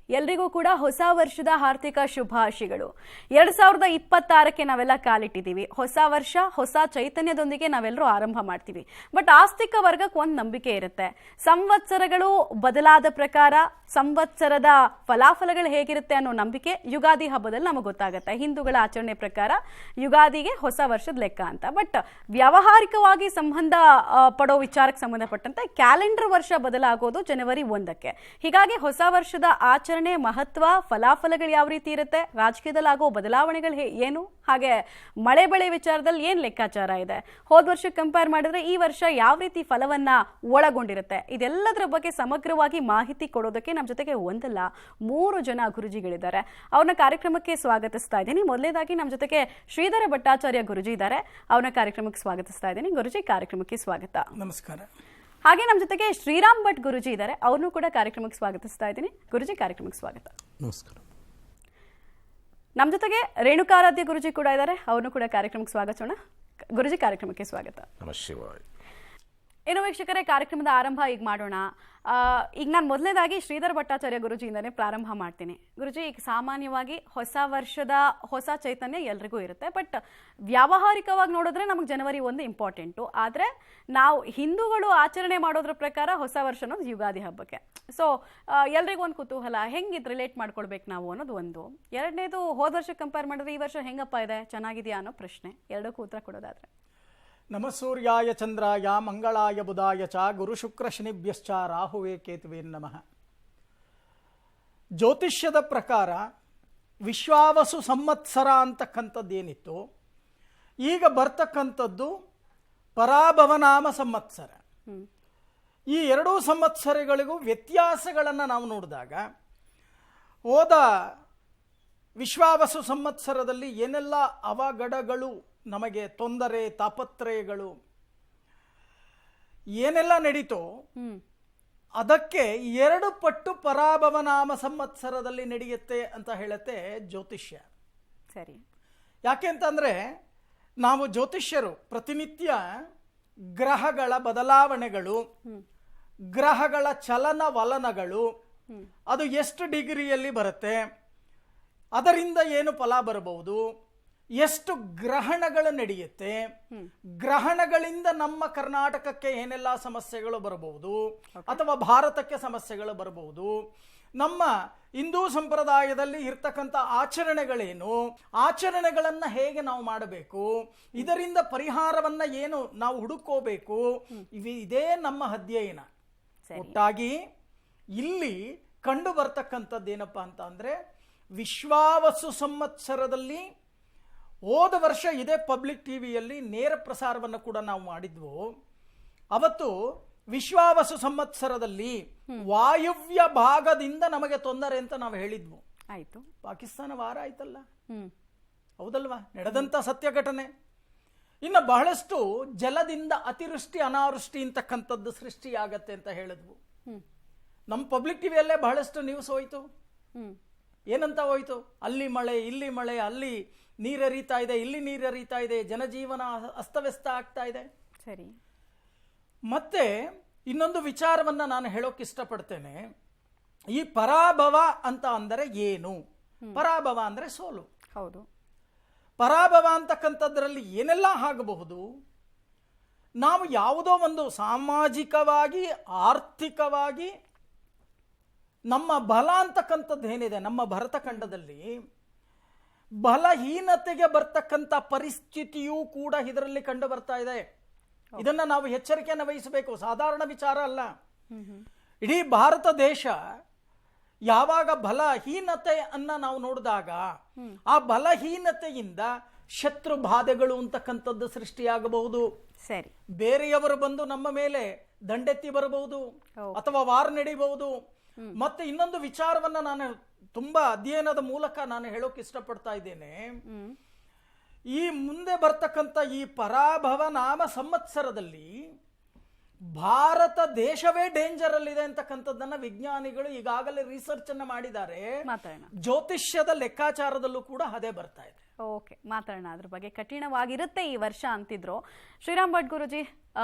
ಎಲ್ರಿಗೂ ಕೂಡ ಹೊಸ ವರ್ಷದ ಆರ್ಥಿಕ ಶುಭಾಶಯಗಳು. 2026ಕ್ಕೆ ನಾವೆಲ್ಲ ಕಾಲಿಟ್ಟಿದ್ದೀವಿ. ಹೊಸ ವರ್ಷ ಹೊಸ ಚೈತನ್ಯದೊಂದಿಗೆ ನಾವೆಲ್ಲರೂ ಆರಂಭ ಮಾಡ್ತೀವಿ. ಬಟ್ ಆಸ್ತಿಕ ವರ್ಗಕ್ಕೆ ಒಂದು ನಂಬಿಕೆ ಇರುತ್ತೆ. ಸಂವತ್ಸರಗಳು ಬದಲಾದ ಪ್ರಕಾರ ಸಂವತ್ಸರದ ಫಲಾಫಲಗಳು ಹೇಗಿರುತ್ತೆ ಅನ್ನೋ ನಂಬಿಕೆ ಯುಗಾದಿ ಹಬ್ಬದಲ್ಲಿ ನಮಗೆ ಗೊತ್ತಾಗುತ್ತೆ. ಹಿಂದೂಗಳ ಆಚರಣೆ ಪ್ರಕಾರ ಯುಗಾದಿಗೆ ಹೊಸ ವರ್ಷದ ಲೆಕ್ಕ ಅಂತ. ಬಟ್ ವ್ಯಾವಹಾರಿಕವಾಗಿ ಸಂಬಂಧ ಪಡೋ ವಿಚಾರಕ್ಕೆ ಸಂಬಂಧಪಟ್ಟಂತೆ ಕ್ಯಾಲೆಂಡರ್ ವರ್ಷ ಬದಲಾಗೋದು ಜನವರಿ 1ಕ್ಕೆ. ಹೀಗಾಗಿ ಹೊಸ ವರ್ಷದ ಆಚರಣೆ ಮಹತ್ವ, ಫಲಾಫಲಗಳು ಯಾವ ರೀತಿ ಇರುತ್ತೆ, ರಾಜಕೀಯದಲ್ಲಿ ಆಗೋ ಬದಲಾವಣೆಗಳು ಏನು, ಹಾಗೆ ಮಳೆ ಬೆಳೆ ವಿಚಾರದಲ್ಲಿ ಏನು ಲೆಕ್ಕಾಚಾರ ಇದೆ, ಹೋದ ವರ್ಷಕ್ಕೆ ಕಂಪೇರ್ ಮಾಡಿದ್ರೆ ಈ ವರ್ಷ ಯಾವ ರೀತಿ ಫಲವನ್ನ ಒಳಗೊಂಡಿರುತ್ತೆ, ಇದೆಲ್ಲದರ ಬಗ್ಗೆ ಸಮಗ್ರವಾಗಿ ಮಾಹಿತಿ ಕೊಡೋದಕ್ಕೆ ನಮ್ಮ ಜೊತೆಗೆ ಒಂದಲ್ಲ 3 ಜನ ಗುರುಜಿಗಳಿದ್ದಾರೆ. ಅವ್ರನ್ನ ಕಾರ್ಯಕ್ರಮಕ್ಕೆ ಸ್ವಾಗತಿಸ್ತಾ ಇದ್ದೀನಿ. ಮೊದಲನೇದಾಗಿ ನಮ್ಮ ಜೊತೆಗೆ ಶ್ರೀಧರ ಭಟ್ಟಾಚಾರ್ಯ ಗುರುಜಿ ಇದ್ದಾರೆ. ಅವ್ರನ್ನ ಕಾರ್ಯಕ್ರಮಕ್ಕೆ ಸ್ವಾಗತಿಸ್ತಾ ಇದ್ದೀನಿ. ಗುರುಜಿ, ಕಾರ್ಯಕ್ರಮಕ್ಕೆ ಸ್ವಾಗತ. ನಮಸ್ಕಾರ. ಹಾಗೆ ನಮ್ಮ ಜೊತೆಗೆ ಶ್ರೀರಾಮ್ ಭಟ್ ಗುರುಜಿ ಇದ್ದಾರೆ. ಅವ್ರನ್ನೂ ಕೂಡ ಕಾರ್ಯಕ್ರಮಕ್ಕೆ ಸ್ವಾಗತಿಸ್ತಾ ಇದ್ದೀನಿ. ಗುರುಜಿ, ಕಾರ್ಯಕ್ರಮಕ್ಕೆ ಸ್ವಾಗತ. ನಮಸ್ಕಾರ. ನಮ್ಮ ಜೊತೆಗೆ ರೇಣುಕಾರಾಧ್ಯ ಗುರುಜಿ ಕೂಡ ಇದ್ದಾರೆ. ಅವ್ರನ್ನೂ ಕೂಡ ಕಾರ್ಯಕ್ರಮಕ್ಕೆ ಸ್ವಾಗತಿಸೋಣ. ಗುರುಜಿ, ಕಾರ್ಯಕ್ರಮಕ್ಕೆ ಸ್ವಾಗತ. ನಮಸ್ಕಾರ. ಏನು ವೀಕ್ಷಕರೇ, ಕಾರ್ಯಕ್ರಮದ ಆರಂಭ ಈಗ ಮಾಡೋಣ. ಈಗ ನಾನು ಮೊದಲನೇದಾಗಿ ಶ್ರೀಧರ ಭಟ್ಟಾಚಾರ್ಯ ಗುರುಜಿಯಿಂದನೇ ಪ್ರಾರಂಭ ಮಾಡ್ತೀನಿ. ಗುರುಜಿ, ಈಗ ಸಾಮಾನ್ಯವಾಗಿ ಹೊಸ ವರ್ಷದ ಹೊಸ ಚೈತನ್ಯ ಎಲ್ರಿಗೂ ಇರುತ್ತೆ. ಬಟ್ ವ್ಯಾವಹಾರಿಕವಾಗಿ ನೋಡಿದ್ರೆ ನಮಗೆ ಜನವರಿ 1 ಇಂಪಾರ್ಟೆಂಟು. ಆದರೆ ನಾವು ಹಿಂದೂಗಳು ಆಚರಣೆ ಮಾಡೋದ್ರ ಪ್ರಕಾರ ಹೊಸ ವರ್ಷ ಅನ್ನೋದು ಯುಗಾದಿ ಹಬ್ಬಕ್ಕೆ. ಸೊ ಎಲ್ರಿಗೂ ಒಂದು ಕುತೂಹಲ, ಹೆಂಗಿದ್ ರಿಲೇಟ್ ಮಾಡ್ಕೊಳ್ಬೇಕು ನಾವು ಅನ್ನೋದು ಒಂದು. ಎರಡನೇದು, ಹೋದ ವರ್ಷಕ್ಕೆ ಕಂಪೇರ್ ಮಾಡಿದ್ರೆ ಈ ವರ್ಷ ಹೆಂಗಪ್ಪ ಇದೆ, ಚೆನ್ನಾಗಿದೆಯಾ ಅನ್ನೋ ಪ್ರಶ್ನೆ. ಎರಡಕ್ಕೂ ಉತ್ತರ ಕೊಡೋದಾದ್ರೆ. ನಮ ಸೂರ್ಯಾಯ ಚಂದ್ರಾಯ ಮಂಗಳಾಯ ಬುಧಾಯ ಚ ಗುರು ಶುಕ್ರ ಶನಿಭ್ಯಶ್ಚ ರಾಹುವೇ ಕೇತುವೇ ನಮಃ. ಜ್ಯೋತಿಷ್ಯದ ಪ್ರಕಾರ ವಿಶ್ವಾವಸು ಸಂವತ್ಸರ ಅಂತಕ್ಕಂಥದ್ದೇನಿತ್ತು, ಈಗ ಬರ್ತಕ್ಕಂಥದ್ದು ಪರಾಭವನಾಮ ಸಂವತ್ಸರ. ಈ ಎರಡೂ ಸಂವತ್ಸರಗಳಿಗೂ ವ್ಯತ್ಯಾಸಗಳನ್ನು ನಾವು ನೋಡಿದಾಗ, ಹೋದ ವಿಶ್ವಾವಸು ಸಂವತ್ಸರದಲ್ಲಿ ಏನೆಲ್ಲ ಅವಘಡಗಳು, ನಮಗೆ ತೊಂದರೆ ತಾಪತ್ರಯಗಳು ಏನೆಲ್ಲ ನಡೀತೋ ಅದಕ್ಕೆ 2 ಪಟ್ಟು ಪರಾಭವನಾಮ ಸಂವತ್ಸರದಲ್ಲಿ ನಡೆಯುತ್ತೆ ಅಂತ ಹೇಳುತ್ತೆ ಜ್ಯೋತಿಷ್ಯ. ಸರಿ. ಯಾಕೆ ಅಂತಂದ್ರೆ, ನಾವು ಜ್ಯೋತಿಷ್ಯರು ಪ್ರತಿನಿತ್ಯ ಗ್ರಹಗಳ ಬದಲಾವಣೆಗಳು, ಗ್ರಹಗಳ ಚಲನವಲನಗಳು, ಅದು ಎಷ್ಟು ಡಿಗ್ರಿಯಲ್ಲಿ ಬರುತ್ತೆ, ಅದರಿಂದ ಏನು ಫಲ ಬರಬಹುದು, ಎಷ್ಟು ಗ್ರಹಣಗಳು ನಡೆಯುತ್ತೆ, ಗ್ರಹಣಗಳಿಂದ ನಮ್ಮ ಕರ್ನಾಟಕಕ್ಕೆ ಏನೆಲ್ಲ ಸಮಸ್ಯೆಗಳು ಬರಬಹುದು ಅಥವಾ ಭಾರತಕ್ಕೆ ಸಮಸ್ಯೆಗಳು ಬರಬಹುದು, ನಮ್ಮ ಹಿಂದೂ ಸಂಪ್ರದಾಯದಲ್ಲಿ ಇರ್ತಕ್ಕಂಥ ಆಚರಣೆಗಳೇನು, ಆಚರಣೆಗಳನ್ನು ಹೇಗೆ ನಾವು ಮಾಡಬೇಕು, ಇದರಿಂದ ಪರಿಹಾರವನ್ನ ಏನು ನಾವು ಹುಡುಕೋಬೇಕು, ಇದೇ ನಮ್ಮ ಅಧ್ಯಯನ. ಒಟ್ಟಾಗಿ ಇಲ್ಲಿ ಕಂಡು ಬರ್ತಕ್ಕಂಥದ್ದೇನಪ್ಪ ಅಂತ ಅಂದ್ರೆ, ವಿಶ್ವಾವಸು ಸಂವತ್ಸರದಲ್ಲಿ ಹೋದ ವರ್ಷ ಇದೇ ಪಬ್ಲಿಕ್ ಟಿವಿಯಲ್ಲಿ ನೇರ ಪ್ರಸಾರವನ್ನು ಕೂಡ ನಾವು ಮಾಡಿದ್ವು. ಅವತ್ತು ವಿಶ್ವಾವಸು ಸಂವತ್ಸರದಲ್ಲಿ ವಾಯುವ್ಯ ಭಾಗದಿಂದ ನಮಗೆ ತೊಂದರೆ ಅಂತ ನಾವು ಹೇಳಿದ್ವು. ಆಯ್ತು. ಪಾಕಿಸ್ತಾನ ವಾರ ಆಯ್ತಲ್ಲ, ಹೌದಲ್ವಾ, ನಡೆದಂತ ಸತ್ಯ ಘಟನೆ. ಇನ್ನು ಬಹಳಷ್ಟು ಜಲದಿಂದ ಅತಿವೃಷ್ಟಿ ಅನಾವೃಷ್ಟಿ ಅಂತಕ್ಕಂಥದ್ದು ಸೃಷ್ಟಿಯಾಗತ್ತೆ ಅಂತ ಹೇಳಿದ್ವು. ನಮ್ಮ ಪಬ್ಲಿಕ್ ಟಿವಿಯಲ್ಲೇ ಬಹಳಷ್ಟು ನ್ಯೂಸ್ ಹೋಯ್ತು. ಏನಂತ ಹೋಯ್ತು, ಅಲ್ಲಿ ಮಳೆ, ಇಲ್ಲಿ ಮಳೆ, ಅಲ್ಲಿ ನೀರರಿತಾ ಇದೆ, ಇಲ್ಲಿ ನೀರರಿತಾ ಇದೆ, ಜನಜೀವನ ಅಸ್ತವ್ಯಸ್ತ ಆಗ್ತಾ ಇದೆ. ಸರಿ. ಮತ್ತೆ ಇನ್ನೊಂದು ವಿಚಾರವನ್ನ ನಾನು ಹೇಳೋಕೆ ಇಷ್ಟಪಡ್ತೇನೆ. ಈ ಪರಾಭವ ಅಂತ ಅಂದರೆ ಏನು? ಪರಾಭವ ಅಂದ್ರೆ ಸೋಲು. ಹೌದು. ಪರಾಭವ ಅಂತಕ್ಕಂಥದ್ರಲ್ಲಿ ಏನೆಲ್ಲ ಆಗಬಹುದು, ನಾವು ಯಾವುದೋ ಒಂದು ಸಾಮಾಜಿಕವಾಗಿ ಆರ್ಥಿಕವಾಗಿ ನಮ್ಮ ಬಲ ಅಂತಕ್ಕಂಥದ್ದು ಏನಿದೆ, ನಮ್ಮ ಭರತಖಂಡದಲ್ಲಿ ಬಲಹೀನತೆಗೆ ಬರ್ತಕ್ಕಂಥ ಪರಿಸ್ಥಿತಿಯೂ ಕೂಡ ಇದರಲ್ಲಿ ಕಂಡು ಬರ್ತಾ ಇದೆ. ಇದನ್ನ ನಾವು ಎಚ್ಚರಿಕೆಯನ್ನು ವಹಿಸಬೇಕು. ಸಾಧಾರಣ ವಿಚಾರ ಅಲ್ಲ. ಇಡೀ ಭಾರತ ದೇಶ ಯಾವಾಗ ಬಲಹೀನತೆಯನ್ನ ನಾವು ನೋಡಿದಾಗ, ಆ ಬಲಹೀನತೆಯಿಂದ ಶತ್ರು ಬಾಧೆಗಳು ಅಂತಕ್ಕಂಥದ್ದು ಸೃಷ್ಟಿಯಾಗಬಹುದು. ಸರಿ. ಬೇರೆಯವರು ಬಂದು ನಮ್ಮ ಮೇಲೆ ದಂಡೆತ್ತಿ ಬರಬಹುದು ಅಥವಾ ವಾರ ನಡೀಬಹುದು. ಮತ್ತೆ ಇನ್ನೊಂದು ವಿಚಾರವನ್ನ ನಾನು ತುಂಬಾ ಅಧ್ಯಯನದ ಮೂಲಕ ನಾನು ಹೇಳೋಕೆ ಇಷ್ಟಪಡ್ತಾ ಇದ್ದೇನೆ. ಈ ಮುಂದೆ ಬರ್ತಕ್ಕಂಥ ಈ ಪರಾಭವ ನಾಮ ಸಂವತ್ಸರದಲ್ಲಿ ಭಾರತ ದೇಶವೇ ಡೇಂಜರ್ ಅಲ್ಲಿದೆ ಅಂತಕ್ಕಂಥದ್ದನ್ನ ವಿಜ್ಞಾನಿಗಳು ಈಗಾಗಲೇ ರಿಸರ್ಚ್ ಅನ್ನ ಮಾಡಿದ್ದಾರೆ. ಮಾತಾಡೋಣ. ಜ್ಯೋತಿಷ್ಯದ ಲೆಕ್ಕಾಚಾರದಲ್ಲೂ ಕೂಡ ಅದೇ ಬರ್ತಾ ಇದೆ. ಓಕೆ, ಮಾತಾಡೋಣ ಅದ್ರ ಬಗ್ಗೆ. ಕಠಿಣವಾಗಿರುತ್ತೆ ಈ ವರ್ಷ ಅಂತಿದ್ರು. ಶ್ರೀರಾಮ್ ಭಟ್ ಗುರುಜಿ,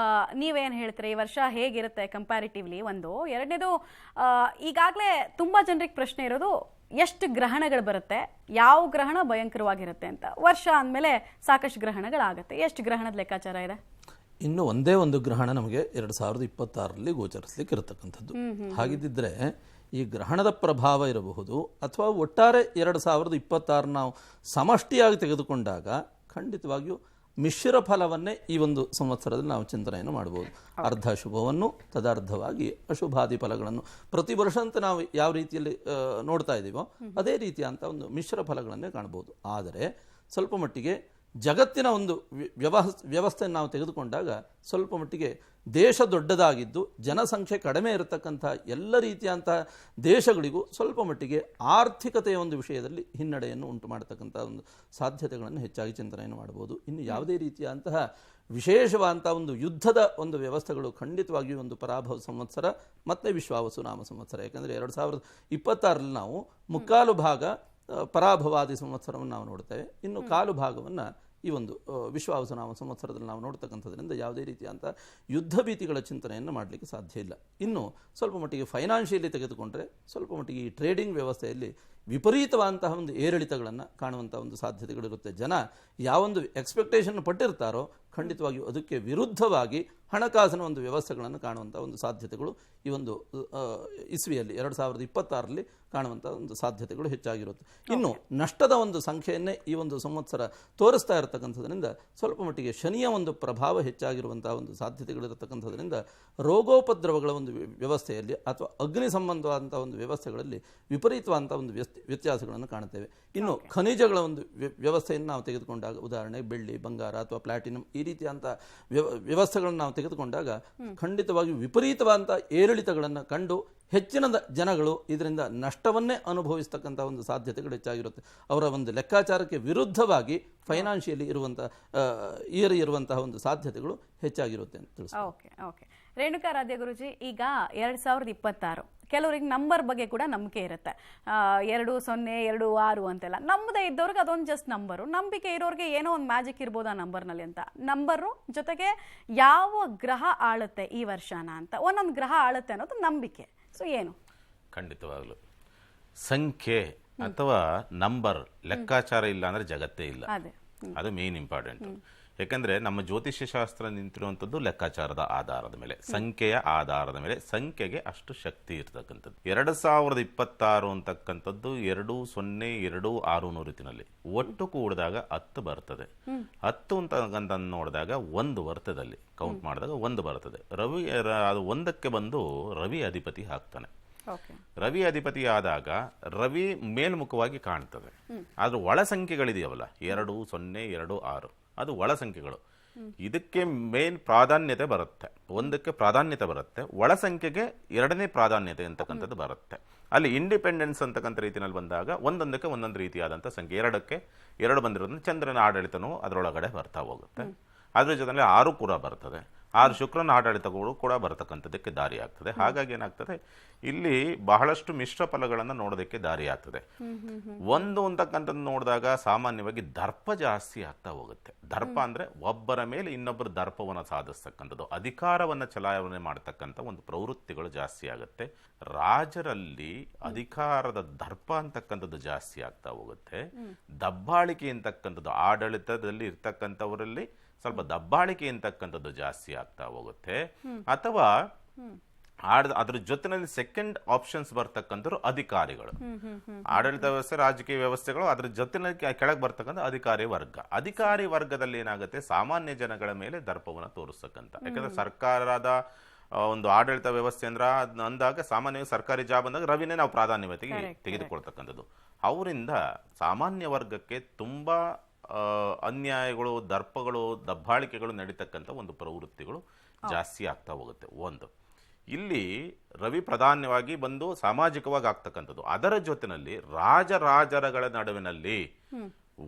ನೀವೇನು ಹೇಳ್ತೀರಿ? ಈ ವರ್ಷ ಹೇಗಿರುತ್ತೆ ಕಂಪ್ಯಾರಿಟಿವ್ಲಿ? ಒಂದು. ಎರಡನೇದು, ಈಗಾಗಲೇ ತುಂಬಾ ಜನರಿಗೆ ಪ್ರಶ್ನೆ ಇರೋದು, ಎಷ್ಟು ಗ್ರಹಣಗಳು ಬರುತ್ತೆ, ಯಾವ ಗ್ರಹಣ ಭಯಂಕರವಾಗಿರುತ್ತೆ ಅಂತ. ವರ್ಷ ಅಂದಮೇಲೆ ಸಾಕಷ್ಟು ಗ್ರಹಣಗಳಾಗತ್ತೆ. ಎಷ್ಟು ಗ್ರಹಣದ ಲೆಕ್ಕಾಚಾರ ಇದೆ? ಇನ್ನು ಒಂದೇ ಒಂದು ಗ್ರಹಣ ನಮಗೆ 2026ರಲ್ಲಿ ಗೋಚರಿಸಲಿಕ್ಕೆ ಇರತಕ್ಕಂಥದ್ದು. ಹಾಗಿದ್ದಿದ್ರೆ ಈ ಗ್ರಹಣದ ಪ್ರಭಾವ ಇರಬಹುದು, ಅಥವಾ ಒಟ್ಟಾರೆ 2026 ನಾವು ಸಮಷ್ಟಿಯಾಗಿ ತೆಗೆದುಕೊಂಡಾಗ ಖಂಡಿತವಾಗಿಯೂ ಮಿಶ್ರ ಫಲವನ್ನೇ ಈ ಒಂದು ಸಂವತ್ಸರದಲ್ಲಿ ನಾವು ಚಿಂತನೆಯನ್ನು ಮಾಡಬಹುದು. ಅರ್ಧ ಶುಭವನ್ನು, ತದರ್ಧವಾಗಿ ಅಶುಭಾದಿ ಫಲಗಳನ್ನು ಪ್ರತಿ ವರ್ಷ ಅಂತ ನಾವು ಯಾವ ರೀತಿಯಲ್ಲಿ ನೋಡ್ತಾ ಇದ್ದೀವೋ ಅದೇ ರೀತಿಯ ಅಂತ ಒಂದು ಮಿಶ್ರ ಫಲಗಳನ್ನೇ ಕಾಣಬಹುದು. ಆದರೆ ಸ್ವಲ್ಪ ಮಟ್ಟಿಗೆ ಜಗತ್ತಿನ ಒಂದು ವ್ಯವಸ್ಥೆಯನ್ನು ನಾವು ತೆಗೆದುಕೊಂಡಾಗ ಸ್ವಲ್ಪ ಮಟ್ಟಿಗೆ ದೇಶ ದೊಡ್ಡದಾಗಿದ್ದು ಜನಸಂಖ್ಯೆ ಕಡಿಮೆ ಇರತಕ್ಕಂಥ ಎಲ್ಲ ರೀತಿಯಂತಹ ದೇಶಗಳಿಗೂ ಸ್ವಲ್ಪ ಮಟ್ಟಿಗೆ ಆರ್ಥಿಕತೆಯ ಒಂದು ವಿಷಯದಲ್ಲಿ ಹಿನ್ನಡೆಯನ್ನು ಉಂಟು ಮಾಡತಕ್ಕಂಥ ಒಂದು ಸಾಧ್ಯತೆಗಳನ್ನು ಹೆಚ್ಚಾಗಿ ಚಿಂತನೆಯನ್ನು ಮಾಡಬಹುದು. ಇನ್ನು ಯಾವುದೇ ರೀತಿಯಂತಹ ವಿಶೇಷವಾದಂಥ ಒಂದು ಯುದ್ಧದ ಒಂದು ವ್ಯವಸ್ಥೆಗಳು ಖಂಡಿತವಾಗಿಯೂ ಒಂದು ಪರಾಭವ ಸಂವತ್ಸರ ಮತ್ತು ವಿಶ್ವಾವಸು ನಾಮ ಸಂವತ್ಸರ. ಯಾಕಂದರೆ 2026ರಲ್ಲಿ ನಾವು ಮುಕ್ಕಾಲು ಭಾಗ ಪರಾಭವಾದಿ ಸಂವತ್ಸರವನ್ನು ನಾವು ನೋಡ್ತೇವೆ. ಇನ್ನು ಕಾಲು ಭಾಗವನ್ನು ಈ ಒಂದು ವಿಶ್ವಾವಸನಾಮ ಸಂವತ್ಸರದಲ್ಲಿ ನಾವು ನೋಡ್ತಕ್ಕಂಥದ್ರಿಂದ ಯಾವುದೇ ರೀತಿಯಂಥ ಯುದ್ಧ ಭೀತಿಗಳ ಚಿಂತನೆಯನ್ನು ಮಾಡಲಿಕ್ಕೆ ಸಾಧ್ಯ ಇಲ್ಲ. ಇನ್ನು ಸ್ವಲ್ಪ ಮಟ್ಟಿಗೆ ಫೈನಾನ್ಷಿಯಲಿ ತೆಗೆದುಕೊಂಡ್ರೆ ಸ್ವಲ್ಪ ಮಟ್ಟಿಗೆ ಈ ಟ್ರೇಡಿಂಗ್ ವ್ಯವಸ್ಥೆಯಲ್ಲಿ ವಿಪರೀತವಾದಂತಹ ಒಂದು ಏರಿಳಿತಗಳನ್ನು ಕಾಣುವಂಥ ಒಂದು ಸಾಧ್ಯತೆಗಳಿರುತ್ತೆ. ಜನ ಯಾವೊಂದು ಎಕ್ಸ್ಪೆಕ್ಟೇಷನ್ ಪಟ್ಟಿರ್ತಾರೋ ಖಂಡಿತವಾಗಿಯೂ ಅದಕ್ಕೆ ವಿರುದ್ಧವಾಗಿ ಹಣಕಾಸಿನ ಒಂದು ವ್ಯವಸ್ಥೆಗಳನ್ನು ಕಾಣುವಂಥ ಒಂದು ಸಾಧ್ಯತೆಗಳು ಈ ಒಂದು ಇಸ್ವಿಯಲ್ಲಿ 2026ರಲ್ಲಿ ಕಾಣುವಂಥ ಒಂದು ಸಾಧ್ಯತೆಗಳು ಹೆಚ್ಚಾಗಿರುತ್ತೆ. ಇನ್ನು ನಷ್ಟದ ಒಂದು ಸಂಖ್ಯೆಯನ್ನೇ ಈ ಒಂದು ಸಂವತ್ಸರ ತೋರಿಸ್ತಾ ಇರತಕ್ಕಂಥದ್ರಿಂದ ಸ್ವಲ್ಪ ಮಟ್ಟಿಗೆ ಶನಿಯ ಒಂದು ಪ್ರಭಾವ ಹೆಚ್ಚಾಗಿರುವಂತಹ ಒಂದು ಸಾಧ್ಯತೆಗಳಿರತಕ್ಕಂಥದ್ರಿಂದ ರೋಗೋಪದ್ರವಗಳ ಒಂದು ವ್ಯವಸ್ಥೆಯಲ್ಲಿ ಅಥವಾ ಅಗ್ನಿ ಸಂಬಂಧವಾದಂಥ ಒಂದು ವ್ಯವಸ್ಥೆಗಳಲ್ಲಿ ವಿಪರೀತವಾದಂಥ ಒಂದು ವ್ಯತ್ಯಾಸಗಳನ್ನು ಕಾಣುತ್ತೇವೆ. ಇನ್ನು ಖನಿಜಗಳ ಒಂದು ವ್ಯವಸ್ಥೆಯನ್ನು ನಾವು ತೆಗೆದುಕೊಂಡಾಗ, ಉದಾಹರಣೆ ಬೆಳ್ಳಿ, ಬಂಗಾರ ಅಥವಾ ಪ್ಲಾಟಿನಂ ಈ ರೀತಿಯಂಥ ವ್ಯವಸ್ಥೆಗಳನ್ನು ನಾವು ತೆಗೆದುಕೊಂಡಾಗ ಖಂಡಿತವಾಗಿ ವಿಪರೀತವಾದಂಥ ಏರಿಳಿತಗಳನ್ನು ಕಂಡು ಹೆಚ್ಚಿನ ಜನಗಳು ಇದರಿಂದ ನಷ್ಟವನ್ನೇ ಅನುಭವಿಸ್ತಕ್ಕಂಥ ಒಂದು ಸಾಧ್ಯತೆಗಳು ಹೆಚ್ಚಾಗಿರುತ್ತೆ. ಅವರ ಒಂದು ಲೆಕ್ಕಾಚಾರಕ್ಕೆ ವಿರುದ್ಧವಾಗಿ ಫೈನಾನ್ಷಿಯಲಿ ಇರುವಂತಹ ಒಂದು ಸಾಧ್ಯತೆಗಳು ಹೆಚ್ಚಾಗಿರುತ್ತೆ ಅಂತ ತಿಳಿಸ್ತಾರೆ. ಓಕೆ ಓಕೆ ರೇಣುಕಾ ರಾಧ್ಯ ಗುರುಜಿ, ಈಗ 2026 ಕೆಲವರಿಗೆ ನಂಬರ್ ಬಗ್ಗೆ ಕೂಡ ನಂಬಿಕೆ ಇರುತ್ತೆ. 2 0 2 6 ಅಂತೆಲ್ಲ ನಮ್ಮದೇ ಇದ್ದವ್ರಿಗೆ ಅದೊಂದು ಜಸ್ಟ್ ನಂಬರು. ನಂಬಿಕೆ ಇರೋರಿಗೆ ಏನೋ ಒಂದು ಮ್ಯಾಜಿಕ್ ಇರ್ಬೋದು ಆ ನಂಬರ್ನಲ್ಲಿ ಅಂತ. ನಂಬರು ಜೊತೆಗೆ ಯಾವ ಗ್ರಹ ಆಳುತ್ತೆ ಈ ವರ್ಷನ ಅಂತ, ಒಂದೊಂದು ಗ್ರಹ ಆಳುತ್ತೆ ಅನ್ನೋದು ನಂಬಿಕೆ. ಸೊ ಏನು? ಖಂಡಿತವಾಗ್ಲು ಸಂಖ್ಯೆ ಅಥವಾ ನಂಬರ್ ಲೆಕ್ಕಾಚಾರ ಇಲ್ಲ ಅಂದ್ರೆ ಜಗತ್ತೇ ಇಲ್ಲ. ಅದು ಮೇನ್ ಇಂಪಾರ್ಟೆಂಟ್. ಯಾಕಂದ್ರೆ ನಮ್ಮ ಜ್ಯೋತಿಷ್ಯ ಶಾಸ್ತ್ರ ನಿಂತಿರುವಂಥದ್ದು ಲೆಕ್ಕಾಚಾರದ ಆಧಾರದ ಮೇಲೆ, ಸಂಖ್ಯೆಯ ಆಧಾರದ ಮೇಲೆ. ಸಂಖ್ಯೆಗೆ ಅಷ್ಟು ಶಕ್ತಿ ಇರ್ತಕ್ಕಂಥದ್ದು. 2026 ಅಂತಕ್ಕಂಥದ್ದು 2 0 2 6 ರೀತಿನಲ್ಲಿ ಒಟ್ಟು ಕೂಡಿದಾಗ 10 ಬರ್ತದೆ. 10 ಅಂತಕ್ಕಂಥ ನೋಡಿದಾಗ 1 ವರ್ತದಲ್ಲಿ ಕೌಂಟ್ ಮಾಡಿದಾಗ 1 ಬರ್ತದೆ. ರವಿ ಅದು 1ಕ್ಕೆ ಬಂದು ರವಿ ಅಧಿಪತಿ ಆಗ್ತಾನೆ. ರವಿ ಅಧಿಪತಿ ಆದಾಗ ರವಿ ಮೇಲ್ಮುಖವಾಗಿ ಕಾಣ್ತದೆ. ಆದ್ರೆ ಒಳ ಸಂಖ್ಯೆಗಳಿದೆಯವಲ್ಲ 2 0 2 6 ಅದು ಒಳ ಸಂಖ್ಯೆಗಳು. ಇದಕ್ಕೆ ಮೇನ್ ಪ್ರಾಧಾನ್ಯತೆ ಬರುತ್ತೆ, 1ಕ್ಕೆ ಪ್ರಾಧಾನ್ಯತೆ ಬರುತ್ತೆ. ಒಳ ಸಂಖ್ಯೆಗೆ 2ನೇ ಪ್ರಾಧಾನ್ಯತೆ ಅಂತಕ್ಕಂಥದ್ದು ಬರುತ್ತೆ. ಅಲ್ಲಿ ಇಂಡಿಪೆಂಡೆನ್ಸ್ ಅಂತಕ್ಕಂಥ ರೀತಿಯಲ್ಲಿ ಬಂದಾಗ ಒಂದೊಂದಕ್ಕೆ ಒಂದೊಂದು ರೀತಿಯಾದಂಥ ಸಂಖ್ಯೆ. 2ಕ್ಕೆ 2 ಬಂದಿರೋದ್ರಿಂದ ಚಂದ್ರನ ಆಡಳಿತನೂ ಅದರೊಳಗಡೆ ಬರ್ತಾ ಹೋಗುತ್ತೆ. ಅದ್ರ ಜೊತೆಲಿ 6 ಕೂಡ ಬರ್ತದೆ. 6 ಶುಕ್ರನ ಆಡಳಿತಗಳು ಕೂಡ ಬರತಕ್ಕಂಥದ್ದಕ್ಕೆ ದಾರಿ ಆಗ್ತದೆ. ಹಾಗಾಗಿ ಏನಾಗ್ತದೆ, ಇಲ್ಲಿ ಬಹಳಷ್ಟು ಮಿಶ್ರ ಫಲಗಳನ್ನು ನೋಡೋದಕ್ಕೆ ದಾರಿ ಆಗ್ತದೆ. 1 ಅಂತಕ್ಕಂಥದ್ದು ನೋಡಿದಾಗ ಸಾಮಾನ್ಯವಾಗಿ ದರ್ಪ ಜಾಸ್ತಿ ಆಗ್ತಾ ಹೋಗುತ್ತೆ. ದರ್ಪ ಅಂದ್ರೆ ಒಬ್ಬರ ಮೇಲೆ ಇನ್ನೊಬ್ಬರು ದರ್ಪವನ್ನು ಸಾಧಿಸ್ತಕ್ಕಂಥದ್ದು, ಅಧಿಕಾರವನ್ನು ಚಲಾವಣೆ ಮಾಡತಕ್ಕಂಥ ಒಂದು ಪ್ರವೃತ್ತಿಗಳು ಜಾಸ್ತಿ ಆಗುತ್ತೆ. ರಾಜರಲ್ಲಿ ಅಧಿಕಾರದ ದರ್ಪ ಅಂತಕ್ಕಂಥದ್ದು ಜಾಸ್ತಿ ಆಗ್ತಾ ಹೋಗುತ್ತೆ. ದಬ್ಬಾಳಿಕೆ ಅಂತಕ್ಕಂಥದ್ದು, ಆಡಳಿತದಲ್ಲಿ ಇರ್ತಕ್ಕಂಥವರಲ್ಲಿ ಸ್ವಲ್ಪ ದಬ್ಬಾಳಿಕೆ ಅಂತಕ್ಕಂಥದ್ದು ಜಾಸ್ತಿ ಆಗ್ತಾ ಹೋಗುತ್ತೆ. ಅಥವಾ ಅದ್ರ ಜೊತೆನಲ್ಲಿ ಸೆಕೆಂಡ್ ಆಪ್ಷನ್ಸ್ ಬರ್ತಕ್ಕಂಥವ್ರು ಅಧಿಕಾರಿಗಳು, ಆಡಳಿತ ವ್ಯವಸ್ಥೆ, ರಾಜಕೀಯ ವ್ಯವಸ್ಥೆಗಳು, ಅದ್ರ ಜೊತೆನಲ್ಲಿ ಕೆಳಗೆ ಬರ್ತಕ್ಕಂಥ ಅಧಿಕಾರಿ ವರ್ಗ. ಅಧಿಕಾರಿ ವರ್ಗದಲ್ಲಿ ಏನಾಗುತ್ತೆ, ಸಾಮಾನ್ಯ ಜನಗಳ ಮೇಲೆ ದರ್ಪವನ್ನು ತೋರಿಸ್ತಕ್ಕಂಥ. ಯಾಕಂದ್ರೆ ಸರ್ಕಾರದ ಒಂದು ಆಡಳಿತ ವ್ಯವಸ್ಥೆ ಅಂದಾಗ ಸಾಮಾನ್ಯವಾಗಿ ಸರ್ಕಾರಿ ಜಾಬ್ ಅಂದಾಗ ರವಿನೇ ನಾವು ಪ್ರಾಧಾನ್ಯತೆಗೆ ತೆಗೆದುಕೊಳ್ತಕ್ಕಂಥದ್ದು. ಅವರಿಂದ ಸಾಮಾನ್ಯ ವರ್ಗಕ್ಕೆ ತುಂಬಾ ಅನ್ಯಾಯಗಳು, ದರ್ಪಗಳು, ದಬ್ಬಾಳಿಕೆಗಳು ನಡೀತಕ್ಕಂಥ ಒಂದು ಪ್ರವೃತ್ತಿಗಳು ಜಾಸ್ತಿ ಆಗ್ತಾ ಹೋಗುತ್ತೆ. 1 ಇಲ್ಲಿ ರವಿ ಪ್ರಧಾನವಾಗಿ ಬಂದು ಸಾಮಾಜಿಕವಾಗಿ ಆಗ್ತಕ್ಕಂಥದ್ದು. ಅದರ ಜೊತೆನಲ್ಲಿ ರಾಜರಾಜರಗಳ ನಡುವಿನಲ್ಲಿ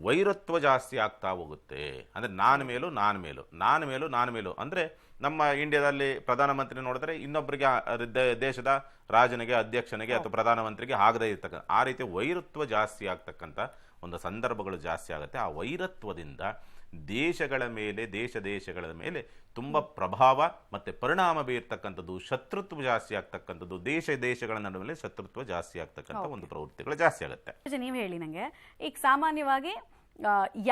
ವೈರತ್ವ ಜಾಸ್ತಿ ಆಗ್ತಾ ಹೋಗುತ್ತೆ. ಅಂದ್ರೆ ನಾನು ಮೇಲು ಅಂದ್ರೆ ನಮ್ಮ ಇಂಡಿಯಾದಲ್ಲಿ ಪ್ರಧಾನಮಂತ್ರಿ ನೋಡಿದ್ರೆ ಇನ್ನೊಬ್ಬರಿಗೆ ದೇಶದ ರಾಜನಿಗೆ, ಅಧ್ಯಕ್ಷನಿಗೆ ಅಥವಾ ಪ್ರಧಾನಮಂತ್ರಿಗೆ ಆಗದೇ ಇರ್ತಕ್ಕಂಥ ಆ ರೀತಿ ವೈರತ್ವ ಜಾಸ್ತಿ ಆಗ್ತಕ್ಕಂಥ ಒಂದು ಸಂದರ್ಭಗಳು ಜಾಸ್ತಿ ಆಗುತ್ತೆ. ಆ ವೈರತ್ವದಿಂದ ದೇಶಗಳ ಮೇಲೆ ತುಂಬ ಪ್ರಭಾವ ಮತ್ತು ಪರಿಣಾಮ ಬೀರ್ತಕ್ಕಂಥದ್ದು, ಶತ್ರುತ್ವ ಜಾಸ್ತಿ ಆಗ್ತಕ್ಕಂಥದ್ದು, ದೇಶಗಳ ನಡುವೆ ಶತ್ರುತ್ವ ಜಾಸ್ತಿ ಆಗ್ತಕ್ಕಂಥ ಒಂದು ಪ್ರವೃತ್ತಿಗಳು ಜಾಸ್ತಿ ಆಗುತ್ತೆ. ನೀವು ಹೇಳಿ ನನಗೆ, ಈಗ ಸಾಮಾನ್ಯವಾಗಿ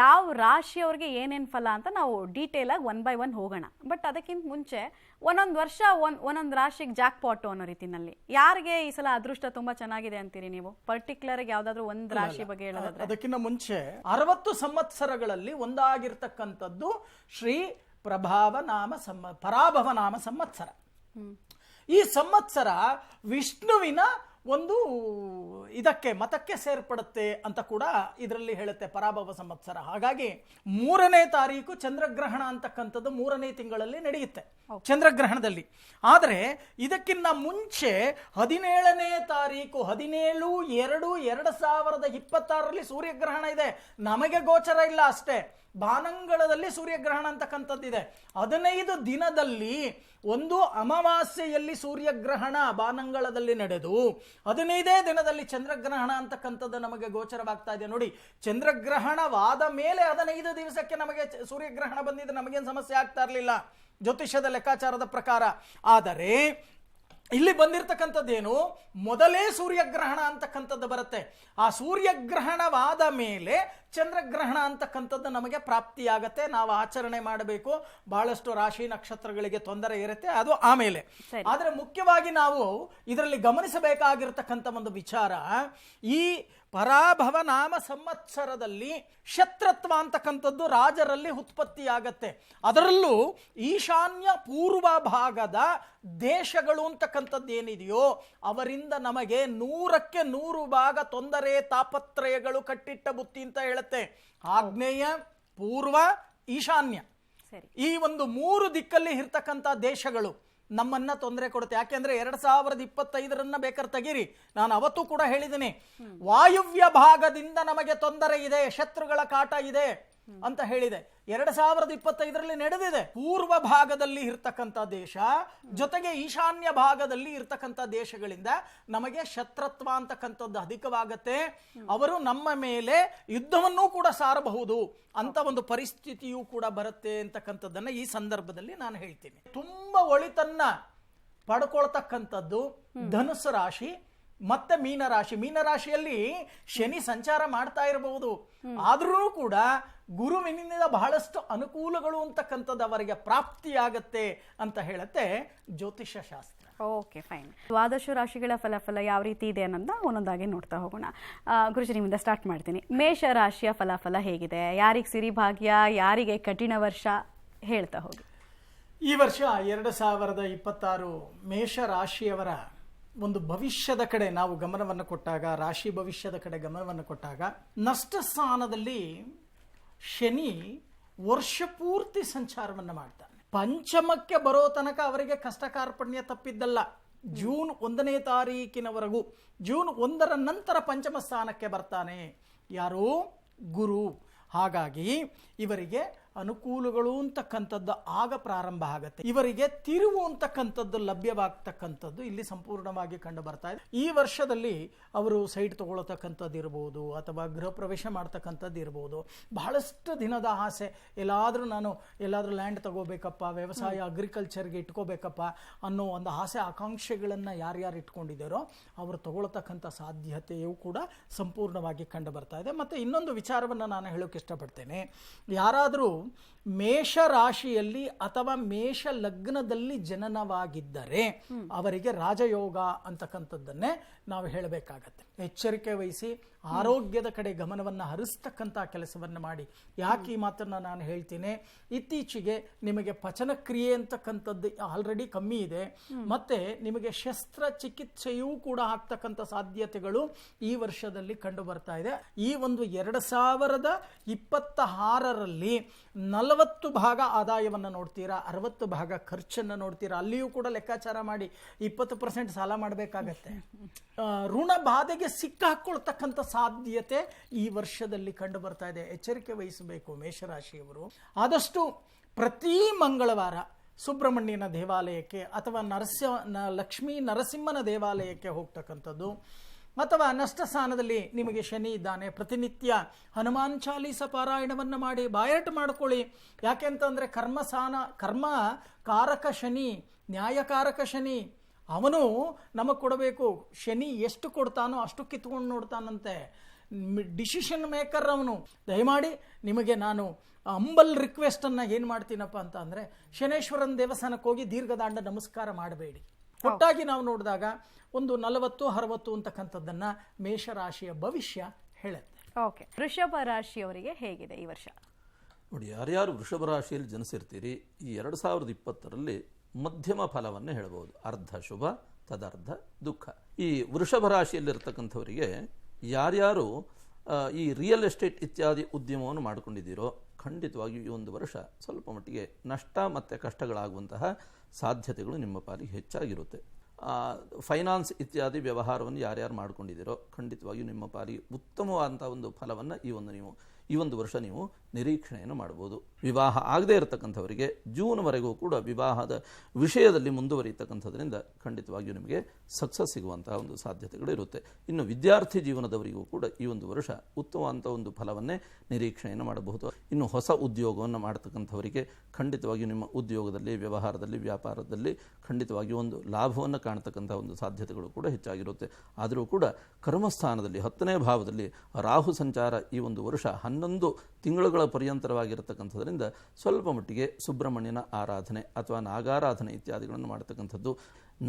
ಯಾವ ರಾಶಿಯವ್ರಿಗೆ ಏನೇನು ಫಲ ಅಂತ ನಾವು ಡೀಟೇಲ್ ಆಗಿ 1 by 1 ಹೋಗೋಣ. ಬಟ್ ಅದಕ್ಕಿಂತ ಮುಂಚೆ ಒಂದೊಂದು ವರ್ಷ ಒಂದೊಂದು ರಾಶಿಗೆ ಜಾಕ್ ಪಾಟು ಅನ್ನೋ ರೀತಿನಲ್ಲಿ ಯಾರಿಗೆ ಈ ಸಲ ಅದೃಷ್ಟ ತುಂಬಾ ಚೆನ್ನಾಗಿದೆ ಅಂತೀರಿ ನೀವು? ಪರ್ಟಿಕ್ಯುಲರ್ ಆಗಿ ಯಾವ್ದಾದ್ರು ಒಂದು ರಾಶಿ ಬಗ್ಗೆ ಹೇಳೋದಾದ್ರೆ? ಅದಕ್ಕಿಂತ ಮುಂಚೆ 60 ಸಂವತ್ಸರಗಳಲ್ಲಿ ಒಂದಾಗಿರ್ತಕ್ಕಂಥದ್ದು ಶ್ರೀ ಪರಾಭವ ನಾಮ ಸಂವತ್ಸರ. ಈ ಸಂವತ್ಸರ ವಿಷ್ಣುವಿನ ಒಂದು ಇದಕ್ಕೆ ಮತಕ್ಕೆ ಸೇರ್ಪಡುತ್ತೆ ಅಂತ ಕೂಡ ಇದರಲ್ಲಿ ಹೇಳುತ್ತೆ, ಪರಾಭವ ಸಂವತ್ಸರ. ಹಾಗಾಗಿ 3ನೇ ತಾರೀಕು ಚಂದ್ರಗ್ರಹಣ ಅಂತಕ್ಕಂಥದ್ದು 3ನೇ ತಿಂಗಳಲ್ಲಿ ನಡೆಯುತ್ತೆ ಚಂದ್ರಗ್ರಹಣದಲ್ಲಿ. ಆದರೆ ಇದಕ್ಕಿಂತ ಮುಂಚೆ 17ನೇ ತಾರೀಕು 17/2/2026 ಸೂರ್ಯಗ್ರಹಣ ಇದೆ. ನಮಗೆ ಗೋಚರ ಇಲ್ಲ ಅಷ್ಟೇ, ಬಾನಂಗಳದಲ್ಲಿ ಸೂರ್ಯಗ್ರಹಣ ಅಂತಕ್ಕಂಥದ್ದಿದೆ. 15 ದಿನದಲ್ಲಿ ಒಂದು ಅಮಾವಾಸ್ಯೆಯಲ್ಲಿ ಸೂರ್ಯಗ್ರಹಣ ಬಾನಂಗಳದಲ್ಲಿ ನಡೆದು 15ನೇ ದಿನದಲ್ಲಿ ಚಂದ್ರಗ್ರಹಣ ಅಂತಕ್ಕಂಥದ್ದು ನಮಗೆ ಗೋಚರವಾಗ್ತಾ ಇದೆ. ನೋಡಿ, ಚಂದ್ರಗ್ರಹಣವಾದ ಮೇಲೆ 15 ದಿವಸಕ್ಕೆ ನಮಗೆ ಸೂರ್ಯಗ್ರಹಣ ಬಂದಿದ್ದು ನಮಗೇನು ಸಮಸ್ಯೆ ಆಗ್ತಾ ಇರಲಿಲ್ಲ ಜ್ಯೋತಿಷ್ಯದ ಲೆಕ್ಕಾಚಾರದ ಪ್ರಕಾರ. ಆದರೆ ಇಲ್ಲಿ ಬಂದಿರತಕ್ಕಂಥದ್ದೇನು, ಮೊದಲೇ ಸೂರ್ಯಗ್ರಹಣ ಅಂತಕ್ಕಂಥದ್ದು ಬರುತ್ತೆ. ಆ ಸೂರ್ಯಗ್ರಹಣವಾದ ಮೇಲೆ ಚಂದ್ರಗ್ರಹಣ ಅಂತಕ್ಕಂಥದ್ದು ನಮಗೆ ಪ್ರಾಪ್ತಿಯಾಗತ್ತೆ. ನಾವು ಆಚರಣೆ ಮಾಡಬೇಕು. ಬಹಳಷ್ಟು ರಾಶಿ ನಕ್ಷತ್ರಗಳಿಗೆ ತೊಂದರೆ ಇರುತ್ತೆ, ಅದು ಆಮೇಲೆ. ಆದರೆ ಮುಖ್ಯವಾಗಿ ನಾವು ಇದರಲ್ಲಿ ಗಮನಿಸಬೇಕಾಗಿರ್ತಕ್ಕಂಥ ಒಂದು ವಿಚಾರ, ಈ ಪರಾಭವ ನಾಮ ಸಂವತ್ಸರದಲ್ಲಿ ಶತ್ರತ್ವ ಅಂತಕ್ಕಂಥದ್ದು ರಾಜರಲ್ಲಿ ಉತ್ಪತ್ತಿಯಾಗತ್ತೆ. ಅದರಲ್ಲೂ ಈಶಾನ್ಯ ಪೂರ್ವ ಭಾಗದ ದೇಶಗಳು ಅಂತಕ್ಕಂಥದ್ದು ಏನಿದೆಯೋ ಅವರಿಂದ ನಮಗೆ 100ಕ್ಕೆ 100 ಭಾಗ ತೊಂದರೆ, ತಾಪತ್ರಯಗಳು, ಕಟ್ಟಿಟ್ಟ ಬುತ್ತಿ ಅಂತ ಹೇಳುತ್ತೆ. ಆಗ್ನೇಯ, ಪೂರ್ವ, ಈಶಾನ್ಯ, ಈ ಒಂದು 3 ದಿಕ್ಕಲ್ಲಿ ಇರ್ತಕ್ಕಂಥ ದೇಶಗಳು ನಮ್ಮನ್ನ ತೊಂದರೆ ಕೊಡುತ್ತೆ. ಯಾಕೆಂದ್ರೆ 2025 ಬೇಕಾದ್ರೆ ತೆಗೀರಿ, ನಾನು ಅವತ್ತು ಕೂಡ ಹೇಳಿದ್ದೀನಿ, ವಾಯುವ್ಯ ಭಾಗದಿಂದ ನಮಗೆ ತೊಂದರೆ ಇದೆ, ಶತ್ರುಗಳ ಕಾಟ ಇದೆ ಅಂತ ಹೇಳಿದೆ. 2025 ನಡೆದಿದೆ. ಪೂರ್ವ ಭಾಗದಲ್ಲಿ ಇರ್ತಕ್ಕಂಥ ದೇಶ ಜೊತೆಗೆ ಈಶಾನ್ಯ ಭಾಗದಲ್ಲಿ ಇರ್ತಕ್ಕಂಥ ದೇಶಗಳಿಂದ ನಮಗೆ ಶತ್ರುತ್ವ ಅಂತಕ್ಕಂಥದ್ದು ಅಧಿಕವಾಗತ್ತೆ. ಅವರು ನಮ್ಮ ಮೇಲೆ ಯುದ್ಧವನ್ನೂ ಕೂಡ ಸಾರಬಹುದು ಅಂತ ಒಂದು ಪರಿಸ್ಥಿತಿಯೂ ಕೂಡ ಬರುತ್ತೆ ಅಂತಕ್ಕಂಥದ್ದನ್ನ ಈ ಸಂದರ್ಭದಲ್ಲಿ ನಾನು ಹೇಳ್ತೀನಿ. ತುಂಬಾ ಒಳಿತನ್ನ ಪಡ್ಕೊಳ್ತಕ್ಕಂಥದ್ದು ಧನುಸ್ಸು ರಾಶಿ ಮತ್ತೆ ಮೀನರಾಶಿ. ಮೀನರಾಶಿಯಲ್ಲಿ ಶನಿ ಸಂಚಾರ ಮಾಡ್ತಾ ಇರಬಹುದು, ಆದ್ರೂ ಕೂಡ ಗುರುವಿನಿಂದ ಬಹಳಷ್ಟು ಅನುಕೂಲಗಳು ಅಂತಕ್ಕಂಥದ್ದು ಅವರಿಗೆ ಪ್ರಾಪ್ತಿಯಾಗತ್ತೆ ಅಂತ ಹೇಳುತ್ತೆ ಜ್ಯೋತಿಷ್ಯ ಶಾಸ್ತ್ರ. Okay, fine. ದ್ವಾದಶ ರಾಶಿಗಳ ಫಲಾಫಲ ಯಾವ ರೀತಿ ಇದೆ ಅನ್ನೋದನ್ನ ಒಂದೊಂದಾಗಿ ನೋಡ್ತಾ ಹೋಗೋಣ. ಗುರುಜಿ, ನಿಮ್ಮಿಂದ ಸ್ಟಾರ್ಟ್ ಮಾಡ್ತೀನಿ. ಮೇಷ ರಾಶಿಯ ಫಲಾಫಲ ಹೇಗಿದೆ? ಯಾರಿಗೆ ಸಿರಿಭಾಗ್ಯ, ಯಾರಿಗೆ ಕಠಿಣ ವರ್ಷ, ಹೇಳ್ತಾ ಹೋಗಿ. ಈ ವರ್ಷ 2026 ಮೇಷ ರಾಶಿಯವರ ಒಂದು ಭವಿಷ್ಯದ ಕಡೆ ನಾವು ಗಮನವನ್ನು ಕೊಟ್ಟಾಗ, ರಾಶಿ ಭವಿಷ್ಯದ ಕಡೆ ಗಮನವನ್ನು ಕೊಟ್ಟಾಗ, ನಷ್ಟ ಸ್ಥಾನದಲ್ಲಿ ಶನಿ ವರ್ಷ ಪೂರ್ತಿ ಸಂಚಾರವನ್ನು ಮಾಡ್ತಾನೆ. ಪಂಚಮಕ್ಕೆ ಬರೋ ತನಕ ಅವರಿಗೆ ಕಷ್ಟ ಕಾರ್ಪಣ್ಯ ತಪ್ಪಿದ್ದಲ್ಲ. ಜೂನ್ 1ನೇ ತಾರೀಕಿನವರೆಗೂ, ಜೂನ್ 1ರ ನಂತರ ಪಂಚಮ ಸ್ಥಾನಕ್ಕೆ ಬರ್ತಾನೆ ಯಾರು? ಗುರು. ಹಾಗಾಗಿ ಇವರಿಗೆ ಅನುಕೂಲಗಳು ಅಂತಕ್ಕಂಥದ್ದು ಆಗ ಪ್ರಾರಂಭ ಆಗುತ್ತೆ. ಇವರಿಗೆ ತಿರುವು ಅಂತಕ್ಕಂಥದ್ದು ಲಭ್ಯವಾಗ್ತಕ್ಕಂಥದ್ದು ಇಲ್ಲಿ ಸಂಪೂರ್ಣವಾಗಿ ಕಂಡು ಬರ್ತಾ ಇದೆ. ಈ ವರ್ಷದಲ್ಲಿ ಅವರು ಸೈಟ್ ತಗೊಳ್ತಕ್ಕಂಥದ್ದು ಇರ್ಬೋದು, ಅಥವಾ ಗೃಹ ಪ್ರವೇಶ ಮಾಡ್ತಕ್ಕಂಥದ್ದು ಇರ್ಬೋದು. ಬಹಳಷ್ಟು ದಿನದ ಆಸೆ, ಎಲ್ಲಾದರೂ ಲ್ಯಾಂಡ್ ತಗೋಬೇಕಪ್ಪ, ವ್ಯವಸಾಯ ಅಗ್ರಿಕಲ್ಚರ್ಗೆ ಇಟ್ಕೋಬೇಕಪ್ಪ ಅನ್ನೋ ಒಂದು ಆಸೆ ಆಕಾಂಕ್ಷೆಗಳನ್ನು ಯಾರ್ಯಾರು ಇಟ್ಕೊಂಡಿದ್ದಾರೋ ಅವರು ತಗೊಳ್ತಕ್ಕಂಥ ಸಾಧ್ಯತೆಯೂ ಕೂಡ ಸಂಪೂರ್ಣವಾಗಿ ಕಂಡು ಬರ್ತಾ ಇದೆ. ಮತ್ತು ಇನ್ನೊಂದು ವಿಚಾರವನ್ನು ನಾನು ಹೇಳೋಕೆ ಇಷ್ಟಪಡ್ತೇನೆ. ಯಾರಾದರೂ ಮೇಷ ರಾಶಿಯಲ್ಲಿ ಅಥವಾ ಮೇಷ ಲಗ್ನದಲ್ಲಿ ಜನನವಾಗಿದ್ದರೆ ಅವರಿಗೆ ರಾಜಯೋಗ ಅಂತಕ್ಕಂಥದ್ದನ್ನೇ ನಾವು ಹೇಳಬೇಕಾಗತ್ತೆ. ಎಚ್ಚರಿಕೆ ವಹಿಸಿ ಆರೋಗ್ಯದ ಕಡೆ ಗಮನವನ್ನು ಹರಿಸ್ತಕ್ಕಂಥ ಕೆಲಸವನ್ನು ಮಾಡಿ. ಯಾಕೆ ಈ ಮಾತನ್ನು ನಾನು ಹೇಳ್ತೀನಿ? ಇತ್ತೀಚೆಗೆ ನಿಮಗೆ ಪಚನ ಕ್ರಿಯೆ ಅಂತಕ್ಕಂಥದ್ದು ಆಲ್ರೆಡಿ ಕಮ್ಮಿ ಇದೆ, ಮತ್ತೆ ನಿಮಗೆ ಶಸ್ತ್ರಚಿಕಿತ್ಸೆಯೂ ಕೂಡ ಆಗ್ತಕ್ಕಂಥ ಸಾಧ್ಯತೆಗಳು ಈ ವರ್ಷದಲ್ಲಿ ಕಂಡು ಬರ್ತಾ ಇದೆ. ಈ ಒಂದು 2026ರಲ್ಲಿ 40 ಭಾಗ ಆದಾಯವನ್ನು ನೋಡ್ತೀರಾ, 60 ಭಾಗ ಖರ್ಚನ್ನು ನೋಡ್ತೀರಾ. ಅಲ್ಲಿಯೂ ಕೂಡ ಲೆಕ್ಕಾಚಾರ ಮಾಡಿ 20% ಸಾಲ ಮಾಡಬೇಕಾಗತ್ತೆ. ಋಣ ಬಾಧೆಗೆ ಸಿಕ್ಕಾಕೊಳ್ತಕ್ಕಂಥ ಸಾಧ್ಯತೆ ಈ ವರ್ಷದಲ್ಲಿ ಕಂಡು ಬರ್ತಾ ಇದೆ. ಎಚ್ಚರಿಕೆ ವಹಿಸಬೇಕು ಮೇಷರಾಶಿಯವರು. ಆದಷ್ಟು ಪ್ರತಿ ಮಂಗಳವಾರ ಸುಬ್ರಹ್ಮಣ್ಯನ ದೇವಾಲಯಕ್ಕೆ ಅಥವಾ ಲಕ್ಷ್ಮೀ ನರಸಿಂಹನ ದೇವಾಲಯಕ್ಕೆ ಹೋಗ್ತಕ್ಕಂಥದ್ದು, ಅಥವಾ ನಷ್ಟ ಸ್ಥಾನದಲ್ಲಿ ನಿಮಗೆ ಶನಿ ಇದ್ದಾನೆ, ಪ್ರತಿನಿತ್ಯ ಹನುಮಾನ್ ಚಾಲೀಸ ಪಾರಾಯಣವನ್ನು ಮಾಡಿ ಬಾಯಟ ಮಾಡ್ಕೊಳ್ಳಿ. ಯಾಕೆಂತಂದರೆ ಕರ್ಮ ಕಾರಕ ಶನಿ, ನ್ಯಾಯಕಾರಕ ಶನಿ, ಅವನು ನಮಗೆ ಕೊಡಬೇಕು. ಶನಿ ಎಷ್ಟು ಕೊಡ್ತಾನೋ ಅಷ್ಟು ಕಿತ್ಕೊಂಡು ನೋಡ್ತಾನಂತೆ. ಡಿಸಿಷನ್ ಮೇಕರ್ ಅವನು. ದಯಮಾಡಿ ನಿಮಗೆ ನಾನು ಅಂಬಲ್ ರಿಕ್ವೆಸ್ಟನ್ನು ಏನು ಮಾಡ್ತೀನಪ್ಪ ಅಂತ ಅಂದರೆ, ಶನೇಶ್ವರನ ದೇವಸ್ಥಾನಕ್ಕೆ ಹೋಗಿ ದೀರ್ಘದಾಂಡ ನಮಸ್ಕಾರ ಮಾಡಬೇಡಿ. ಒಟ್ಟಾಗಿ ನಾವು ನೋಡಿದಾಗ ಒಂದು 40-60 ಅಂತಕ್ಕಂಥದ್ದನ್ನು ಮೇಷರಾಶಿಯ ಭವಿಷ್ಯ ಹೇಳುತ್ತೆ. ಓಕೆ, ವೃಷಭ ರಾಶಿಯವರಿಗೆ ಹೇಗಿದೆ ಈ ವರ್ಷ? ನೋಡಿ, ಯಾರ್ಯಾರು ವೃಷಭ ರಾಶಿಯಲ್ಲಿ ಜನಿಸಿರ್ತೀರಿ, ಈ 2020ರಲ್ಲಿ ಮಧ್ಯಮ ಫಲವನ್ನೇ ಹೇಳ್ಬೋದು. ಅರ್ಧ ಶುಭ ತದರ್ಧ ದುಃಖ. ಈ ವೃಷಭ ರಾಶಿಯಲ್ಲಿರ್ತಕ್ಕಂಥವರಿಗೆ ಯಾರ್ಯಾರು ಈ ರಿಯಲ್ ಎಸ್ಟೇಟ್ ಇತ್ಯಾದಿ ಉದ್ಯಮವನ್ನು ಮಾಡಿಕೊಂಡಿದ್ದೀರೋ, ಖಂಡಿತವಾಗಿಯೂ ಈ ಒಂದು ವರ್ಷ ಸ್ವಲ್ಪ ಮಟ್ಟಿಗೆ ನಷ್ಟ ಮತ್ತು ಕಷ್ಟಗಳಾಗುವಂತಹ ಸಾಧ್ಯತೆಗಳು ನಿಮ್ಮ ಪಾಲಿಗೆ ಹೆಚ್ಚಾಗಿರುತ್ತೆ. ಫೈನಾನ್ಸ್ ಇತ್ಯಾದಿ ವ್ಯವಹಾರವನ್ನು ಯಾರ್ಯಾರು ಮಾಡ್ಕೊಂಡಿದ್ದೀರೋ, ಖಂಡಿತವಾಗಿಯೂ ನಿಮ್ಮ ಪಾಲಿಗೆ ಉತ್ತಮವಾದಂಥ ಒಂದು ಫಲವನ್ನು ಈ ಒಂದು ವರ್ಷ ನೀವು ನಿರೀಕ್ಷಣೆಯನ್ನು ಮಾಡ್ಬೋದು. ವಿವಾಹ ಆಗದೇ ಇರತಕ್ಕಂಥವರಿಗೆ ಜೂನ್ವರೆಗೂ ಕೂಡ ವಿವಾಹದ ವಿಷಯದಲ್ಲಿ ಮುಂದುವರಿಯತಕ್ಕಂಥದ್ರಿಂದ ಖಂಡಿತವಾಗಿಯೂ ನಿಮಗೆ ಸಕ್ಸಸ್ ಸಿಗುವಂತಹ ಒಂದು ಸಾಧ್ಯತೆಗಳು ಇರುತ್ತೆ. ಇನ್ನು ವಿದ್ಯಾರ್ಥಿ ಜೀವನದವರಿಗೂ ಕೂಡ ಈ ಒಂದು ವರ್ಷ ಉತ್ತಮವಾದಂಥ ಒಂದು ಫಲವನ್ನೇ ನಿರೀಕ್ಷಣೆಯನ್ನು ಮಾಡಬಹುದು. ಇನ್ನು ಹೊಸ ಉದ್ಯೋಗವನ್ನು ಮಾಡ್ತಕ್ಕಂಥವರಿಗೆ ಖಂಡಿತವಾಗಿಯೂ ನಿಮ್ಮ ಉದ್ಯೋಗದಲ್ಲಿ, ವ್ಯವಹಾರದಲ್ಲಿ, ವ್ಯಾಪಾರದಲ್ಲಿ ಖಂಡಿತವಾಗಿಯೂ ಒಂದು ಲಾಭವನ್ನು ಕಾಣ್ತಕ್ಕಂಥ ಒಂದು ಸಾಧ್ಯತೆಗಳು ಕೂಡ ಹೆಚ್ಚಾಗಿರುತ್ತೆ. ಆದರೂ ಕೂಡ ಕರ್ಮಸ್ಥಾನದಲ್ಲಿ 10ನೇ ಭಾವದಲ್ಲಿ ರಾಹು ಸಂಚಾರ ಈ ಒಂದು ವರ್ಷ 11 ತಿಂಗಳುಗಳ ಪರ್ಯಂತರವಾಗಿರತಕ್ಕಂಥದ್ರಿಂದ ಸ್ವಲ್ಪ ಮಟ್ಟಿಗೆ ಸುಬ್ರಹ್ಮಣ್ಯನ ಆರಾಧನೆ ಅಥವಾ ನಾಗಾರಾಧನೆ ಇತ್ಯಾದಿಗಳನ್ನು ಮಾಡ್ತಕ್ಕಂಥದ್ದು,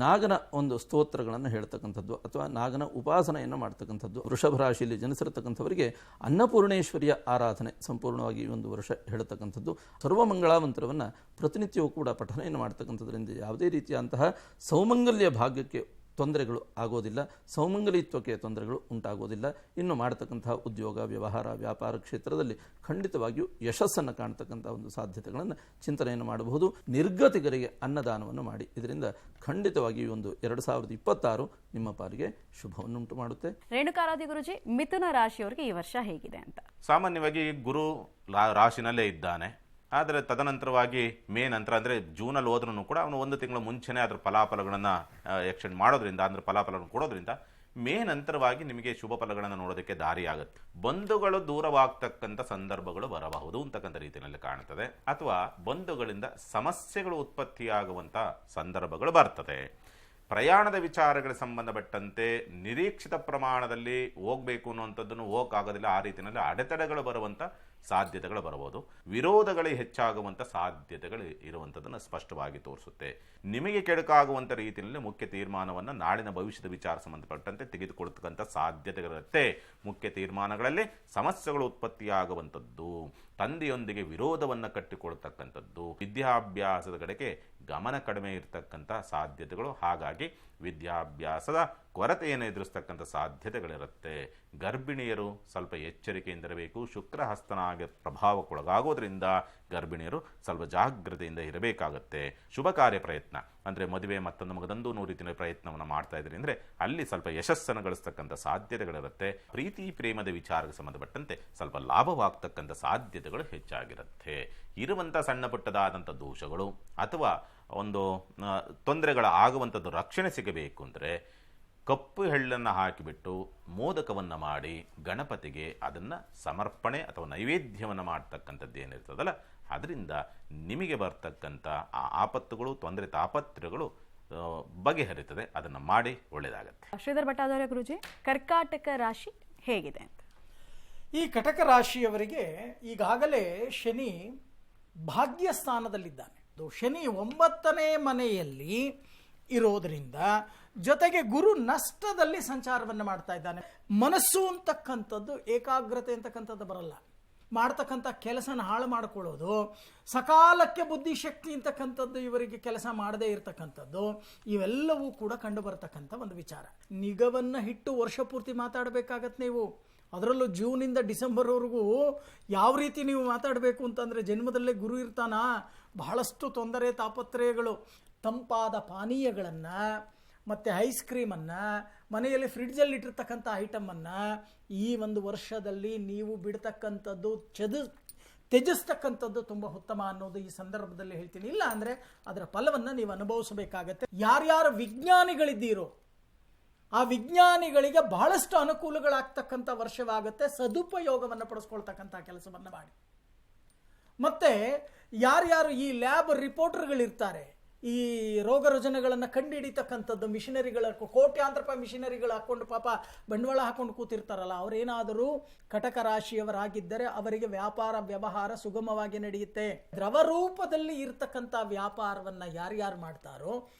ನಾಗನ ಒಂದು ಸ್ತೋತ್ರಗಳನ್ನು ಹೇಳ್ತಕ್ಕಂಥದ್ದು ಅಥವಾ ನಾಗನ ಉಪಾಸನೆಯನ್ನು ಮಾಡ್ತಕ್ಕಂಥದ್ದು. ವೃಷಭ ರಾಶಿಯಲ್ಲಿ ಜನಿಸಿರತಕ್ಕಂಥವರಿಗೆ ಅನ್ನಪೂರ್ಣೇಶ್ವರಿಯ ಆರಾಧನೆ ಸಂಪೂರ್ಣವಾಗಿ ಈ ಒಂದು ವರ್ಷ ಹೇಳ್ತಕ್ಕಂಥದ್ದು. ಸರ್ವಮಂಗಳ ಮಂತ್ರವನ್ನು ಪ್ರತಿನಿತ್ಯವೂ ಕೂಡ ಪಠನೆಯನ್ನು ಮಾಡ್ತಕ್ಕಂಥದ್ರಿಂದ ಯಾವುದೇ ರೀತಿಯಂತಹ ಸೌಮಂಗಲ್ಯ ಭಾಗ್ಯಕ್ಕೆ ತೊಂದರೆಗಳು ಆಗೋದಿಲ್ಲ, ಸೌಮಂಗಲಿತ್ವಕ್ಕೆ ತೊಂದರೆಗಳು ಉಂಟಾಗೋದಿಲ್ಲ. ಇನ್ನು ಮಾಡತಕ್ಕಂತಹ ಉದ್ಯೋಗ, ವ್ಯವಹಾರ, ವ್ಯಾಪಾರ ಕ್ಷೇತ್ರದಲ್ಲಿ ಖಂಡಿತವಾಗಿಯೂ ಯಶಸ್ಸನ್ನು ಕಾಣ್ತಕ್ಕಂಥ ಒಂದು ಸಾಧ್ಯತೆಗಳನ್ನು ಚಿಂತನೆಯನ್ನು ಮಾಡಬಹುದು. ನಿರ್ಗತಿಗರಿಗೆ ಅನ್ನದಾನವನ್ನು ಮಾಡಿ. ಇದರಿಂದ ಖಂಡಿತವಾಗಿಯೂ ಒಂದು 2026 ನಿಮ್ಮ ಪಾಲಿಗೆ ಶುಭವನ್ನುಂಟು ಮಾಡುತ್ತೆ. ರೇಣುಕಾರಾಧಿ ಗುರುಜಿ, ಮಿಥುನ ರಾಶಿಯವರಿಗೆ ಈ ವರ್ಷ ಹೇಗಿದೆ ಅಂತ? ಸಾಮಾನ್ಯವಾಗಿ ಗುರು ರಾಶಿನಲ್ಲೇ ಇದ್ದಾನೆ. ಆದರೆ ತದನಂತರವಾಗಿ ಮೇ ನಂತರ ಅಂದರೆ ಜೂನಲ್ಲಿ ಹೋದ್ರೂ ಕೂಡ ಅವನು 1 ತಿಂಗಳ ಮುಂಚೆನೇ ಅದರ ಫಲಾಫಲಗಳನ್ನು ಎಕ್ಸ್ಟೆಂಡ್ ಮಾಡೋದ್ರಿಂದ, ಅಂದರೆ ಫಲಾಫಲಗಳನ್ನು ಕೊಡೋದ್ರಿಂದ ಮೇ ನಂತರವಾಗಿ ನಿಮಗೆ ಶುಭ ಫಲಗಳನ್ನು ನೋಡೋದಕ್ಕೆ ದಾರಿಯಾಗುತ್ತೆ. ಬಂಧುಗಳು ದೂರವಾಗ್ತಕ್ಕಂಥ ಸಂದರ್ಭಗಳು ಬರಬಹುದು ಅಂತಕ್ಕಂಥ ರೀತಿಯಲ್ಲಿ ಕಾಣುತ್ತದೆ, ಅಥವಾ ಬಂಧುಗಳಿಂದ ಸಮಸ್ಯೆಗಳು ಉತ್ಪತ್ತಿಯಾಗುವಂಥ ಸಂದರ್ಭಗಳು ಬರ್ತದೆ. ಪ್ರಯಾಣದ ವಿಚಾರಗಳಿಗೆ ಸಂಬಂಧಪಟ್ಟಂತೆ ನಿರೀಕ್ಷಿತ ಪ್ರಮಾಣದಲ್ಲಿ ಹೋಗಬೇಕು ಅನ್ನುವಂಥದ್ದನ್ನು ಹೋಗೋಕ್ಕಾಗೋದಿಲ್ಲ. ಆ ರೀತಿಯಲ್ಲಿ ಅಡೆತಡೆಗಳು ಬರುವಂಥ ಸಾಧ್ಯತೆಗಳು ಬರಬಹುದು. ವಿರೋಧಗಳು ಹೆಚ್ಚಾಗುವಂಥ ಸಾಧ್ಯತೆಗಳು ಇರುವಂಥದ್ದನ್ನು ಸ್ಪಷ್ಟವಾಗಿ ತೋರಿಸುತ್ತೆ. ನಿಮಗೆ ಕೆಡುಕಾಗುವಂಥ ರೀತಿಯಲ್ಲಿ ಮುಖ್ಯ ತೀರ್ಮಾನವನ್ನು ನಾಳಿನ ಭವಿಷ್ಯದ ವಿಚಾರ ಸಂಬಂಧಪಟ್ಟಂತೆ ತೆಗೆದುಕೊಳ್ತಕ್ಕಂಥ ಸಾಧ್ಯತೆಗಳಿರುತ್ತೆ. ಮುಖ್ಯ ತೀರ್ಮಾನಗಳಲ್ಲಿ ಸಮಸ್ಯೆಗಳು ಉತ್ಪತ್ತಿಯಾಗುವಂಥದ್ದು, ತಂದೆಯೊಂದಿಗೆ ವಿರೋಧವನ್ನು ಕಟ್ಟಿಕೊಳ್ತಕ್ಕಂಥದ್ದು, ವಿದ್ಯಾಭ್ಯಾಸದ ಕಡೆಗೆ ಗಮನ ಕಡಿಮೆ ಇರತಕ್ಕಂಥ ಸಾಧ್ಯತೆಗಳು. ಹಾಗಾಗಿ ವಿದ್ಯಾಭ್ಯಾಸದ ಕೊರತೆಯನ್ನು ಎದುರಿಸ್ತಕ್ಕಂಥ ಸಾಧ್ಯತೆಗಳಿರುತ್ತೆ. ಗರ್ಭಿಣಿಯರು ಸ್ವಲ್ಪ ಎಚ್ಚರಿಕೆಯಿಂದಿರಬೇಕು. ಶುಕ್ರ ಹಸ್ತನಾಗ ಪ್ರಭಾವಕ್ಕೊಳಗಾಗೋದ್ರಿಂದ ಗರ್ಭಿಣಿಯರು ಸ್ವಲ್ಪ ಜಾಗ್ರತೆಯಿಂದ ಇರಬೇಕಾಗತ್ತೆ. ಶುಭ ಕಾರ್ಯ ಪ್ರಯತ್ನ ಅಂದರೆ ಮದುವೆ ಮತ್ತೊಂದು ಮಗದೊಂದು ರೀತಿಯ ಪ್ರಯತ್ನವನ್ನು ಮಾಡ್ತಾ ಇದ್ರಿ ಅಂದರೆ ಅಲ್ಲಿ ಸ್ವಲ್ಪ ಯಶಸ್ಸನ್ನು ಗಳಿಸ್ತಕ್ಕಂಥ ಸಾಧ್ಯತೆಗಳಿರುತ್ತೆ. ಪ್ರೀತಿ ಪ್ರೇಮದ ವಿಚಾರಕ್ಕೆ ಸಂಬಂಧಪಟ್ಟಂತೆ ಸ್ವಲ್ಪ ಲಾಭವಾಗ್ತಕ್ಕಂಥ ಸಾಧ್ಯತೆಗಳು ಹೆಚ್ಚಾಗಿರುತ್ತೆ. ಇರುವಂಥ ಸಣ್ಣ ಪುಟ್ಟದಾದಂಥ ದೋಷಗಳು ಅಥವಾ ಒಂದು ತೊಂದರೆಗಳ ಆಗುವಂಥದ್ದು ರಕ್ಷಣೆ ಸಿಗಬೇಕು ಅಂದರೆ ಕಪ್ಪು ಎಳ್ಳನ್ನು ಹಾಕಿಬಿಟ್ಟು ಮೋದಕವನ್ನು ಮಾಡಿ ಗಣಪತಿಗೆ ಅದನ್ನು ಸಮರ್ಪಣೆ ಅಥವಾ ನೈವೇದ್ಯವನ್ನು ಮಾಡ್ತಕ್ಕಂಥದ್ದು ಏನಿರ್ತದಲ್ಲ, ಅದರಿಂದ ನಿಮಗೆ ಬರ್ತಕ್ಕಂಥ ಆ ಆಪತ್ತುಗಳು, ತೊಂದರೆ ತಾಪತ್ರಗಳು ಬಗೆಹರಿತದೆ. ಅದನ್ನು ಮಾಡಿ ಒಳ್ಳೆಯದಾಗತ್ತೆ. ಶ್ರೀಧರ್ ಭಟ್ಟಾಚಾರ್ಯ ಗುರುಜಿ, ಕರ್ಕಾಟಕ ರಾಶಿ ಹೇಗಿದೆ ಅಂತ? ಈ ಕಟಕ ರಾಶಿಯವರಿಗೆ ಈಗಾಗಲೇ ಶನಿ ಭಾಗ್ಯಸ್ಥಾನದಲ್ಲಿದ್ದಾನೆ. ಶನಿ 9ನೇ ಮನೆಯಲ್ಲಿ ಇರೋದರಿಂದ, ಜೊತೆಗೆ ಗುರು ನಷ್ಟದಲ್ಲಿ ಸಂಚಾರವನ್ನು ಮಾಡ್ತಾ ಇದ್ದಾನೆ. ಮನಸ್ಸು ಅಂತಕ್ಕಂಥದ್ದು, ಏಕಾಗ್ರತೆ ಅಂತಕ್ಕಂಥದ್ದು ಬರಲ್ಲ. ಮಾಡ್ತಕ್ಕಂಥ ಕೆಲಸನ ಹಾಳು ಮಾಡಿಕೊಳ್ಳೋದು, ಸಕಾಲಕ್ಕೆ ಬುದ್ಧಿಶಕ್ತಿ ಅಂತಕ್ಕಂಥದ್ದು ಇವರಿಗೆ ಕೆಲಸ ಮಾಡದೇ ಇರತಕ್ಕಂಥದ್ದು, ಇವೆಲ್ಲವೂ ಕೂಡ ಕಂಡು ಬರತಕ್ಕಂಥ ಒಂದು ವಿಚಾರ. ನಿಗವನ್ನು ಇಟ್ಟು ವರ್ಷ ಪೂರ್ತಿ ಮಾತಾಡಬೇಕಾಗತ್ತೆ ನೀವು. ಅದರಲ್ಲೂ ಜೂನಿಂದ ಡಿಸೆಂಬರ್ವರೆಗೂ ಯಾವ ರೀತಿ ನೀವು ಮಾತಾಡಬೇಕು ಅಂತಂದರೆ, ಜನ್ಮದಲ್ಲೇ ಗುರು ಇರ್ತಾನ, ಬಹಳಷ್ಟು ತೊಂದರೆ ತಾಪತ್ರಯಗಳು. ತಂಪಾದ ಪಾನೀಯಗಳನ್ನು ಮತ್ತು ಐಸ್ ಕ್ರೀಮನ್ನು, ಮನೆಯಲ್ಲಿ ಫ್ರಿಡ್ಜಲ್ಲಿ ಇಟ್ಟಿರ್ತಕ್ಕಂಥ ಐಟಮನ್ನು ಈ ಒಂದು ವರ್ಷದಲ್ಲಿ ನೀವು ಬಿಡ್ತಕ್ಕಂಥದ್ದು ತ್ಯಜಿಸ್ತಕ್ಕಂಥದ್ದು ತುಂಬ ಉತ್ತಮ ಅನ್ನೋದು ಈ ಸಂದರ್ಭದಲ್ಲಿ ಹೇಳ್ತೀನಿ. ಇಲ್ಲ ಅಂದರೆ ಅದರ ಫಲವನ್ನು ನೀವು ಅನುಭವಿಸಬೇಕಾಗತ್ತೆ. ಯಾರ್ಯಾರು ವಿಜ್ಞಾನಿಗಳಿದ್ದೀರೋ ಆ ವಿಜ್ಞಾನಿಗಳಿಗೆ ಬಹಳಷ್ಟು ಅನುಕೂಲಗಳಾಗ್ತಕ್ಕಂಥ ವರ್ಷವಾಗುತ್ತೆ. ಸದುಪಯೋಗವನ್ನು ಪಡಿಸ್ಕೊಳ್ತಕ್ಕಂಥ ಕೆಲಸವನ್ನು ಮಾಡಿ. ಮತ್ತು ಯಾರ್ಯಾರು ಈ ಲ್ಯಾಬ್ ರಿಪೋರ್ಟರ್ಗಳಿರ್ತಾರೆ, ಈ ರೋಗ ರುಜಿನಗಳನ್ನು ಕಂಡುಹಿಡಿತಕ್ಕಂಥದ್ದು ಮಿಷನರಿಗಳ ಕೋಟ್ಯಾಂತರ ರೂಪಾಯಿ ಮಿಷನರಿಗಳು ಹಾಕ್ಕೊಂಡು ಪಾಪ ಬಂಡವಾಳ ಹಾಕೊಂಡು ಕೂತಿರ್ತಾರಲ್ಲ, ಅವರೇನಾದರೂ ಕಟಕ ರಾಶಿಯವರಾಗಿದ್ದರೆ ಅವರಿಗೆ ವ್ಯಾಪಾರ ವ್ಯವಹಾರ ಸುಗಮವಾಗಿ ನಡೆಯುತ್ತೆ. ದ್ರವ ರೂಪದಲ್ಲಿ ಇರ್ತಕ್ಕಂಥ ವ್ಯಾಪಾರವನ್ನು ಯಾರ್ಯಾರು ಮಾಡ್ತಾರೋ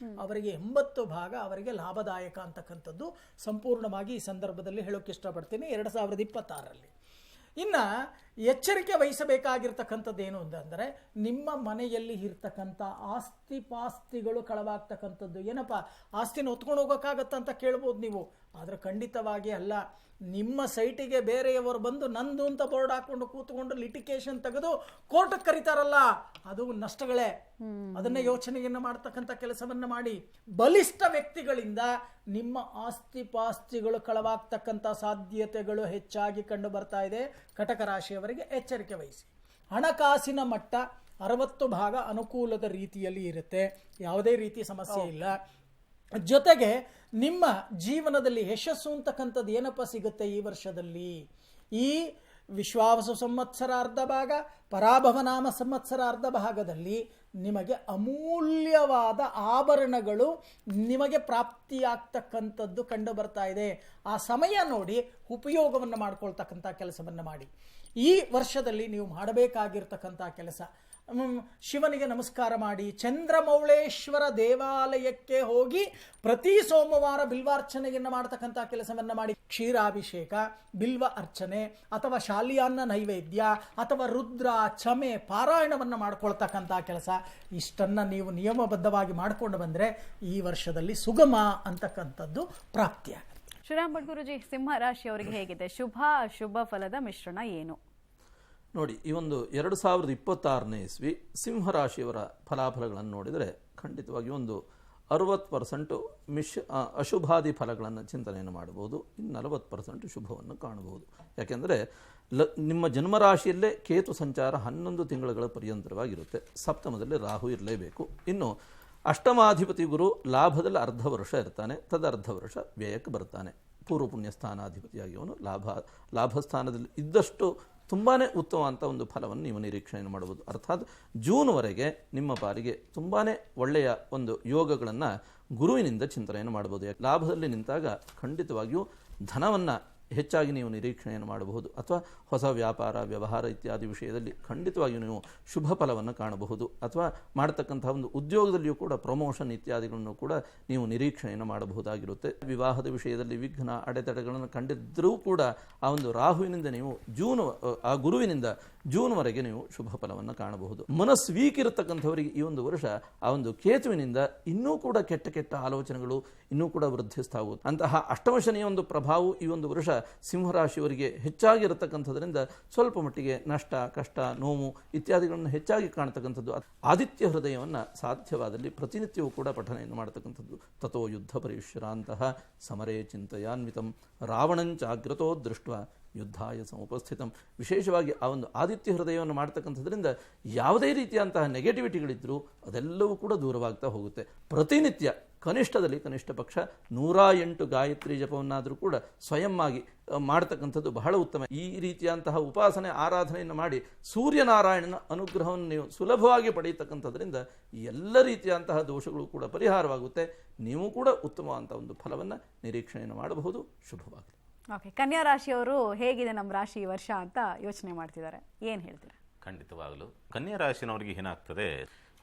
ಅವರಿಗೆ 80% ಅವರಿಗೆ ಲಾಭದಾಯಕ ಅಂತಕ್ಕಂಥದ್ದು ಸಂಪೂರ್ಣವಾಗಿ ಈ ಸಂದರ್ಭದಲ್ಲಿ ಹೇಳೋಕೆ ಇಷ್ಟಪಡ್ತೀನಿ 2026ರಲ್ಲಿ. ಇನ್ನು ಎಚ್ಚರಿಕೆ ವಹಿಸಬೇಕಾಗಿರ್ತಕ್ಕಂಥದ್ದು ಏನು ಅಂತಂದರೆ, ನಿಮ್ಮ ಮನೆಯಲ್ಲಿ ಇರ್ತಕ್ಕಂಥ ಆಸ್ತಿ ಪಾಸ್ತಿಗಳು ಕಳವಾಗ್ತಕ್ಕಂಥದ್ದು. ಏನಪ್ಪ ಆಸ್ತಿನ ಹೊತ್ಕೊಂಡು ಹೋಗೋಕ್ಕಾಗತ್ತ ಅಂತ ಕೇಳ್ಬೋದು ನೀವು, ಆದರೆ ಖಂಡಿತವಾಗಿ ಅಲ್ಲ. ನಿಮ್ಮ ಸೈಟಿಗೆ ಬೇರೆಯವರು ಬಂದು ನಂದು ಅಂತ ಬೋರ್ಡ್ ಹಾಕೊಂಡು ಕೂತ್ಕೊಂಡು ಲಿಟಿಗೇಷನ್ ತೆಗೆದು ಕೋರ್ಟ್ಗೆ ಕರೀತಾರಲ್ಲ, ಅದು ನಷ್ಟಗಳೇ. ಅದನ್ನ ಯೋಚನೆಯನ್ನು ಮಾಡ್ತಕ್ಕಂಥ ಕೆಲಸವನ್ನು ಮಾಡಿ. ಬಲಿಷ್ಠ ವ್ಯಕ್ತಿಗಳಿಂದ ನಿಮ್ಮ ಆಸ್ತಿ ಪಾಸ್ತಿಗಳು ಕಳವಾಗ್ತಕ್ಕಂಥ ಸಾಧ್ಯತೆಗಳು ಹೆಚ್ಚಾಗಿ ಕಂಡು ಬರ್ತಾ ಇದೆ. ಕಟಕ ರಾಶಿಯವರಿಗೆ ಎಚ್ಚರಿಕೆ ವಹಿಸಿ. ಹಣಕಾಸಿನ ಮಟ್ಟ 60% ಅನುಕೂಲದ ರೀತಿಯಲ್ಲಿ ಇರುತ್ತೆ, ಯಾವುದೇ ರೀತಿ ಸಮಸ್ಯೆ ಇಲ್ಲ. ಜೊತೆಗೆ ನಿಮ್ಮ ಜೀವನದಲ್ಲಿ ಯಶಸ್ಸು ಅಂತಕ್ಕಂಥದ್ದು ಏನಪ್ಪ ಸಿಗುತ್ತೆ ಈ ವರ್ಷದಲ್ಲಿ? ಈ ವಿಶ್ವಾವಸು ಸಂವತ್ಸರ ಅರ್ಧ ಭಾಗ, ಪರಾಭವನಾಮ ಸಂವತ್ಸರ ಅರ್ಧ ಭಾಗದಲ್ಲಿ ನಿಮಗೆ ಅಮೂಲ್ಯವಾದ ಆಭರಣಗಳು ನಿಮಗೆ ಪ್ರಾಪ್ತಿಯಾಗ್ತಕ್ಕಂಥದ್ದು ಕಂಡು ಬರ್ತಾ ಇದೆ. ಆ ಸಮಯ ನೋಡಿ ಉಪಯೋಗವನ್ನು ಮಾಡ್ಕೊಳ್ತಕ್ಕಂಥ ಕೆಲಸವನ್ನು ಮಾಡಿ. ಈ ವರ್ಷದಲ್ಲಿ ನೀವು ಮಾಡಬೇಕಾಗಿರ್ತಕ್ಕಂಥ ಕೆಲಸ, ಶಿವನಿಗೆ ನಮಸ್ಕಾರ ಮಾಡಿ, ಚಂದ್ರಮೌಳೇಶ್ವರ ದೇವಾಲಯಕ್ಕೆ ಹೋಗಿ ಪ್ರತಿ ಸೋಮವಾರ ಬಿಲ್ವಾರ್ಚನೆಯನ್ನು ಮಾಡ್ತಕ್ಕಂಥ ಕೆಲಸವನ್ನು ಮಾಡಿ. ಕ್ಷೀರಾಭಿಷೇಕ, ಬಿಲ್ವ ಅರ್ಚನೆ ಅಥವಾ ಶಾಲಿಯಾನ್ನ ನೈವೇದ್ಯ ಅಥವಾ ರುದ್ರ ಚಮೆ ಪಾರಾಯಣವನ್ನು ಮಾಡ್ಕೊಳ್ತಕ್ಕಂಥ ಕೆಲಸ, ಇಷ್ಟನ್ನು ನೀವು ನಿಯಮಬದ್ಧವಾಗಿ ಮಾಡಿಕೊಂಡು ಬಂದರೆ ಈ ವರ್ಷದಲ್ಲಿ ಸುಗಮ ಅಂತಕ್ಕಂಥದ್ದು ಪ್ರಾಪ್ತಿಯಾಗುತ್ತೆ. ಶ್ರೀರಾಮ್ ಭಟ್ ಗುರುಜಿ, ಸಿಂಹ ರಾಶಿಯವರಿಗೆ ಹೇಗಿದೆ? ಶುಭ ಅಶುಭ ಫಲದ ಮಿಶ್ರಣ ಏನು? ನೋಡಿ, ಈ ಒಂದು 2026ನೇ ಇಸ್ವಿ ಸಿಂಹರಾಶಿಯವರ ಫಲಾಫಲಗಳನ್ನು ನೋಡಿದರೆ ಖಂಡಿತವಾಗಿ ಒಂದು 60% ಅಶುಭಾದಿ ಫಲಗಳನ್ನು ಚಿಂತನೆಯನ್ನು ಮಾಡಬಹುದು, ಇನ್ನು 40% ಶುಭವನ್ನು ಕಾಣಬಹುದು. ಯಾಕೆಂದರೆ ನಿಮ್ಮ ಜನ್ಮರಾಶಿಯಲ್ಲೇ ಕೇತು ಸಂಚಾರ 11 ತಿಂಗಳುಗಳ ಪರ್ಯಂತರವಾಗಿರುತ್ತೆ. ಸಪ್ತಮದಲ್ಲಿ ರಾಹು ಇರಲೇಬೇಕು. ಇನ್ನು ಅಷ್ಟಮಾಧಿಪತಿ ಗುರು ಲಾಭದಲ್ಲಿ ಅರ್ಧ ವರ್ಷ ಇರ್ತಾನೆ, ತದರ್ಧ ವರ್ಷ ವ್ಯಯಕ್ಕೆ ಬರ್ತಾನೆ. ಪೂರ್ವ ಪುಣ್ಯ ಸ್ಥಾನಾಧಿಪತಿಯಾಗಿ ಅವನು ಲಾಭಸ್ಥಾನದಲ್ಲಿ ಇದ್ದಷ್ಟು ತುಂಬಾ ಉತ್ತಮ ಅಂತ ಒಂದು ಫಲವನ್ನು ನೀವು ನಿರೀಕ್ಷಣೆ ಮಾಡಬಹುದು. ಅರ್ಥಾತ್ ಜೂನ್ವರೆಗೆ ನಿಮ್ಮ ಪಾಲಿಗೆ ತುಂಬಾ ಒಳ್ಳೆಯ ಒಂದು ಯೋಗಗಳನ್ನು ಗುರುವಿನಿಂದ ಚಿಂತನೆಯನ್ನು ಮಾಡಬಹುದು. ಲಾಭದಲ್ಲಿ ನಿಂತಾಗ ಖಂಡಿತವಾಗಿಯೂ ಧನವನ್ನು ಹೆಚ್ಚಾಗಿ ನೀವು ನಿರೀಕ್ಷಣೆಯನ್ನು ಮಾಡಬಹುದು, ಅಥವಾ ಹೊಸ ವ್ಯಾಪಾರ ವ್ಯವಹಾರ ಇತ್ಯಾದಿ ವಿಷಯದಲ್ಲಿ ಖಂಡಿತವಾಗಿಯೂ ನೀವು ಶುಭ ಫಲವನ್ನು ಕಾಣಬಹುದು. ಅಥವಾ ಮಾಡತಕ್ಕಂಥ ಒಂದು ಉದ್ಯೋಗದಲ್ಲಿಯೂ ಕೂಡ ಪ್ರಮೋಷನ್ ಇತ್ಯಾದಿಗಳನ್ನು ಕೂಡ ನೀವು ನಿರೀಕ್ಷಣೆಯನ್ನು ಮಾಡಬಹುದಾಗಿರುತ್ತೆ. ವಿವಾಹದ ವಿಷಯದಲ್ಲಿ ವಿಘ್ನ ಅಡೆತಡೆಗಳನ್ನು ಕಂಡಿದ್ದರೂ ಕೂಡ ಆ ಒಂದು ರಾಹುವಿನಿಂದ ನೀವು ಆ ಗುರುವಿನಿಂದ ಜೂನ್ವರೆಗೆ ನೀವು ಶುಭ ಫಲವನ್ನು ಕಾಣಬಹುದು. ಮನಸ್ಸು ವೀಕ್ ಇರತಕ್ಕಂಥವರಿಗೆ ಈ ಒಂದು ವರ್ಷ ಆ ಒಂದು ಕೇತುವಿನಿಂದ ಇನ್ನೂ ಕೂಡ ಕೆಟ್ಟ ಕೆಟ್ಟ ಆಲೋಚನೆಗಳು ಇನ್ನೂ ಕೂಡ ವೃದ್ಧಿಸ್ತಾ ಹೋಗುತ್ತೆ. ಅಂತಹ ಅಷ್ಟಮ ಶನಿಯ ಒಂದು ಪ್ರಭಾವವು ಈ ಒಂದು ವರ್ಷ ಸಿಂಹರಾಶಿಯವರಿಗೆ ಹೆಚ್ಚಾಗಿರತಕ್ಕಂಥದ್ರಿಂದ ಸ್ವಲ್ಪ ಮಟ್ಟಿಗೆ ನಷ್ಟ, ಕಷ್ಟ, ನೋವು ಇತ್ಯಾದಿಗಳನ್ನು ಹೆಚ್ಚಾಗಿ ಕಾಣತಕ್ಕಂಥದ್ದು. ಆದಿತ್ಯ ಹೃದಯವನ್ನು ಸಾಧ್ಯವಾದಲ್ಲಿ ಪ್ರತಿನಿತ್ಯವೂ ಕೂಡ ಪಠನೆಯನ್ನು ಮಾಡತಕ್ಕಂಥದ್ದು. ತಥೋ ಯುದ್ಧ ಪರಿಶ್ರಾಂತಹ ಸಮರೇ ಚಿಂತೆಯಾನ್ವಿತಂ ರಾವಣಂಚಾಗ್ರತೋ ದೃಷ್ಟ ಯುದ್ಧಾಯ ಸಮುಪಸ್ಥಿತಂ. ವಿಶೇಷವಾಗಿ ಆ ಒಂದು ಆದಿತ್ಯ ಹೃದಯವನ್ನು ಮಾಡ್ತಕ್ಕಂಥದ್ರಿಂದ ಯಾವುದೇ ರೀತಿಯಂತಹ ನೆಗೆಟಿವಿಟಿಗಳಿದ್ದರೂ ಅದೆಲ್ಲವೂ ಕೂಡ ದೂರವಾಗ್ತಾ ಹೋಗುತ್ತೆ. ಪ್ರತಿನಿತ್ಯ ಕನಿಷ್ಠದಲ್ಲಿ ಕನಿಷ್ಠ ಪಕ್ಷ 108 ಗಾಯತ್ರಿ ಜಪವನ್ನಾದರೂ ಕೂಡ ಸ್ವಯಂ ಆಗಿ ಮಾಡ್ತಕ್ಕಂಥದ್ದು ಬಹಳ ಉತ್ತಮ. ಈ ರೀತಿಯಂತಹ ಉಪಾಸನೆ ಆರಾಧನೆಯನ್ನು ಮಾಡಿ ಸೂರ್ಯನಾರಾಯಣನ ಅನುಗ್ರಹವನ್ನು ನೀವು ಸುಲಭವಾಗಿ ಪಡೆಯತಕ್ಕಂಥದ್ರಿಂದ ಎಲ್ಲ ರೀತಿಯಂತಹ ದೋಷಗಳು ಕೂಡ ಪರಿಹಾರವಾಗುತ್ತೆ. ನೀವು ಕೂಡ ಉತ್ತಮವಾದಂಥ ಒಂದು ಫಲವನ್ನು ನಿರೀಕ್ಷಣೆಯನ್ನು ಮಾಡಬಹುದು. ಶುಭವಾಗಲಿ. ಓಕೆ, ಕನ್ಯಾ ರಾಶಿಯವರು ಹೇಗಿದೆ ನಮ್ಮ ರಾಶಿ ಈ ವರ್ಷ ಅಂತ ಯೋಚನೆ ಮಾಡ್ತಿದ್ದಾರೆ, ಏನು ಹೇಳ್ತೀರಾ? ಖಂಡಿತವಾಗಲು ಕನ್ಯಾ ರಾಶಿನವರಿಗೆ ಏನಾಗ್ತದೆ,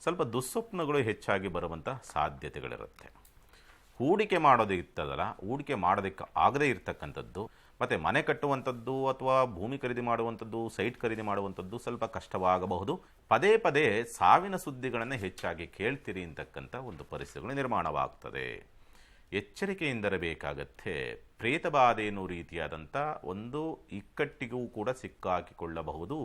ಸ್ವಲ್ಪ ದುಸ್ವಪ್ನಗಳು ಹೆಚ್ಚಾಗಿ ಬರುವಂಥ ಸಾಧ್ಯತೆಗಳಿರುತ್ತೆ. ಹೂಡಿಕೆ ಮಾಡೋದು ಇರ್ತದಲ್ಲ, ಹೂಡಿಕೆ ಮಾಡೋದಕ್ಕೆ ಆಗದೇ ಇರ್ತಕ್ಕಂಥದ್ದು, ಮತ್ತು ಮನೆ ಕಟ್ಟುವಂಥದ್ದು ಅಥವಾ ಭೂಮಿ ಖರೀದಿ ಮಾಡುವಂಥದ್ದು, ಸೈಟ್ ಖರೀದಿ ಮಾಡುವಂಥದ್ದು ಸ್ವಲ್ಪ ಕಷ್ಟವಾಗಬಹುದು. ಪದೇ ಪದೇ ಸಾವಿನ ಸುದ್ದಿಗಳನ್ನು ಹೆಚ್ಚಾಗಿ ಕೇಳ್ತೀರಿ ಅಂತಕ್ಕಂಥ ಒಂದು ಪರಿಸ್ಥಿತಿಗಳು ನಿರ್ಮಾಣವಾಗ್ತದೆ. ಎಚ್ಚರಿಕೆಯಿಂದಿರಬೇಕಾಗತ್ತೆ. ಪ್ರೇತಬಾಧೆ ಎನ್ನುವ ರೀತಿಯಾದಂಥ ಒಂದು ಇಕ್ಕಟ್ಟಿಗೂ ಕೂಡ ಸಿಕ್ಕಾಕಿಕೊಳ್ಳಬಹುದು.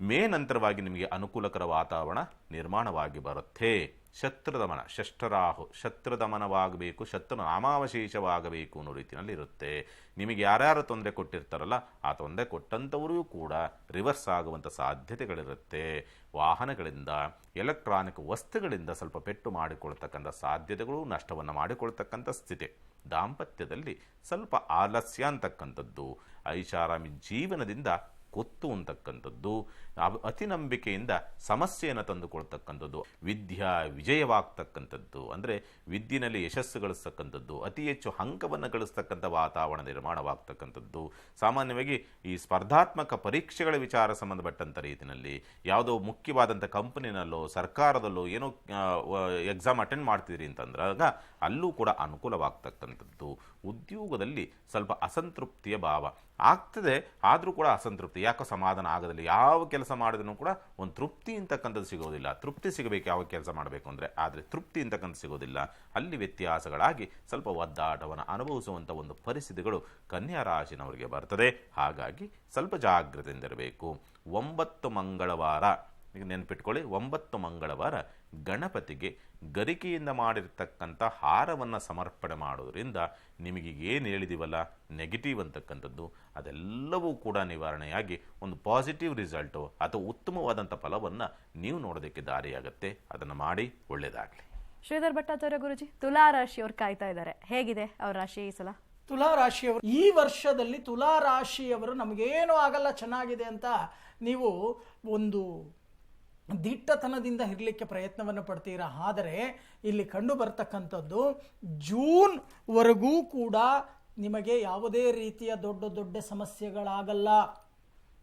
ಮೇ ನಂತರವಾಗಿ ನಿಮಗೆ ಅನುಕೂಲಕರ ವಾತಾವರಣ ನಿರ್ಮಾಣವಾಗಿ ಬರುತ್ತೆ. ಶತ್ರುದಮನ, ಷಷ್ಠರಾಹು, ಶತ್ರುದಮನವಾಗಬೇಕು, ಶತ್ರು ನಾಮಾವಶೇಷವಾಗಬೇಕು ಅನ್ನೋ ರೀತಿಯಲ್ಲಿ ಇರುತ್ತೆ. ನಿಮಗೆ ಯಾರ್ಯಾರು ತೊಂದರೆ ಕೊಟ್ಟಿರ್ತಾರಲ್ಲ ಆ ತೊಂದರೆ ಕೊಟ್ಟಂಥವರಿಗೂ ಕೂಡ ರಿವರ್ಸ್ ಆಗುವಂಥ ಸಾಧ್ಯತೆಗಳಿರುತ್ತೆ. ವಾಹನಗಳಿಂದ, ಎಲೆಕ್ಟ್ರಾನಿಕ್ ವಸ್ತುಗಳಿಂದ ಸ್ವಲ್ಪ ಪೆಟ್ಟು ಮಾಡಿಕೊಳ್ತಕ್ಕಂಥ ಸಾಧ್ಯತೆಗಳು, ನಷ್ಟವನ್ನು ಮಾಡಿಕೊಳ್ತಕ್ಕಂಥ ಸ್ಥಿತಿ. ದಾಂಪತ್ಯದಲ್ಲಿ ಸ್ವಲ್ಪ ಆಲಸ್ಯ ಅಂತಕ್ಕಂಥದ್ದು, ಐಷಾರಾಮಿ ಜೀವನದಿಂದ ಕೊತ್ತು ಅಂತಕ್ಕಂಥದ್ದು, ಅತಿ ನಂಬಿಕೆಯಿಂದ ಸಮಸ್ಯೆಯನ್ನು ತಂದುಕೊಳ್ತಕ್ಕಂಥದ್ದು, ವಿದ್ಯಾ ವಿಜಯವಾಗ್ತಕ್ಕಂಥದ್ದು, ಅಂದರೆ ವಿದ್ಯೆಯಲ್ಲಿ ಯಶಸ್ಸು ಗಳಿಸ್ತಕ್ಕಂಥದ್ದು, ಅತಿ ಹೆಚ್ಚು ಅಂಕವನ್ನು ಗಳಿಸ್ತಕ್ಕಂಥ ವಾತಾವರಣ ನಿರ್ಮಾಣವಾಗ್ತಕ್ಕಂಥದ್ದು. ಸಾಮಾನ್ಯವಾಗಿ ಈ ಸ್ಪರ್ಧಾತ್ಮಕ ಪರೀಕ್ಷೆಗಳ ವಿಚಾರ ಸಂಬಂಧಪಟ್ಟಂಥ ರೀತಿಯಲ್ಲಿ ಯಾವುದೋ ಮುಖ್ಯವಾದಂಥ ಕಂಪನಿನಲ್ಲೋ ಸರ್ಕಾರದಲ್ಲೋ ಏನೋ ಎಕ್ಸಾಮ್ ಅಟೆಂಡ್ ಮಾಡ್ತಿದ್ರಿ ಅಂತಂದ್ರಾಗ ಅಲ್ಲೂ ಕೂಡ ಅನುಕೂಲವಾಗ್ತಕ್ಕಂಥದ್ದು. ಉದ್ಯೋಗದಲ್ಲಿ ಸ್ವಲ್ಪ ಅಸಂತೃಪ್ತಿಯ ಭಾವ ಆಗ್ತದೆ, ಆದರೂ ಕೂಡ ಅಸಂತೃಪ್ತಿ, ಯಾಕೋ ಸಮಾಧಾನ ಆಗೋದಿಲ್ಲ. ಯಾವ ಕೆಲಸ ಮಾಡಿದ್ರೂ ಕೂಡ ಒಂದು ತೃಪ್ತಿ ಅಂತಕ್ಕಂಥದ್ದು ಸಿಗೋದಿಲ್ಲ. ತೃಪ್ತಿ ಸಿಗಬೇಕು ಯಾವ ಕೆಲಸ ಮಾಡಬೇಕು ಅಂದರೆ, ಆದರೆ ತೃಪ್ತಿ ಅಂತಕ್ಕಂಥದ್ದು ಸಿಗೋದಿಲ್ಲ. ಅಲ್ಲಿ ವ್ಯತ್ಯಾಸಗಳಾಗಿ ಸ್ವಲ್ಪ ಒದ್ದಾಟವನ್ನು ಅನುಭವಿಸುವಂಥ ಒಂದು ಪರಿಸ್ಥಿತಿಗಳು ಕನ್ಯಾ ರಾಶಿನವರಿಗೆ ಬರ್ತದೆ. ಹಾಗಾಗಿ ಸ್ವಲ್ಪ ಜಾಗ್ರತೆಯಿಂದಿರಬೇಕು. 9 ಮಂಗಳವಾರ, ಈಗ ನೆನ್ಪಿಟ್ಕೊಳ್ಳಿ, 9 ಮಂಗಳವಾರ ಗಣಪತಿಗೆ ಗರಿಕೆಯಿಂದ ಮಾಡಿರ್ತಕ್ಕಂಥ ಹಾರವನ್ನು ಸಮರ್ಪಣೆ ಮಾಡೋದ್ರಿಂದ ನಿಮಗೆ ಏನು ಹೇಳಿದೀವಲ್ಲ ನೆಗೆಟಿವ್ ಅಂತಕ್ಕಂಥದ್ದು ಅದೆಲ್ಲವೂ ಕೂಡ ನಿವಾರಣೆಯಾಗಿ ಒಂದು ಪಾಸಿಟಿವ್ ರಿಸಲ್ಟು ಅಥವಾ ಉತ್ತಮವಾದಂಥ ಫಲವನ್ನು ನೀವು ನೋಡೋದಕ್ಕೆ ದಾರಿಯಾಗತ್ತೆ. ಅದನ್ನು ಮಾಡಿ, ಒಳ್ಳೆಯದಾಗಲಿ. ಶ್ರೀಧರ್ ಭಟ್ಟಾಚಾರ್ಯ ಗುರುಜಿ, ತುಲಾ ರಾಶಿಯವ್ರು ಕಾಯ್ತಾ ಇದ್ದಾರೆ, ಹೇಗಿದೆ ಅವ್ರ ರಾಶಿ ಈ ಸಲ? ತುಲಾ ರಾಶಿಯವರು ಈ ವರ್ಷದಲ್ಲಿ, ತುಲಾ ರಾಶಿಯವರು ನಮಗೇನು ಆಗಲ್ಲ, ಚೆನ್ನಾಗಿದೆ ಅಂತ ನೀವು ಒಂದು ದಿಟ್ಟತನದಿಂದ ಇರಲಿಕ್ಕೆ ಪ್ರಯತ್ನವನ್ನು ಪಡ್ತೀರಾ. ಆದರೆ ಇಲ್ಲಿ ಕಂಡು ಬರ್ತಕ್ಕಂಥದ್ದು ಜೂನ್ವರೆಗೂ ಕೂಡ ನಿಮಗೆ ಯಾವುದೇ ರೀತಿಯ ದೊಡ್ಡ ದೊಡ್ಡ ಸಮಸ್ಯೆಗಳಾಗಲ್ಲ.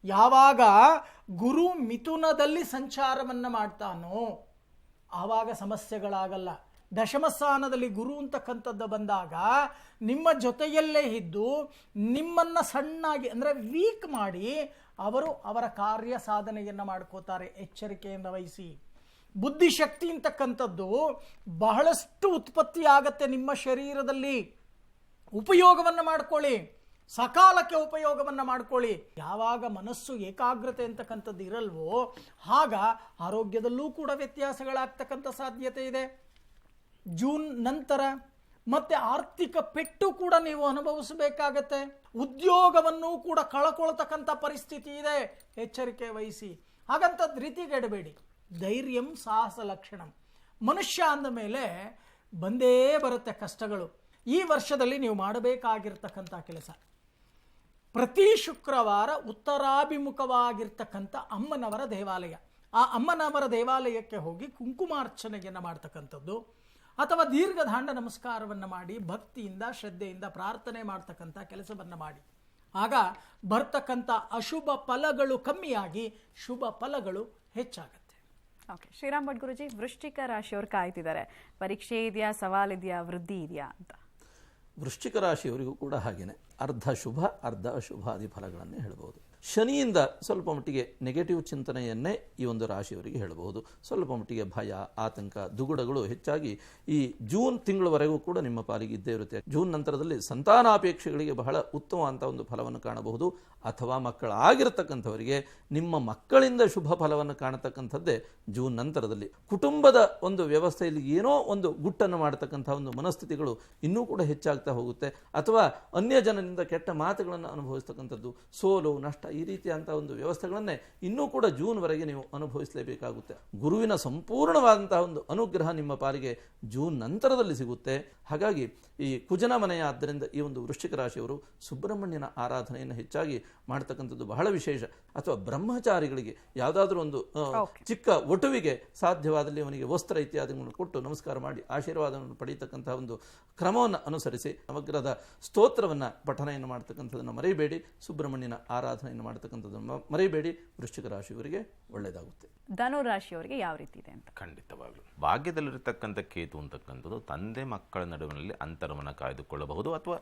ಯಾವಾಗ ಗುರು ಮಿಥುನದಲ್ಲಿ ಸಂಚಾರವನ್ನು ಮಾಡ್ತಾನೋ ಆವಾಗ ಸಮಸ್ಯೆಗಳಾಗಲ್ಲ. ದಶಮ ಸ್ಥಾನದಲ್ಲಿ ಗುರು ಅಂತಕ್ಕಂಥದ್ದು ಬಂದಾಗ ನಿಮ್ಮ ಜೊತೆಯಲ್ಲೇ ಇದ್ದು ನಿಮ್ಮನ್ನು ಸಣ್ಣಾಗಿ ಅಂದರೆ ವೀಕ್ ಮಾಡಿ ಅವರು ಅವರ ಕಾರ್ಯ ಸಾಧನೆಯನ್ನು ಮಾಡ್ಕೋತಾರೆ. ಎಚ್ಚರಿಕೆಯಿಂದ ವಹಿಸಿ. ಬುದ್ಧಿಶಕ್ತಿ ಅಂತಕ್ಕಂಥದ್ದು ಬಹಳಷ್ಟು ಉತ್ಪತ್ತಿ ಆಗತ್ತೆ ನಿಮ್ಮ ಶರೀರದಲ್ಲಿ. ಉಪಯೋಗವನ್ನು ಮಾಡ್ಕೊಳ್ಳಿ, ಸಕಾಲಕ್ಕೆ ಉಪಯೋಗವನ್ನು ಮಾಡ್ಕೊಳ್ಳಿ. ಯಾವಾಗ ಮನಸ್ಸು ಏಕಾಗ್ರತೆ ಅಂತಕ್ಕಂಥದ್ದು ಇರಲ್ವೋ ಆಗ ಆರೋಗ್ಯದಲ್ಲೂ ಕೂಡ ವ್ಯತ್ಯಾಸಗಳಾಗ್ತಕ್ಕಂಥ ಸಾಧ್ಯತೆ ಇದೆ. ಜೂನ್ ನಂತರ ಮತ್ತೆ ಆರ್ಥಿಕ ಪೆಟ್ಟು ಕೂಡ ನೀವು ಅನುಭವಿಸಬೇಕಾಗತ್ತೆ. ಉದ್ಯೋಗವನ್ನು ಕೂಡ ಕಳ್ಕೊಳ್ತಕ್ಕಂಥ ಪರಿಸ್ಥಿತಿ ಇದೆ. ಎಚ್ಚರಿಕೆ ವಹಿಸಿ. ಹಾಗಂತದ್ದು ರೀತಿಗೆಡಬೇಡಿ. ಧೈರ್ಯಂ ಸಾಹಸ ಲಕ್ಷಣಂ. ಮನುಷ್ಯ ಅಂದ ಮೇಲೆ ಬಂದೇ ಬರುತ್ತೆ ಕಷ್ಟಗಳು. ಈ ವರ್ಷದಲ್ಲಿ ನೀವು ಮಾಡಬೇಕಾಗಿರ್ತಕ್ಕಂಥ ಕೆಲಸ, ಪ್ರತಿ ಶುಕ್ರವಾರ ಉತ್ತರಾಭಿಮುಖವಾಗಿರ್ತಕ್ಕಂಥ ಅಮ್ಮನವರ ದೇವಾಲಯ, ಆ ಅಮ್ಮನವರ ದೇವಾಲಯಕ್ಕೆ ಹೋಗಿ ಕುಂಕುಮಾರ್ಚನೆಯನ್ನು ಮಾಡ್ತಕ್ಕಂಥದ್ದು ಅಥವಾ ದೀರ್ಘದಾಂಡ ನಮಸ್ಕಾರವನ್ನು ಮಾಡಿ ಭಕ್ತಿಯಿಂದ ಶ್ರದ್ಧೆಯಿಂದ ಪ್ರಾರ್ಥನೆ ಮಾಡ್ತಕ್ಕಂಥ ಕೆಲಸವನ್ನು ಮಾಡಿ. ಆಗ ಬರ್ತಕ್ಕಂಥ ಅಶುಭ ಫಲಗಳು ಕಮ್ಮಿಯಾಗಿ ಶುಭ ಫಲಗಳು ಹೆಚ್ಚಾಗತ್ತೆ. ಓಕೆ, ಶ್ರೀರಾಮ್ ಭಟ್ ಗುರುಜಿ, ವೃಶ್ಚಿಕ ರಾಶಿಯವ್ರು ಕಾಯ್ತಿದ್ದಾರೆ, ಪರೀಕ್ಷೆ ಇದೆಯಾ, ಸವಾಲಿದೆಯಾ, ವೃದ್ಧಿ ಇದೆಯಾ ಅಂತ? ವೃಶ್ಚಿಕ ರಾಶಿಯವರಿಗೂ ಕೂಡ ಹಾಗೇನೆ ಅರ್ಧ ಶುಭ ಅರ್ಧ ಅಶುಭಾದಿ ಫಲಗಳನ್ನೇ ಹೇಳ್ಬೋದು. ಶನಿಯಿಂದ ಸ್ವಲ್ಪ ಮಟ್ಟಿಗೆ ನೆಗೆಟಿವ್ ಚಿಂತನೆಯನ್ನೇ ಈ ಒಂದು ರಾಶಿಯವರಿಗೆ ಹೇಳಬಹುದು. ಸ್ವಲ್ಪ ಮಟ್ಟಿಗೆ ಭಯ, ಆತಂಕ, ದುಗುಡಗಳು ಹೆಚ್ಚಾಗಿ ಈ ಜೂನ್ ತಿಂಗಳವರೆಗೂ ಕೂಡ ನಿಮ್ಮ ಪಾಲಿಗೆ ಇದ್ದೇ ಇರುತ್ತೆ. ಜೂನ್ ನಂತರದಲ್ಲಿ ಸಂತಾನಾಪೇಕ್ಷೆಗಳಿಗೆ ಬಹಳ ಉತ್ತಮವಾದಂಥ ಒಂದು ಫಲವನ್ನು ಕಾಣಬಹುದು. ಅಥವಾ ಮಕ್ಕಳಾಗಿರ್ತಕ್ಕಂಥವರಿಗೆ ನಿಮ್ಮ ಮಕ್ಕಳಿಂದ ಶುಭ ಫಲವನ್ನು ಕಾಣತಕ್ಕಂಥದ್ದೇ ಜೂನ್ ನಂತರದಲ್ಲಿ. ಕುಟುಂಬದ ಒಂದು ವ್ಯವಸ್ಥೆಯಲ್ಲಿ ಏನೋ ಒಂದು ಗುಟ್ಟನ್ನು ಮಾಡತಕ್ಕಂಥ ಒಂದು ಮನಸ್ಥಿತಿಗಳು ಇನ್ನೂ ಕೂಡ ಹೆಚ್ಚಾಗ್ತಾ ಹೋಗುತ್ತೆ. ಅಥವಾ ಅನ್ಯ ಜನರಿಂದ ಕೆಟ್ಟ ಮಾತುಗಳನ್ನು ಅನುಭವಿಸ್ತಕ್ಕಂಥದ್ದು, ಸೋಲು, ನಷ್ಟ, ಈ ರೀತಿಯಾದಂಥ ಒಂದು ವ್ಯವಸ್ಥೆಗಳನ್ನೇ ಇನ್ನೂ ಕೂಡ ಜೂನ್ವರೆಗೆ ನೀವು ಅನುಭವಿಸಲೇಬೇಕಾಗುತ್ತೆ. ಗುರುವಿನ ಸಂಪೂರ್ಣವಾದಂತಹ ಒಂದು ಅನುಗ್ರಹ ನಿಮ್ಮ ಪಾಲಿಗೆ ಜೂನ್ ನಂತರದಲ್ಲಿ ಸಿಗುತ್ತೆ. ಹಾಗಾಗಿ ಈ ಕುಜನ ಮನೆಯ ಆದ್ದರಿಂದ ಈ ಒಂದು ವೃಶ್ಚಿಕ ರಾಶಿಯವರು ಸುಬ್ರಹ್ಮಣ್ಯನ ಆರಾಧನೆಯನ್ನು ಹೆಚ್ಚಾಗಿ ಮಾಡ್ತಕ್ಕಂಥದ್ದು ಬಹಳ ವಿಶೇಷ. ಅಥವಾ ಬ್ರಹ್ಮಚಾರಿಗಳಿಗೆ ಯಾವುದಾದ್ರೂ ಒಂದು ಚಿಕ್ಕ ಒಟುವಿಗೆ ಸಾಧ್ಯವಾದಲ್ಲಿ ಅವನಿಗೆ ವಸ್ತ್ರ ಇತ್ಯಾದಿಗಳನ್ನು ಕೊಟ್ಟು ನಮಸ್ಕಾರ ಮಾಡಿ ಆಶೀರ್ವಾದವನ್ನು ಪಡೆಯತಕ್ಕಂತಹ ಒಂದು ಕ್ರಮವನ್ನು ಅನುಸರಿಸಿ ನವಗ್ರಹದ ಸ್ತೋತ್ರವನ್ನು ಪಠನೆಯನ್ನು ಮಾಡ್ತಕ್ಕಂಥದ್ದನ್ನು ಮರೆಯಬೇಡಿ. ಸುಬ್ರಹ್ಮಣ್ಯನ ಆರಾಧನೆಯನ್ನು ಮಾಡ್ತಕ್ಕಂಥದ್ದನ್ನು ಮರೆಯಬೇಡಿ. ವೃಶ್ಚಿಕ ರಾಶಿಯವರಿಗೆ ಒಳ್ಳೆಯದಾಗುತ್ತೆ. ಧನು ರಾಶಿಯವರಿಗೆ ಯಾವ ರೀತಿ ಇದೆ ಅಂತ? ಖಂಡಿತವಾಗ್ಲು ಭಾಗ್ಯದಲ್ಲಿರತಕ್ಕಂಥ ಕೇತು ಅಂತಕ್ಕಂಥದ್ದು ತಂದೆ ಮಕ್ಕಳ ನಡುವಿನಲ್ಲಿ ಅಂತರವನ್ನು ಕಾಯ್ದುಕೊಳ್ಳಬಹುದು ಅಥವಾ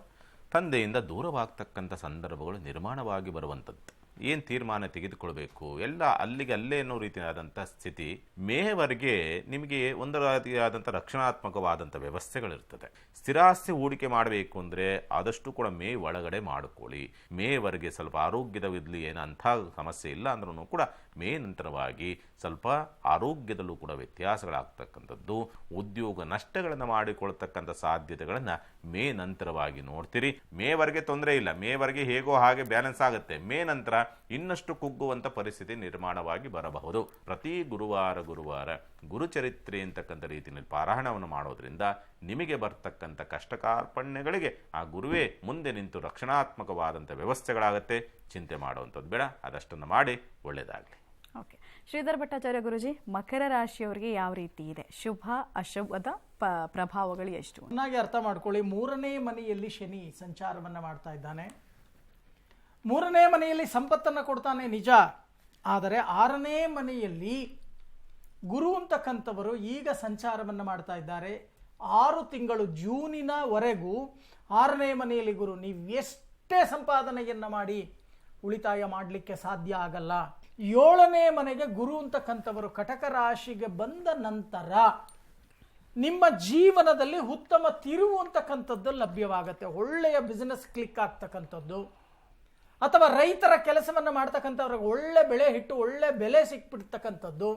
ತಂದೆಯಿಂದ ದೂರವಾಗ್ತಕ್ಕಂಥ ಸಂದರ್ಭಗಳು ನಿರ್ಮಾಣವಾಗಿ ಬರುವಂಥದ್ದು. ಏನು ತೀರ್ಮಾನ ತೆಗೆದುಕೊಳ್ಬೇಕು ಎಲ್ಲ ಅಲ್ಲಿಗೆ ಅಲ್ಲೇ ಅನ್ನೋ ರೀತಿಯಾದಂಥ ಸ್ಥಿತಿ. ಮೇವರೆಗೆ ನಿಮಗೆ ಒಂದು ರೀತಿಯಾದಂಥ ರಕ್ಷಣಾತ್ಮಕವಾದಂಥ ವ್ಯವಸ್ಥೆಗಳಿರ್ತದೆ. ಸ್ಥಿರಾಸ್ತಿ ಹೂಡಿಕೆ ಮಾಡಬೇಕು ಅಂದರೆ ಆದಷ್ಟು ಕೂಡ ಮೇ ಒಳಗಡೆ ಮಾಡಿಕೊಳ್ಳಿ. ಮೇವರೆಗೆ ಸ್ವಲ್ಪ ಆರೋಗ್ಯದ ಇರಲಿ, ಏನಂಥ ಸಮಸ್ಯೆ ಇಲ್ಲ ಅಂದ್ರೂ ಕೂಡ ಮೇ ನಂತರವಾಗಿ ಸ್ವಲ್ಪ ಆರೋಗ್ಯದಲ್ಲೂ ಕೂಡ ವ್ಯತ್ಯಾಸಗಳಾಗ್ತಕ್ಕಂಥದ್ದು, ಉದ್ಯೋಗ ನಷ್ಟಗಳನ್ನು ಮಾಡಿಕೊಳ್ತಕ್ಕಂಥ ಸಾಧ್ಯತೆಗಳನ್ನು ಮೇ ನಂತರವಾಗಿ ನೋಡ್ತೀರಿ. ಮೇವರೆಗೆ ತೊಂದರೆ ಇಲ್ಲ, ಮೇವರೆಗೆ ಹೇಗೋ ಹಾಗೆ ಬ್ಯಾಲೆನ್ಸ್ ಆಗುತ್ತೆ. ಮೇ ನಂತರ ಇನ್ನಷ್ಟು ಕುಗ್ಗುವಂಥ ಪರಿಸ್ಥಿತಿ ನಿರ್ಮಾಣವಾಗಿ ಬರಬಹುದು. ಪ್ರತಿ ಗುರುವಾರ ಗುರುಚರಿತ್ರೆ ಅಂತಕ್ಕಂಥ ರೀತಿಯಲ್ಲಿ ಪಾರಾಯಣವನ್ನು ಮಾಡೋದ್ರಿಂದ ನಿಮಗೆ ಬರ್ತಕ್ಕಂಥ ಕಷ್ಟ ಕಾರ್ಪಣ್ಯಗಳಿಗೆ ಆ ಗುರುವೇ ಮುಂದೆ ನಿಂತು ರಕ್ಷಣಾತ್ಮಕವಾದಂಥ ವ್ಯವಸ್ಥೆಗಳಾಗತ್ತೆ. ಚಿಂತೆ ಮಾಡುವಂಥದ್ದು ಬೇಡ, ಅದಷ್ಟನ್ನು ಮಾಡಿ ಒಳ್ಳೆಯದಾಗಲಿ. ಓಕೆ, ಶ್ರೀಧರ್ ಭಟ್ಟಾಚಾರ್ಯ ಗುರುಜಿ, ಮಕರ ರಾಶಿಯವರಿಗೆ ಯಾವ ರೀತಿ ಇದೆ? ಶುಭ ಅಶುಭದ ಪ್ರಭಾವಗಳು ಎಷ್ಟು? ಚೆನ್ನಾಗಿ ಅರ್ಥ ಮಾಡ್ಕೊಳ್ಳಿ. 3ನೇ ಮನೆಯಲ್ಲಿ ಶನಿ ಸಂಚಾರವನ್ನು ಮಾಡ್ತಾ ಇದ್ದಾನೆ. 3ನೇ ಮನೆಯಲ್ಲಿ ಸಂಪತ್ತನ್ನು ಕೊಡ್ತಾನೆ ನಿಜ, ಆದರೆ 6ನೇ ಮನೆಯಲ್ಲಿ ಗುರು ಅಂತಕ್ಕಂಥವರು ಈಗ ಸಂಚಾರವನ್ನು ಮಾಡ್ತಾ ಇದ್ದಾರೆ. 6 ತಿಂಗಳು ಜೂನಿನವರೆಗೂ 6ನೇ ಮನೆಯಲ್ಲಿ ಗುರು. ನೀವು ಎಷ್ಟೇ ಸಂಪಾದನೆಯನ್ನು ಮಾಡಿ ಉಳಿತಾಯ ಮಾಡಲಿಕ್ಕೆ ಸಾಧ್ಯ ಆಗಲ್ಲ. 7ನೇ ಮನೆಗೆ ಗುರು ಅಂತಕ್ಕಂಥವರು ಕಟಕ ರಾಶಿಗೆ ಬಂದ ನಂತರ ನಿಮ್ಮ ಜೀವನದಲ್ಲಿ ಉತ್ತಮ ತಿರುವು ಅಂತಕ್ಕಂಥದ್ದು ಲಭ್ಯವಾಗುತ್ತೆ. ಒಳ್ಳೆಯ ಬಿಸ್ನೆಸ್ ಕ್ಲಿಕ್ ಆಗ್ತಕ್ಕಂಥದ್ದು, ಅಥವಾ ರೈತರ ಕೆಲಸವನ್ನು ಮಾಡ್ತಕ್ಕಂಥವ್ರಿಗೆ ಒಳ್ಳೆ ಬೆಳೆ ಹಿಟ್ಟು ಒಳ್ಳೆ ಬೆಲೆ ಸಿಕ್ಬಿಡ್ತಕ್ಕಂಥದ್ದು,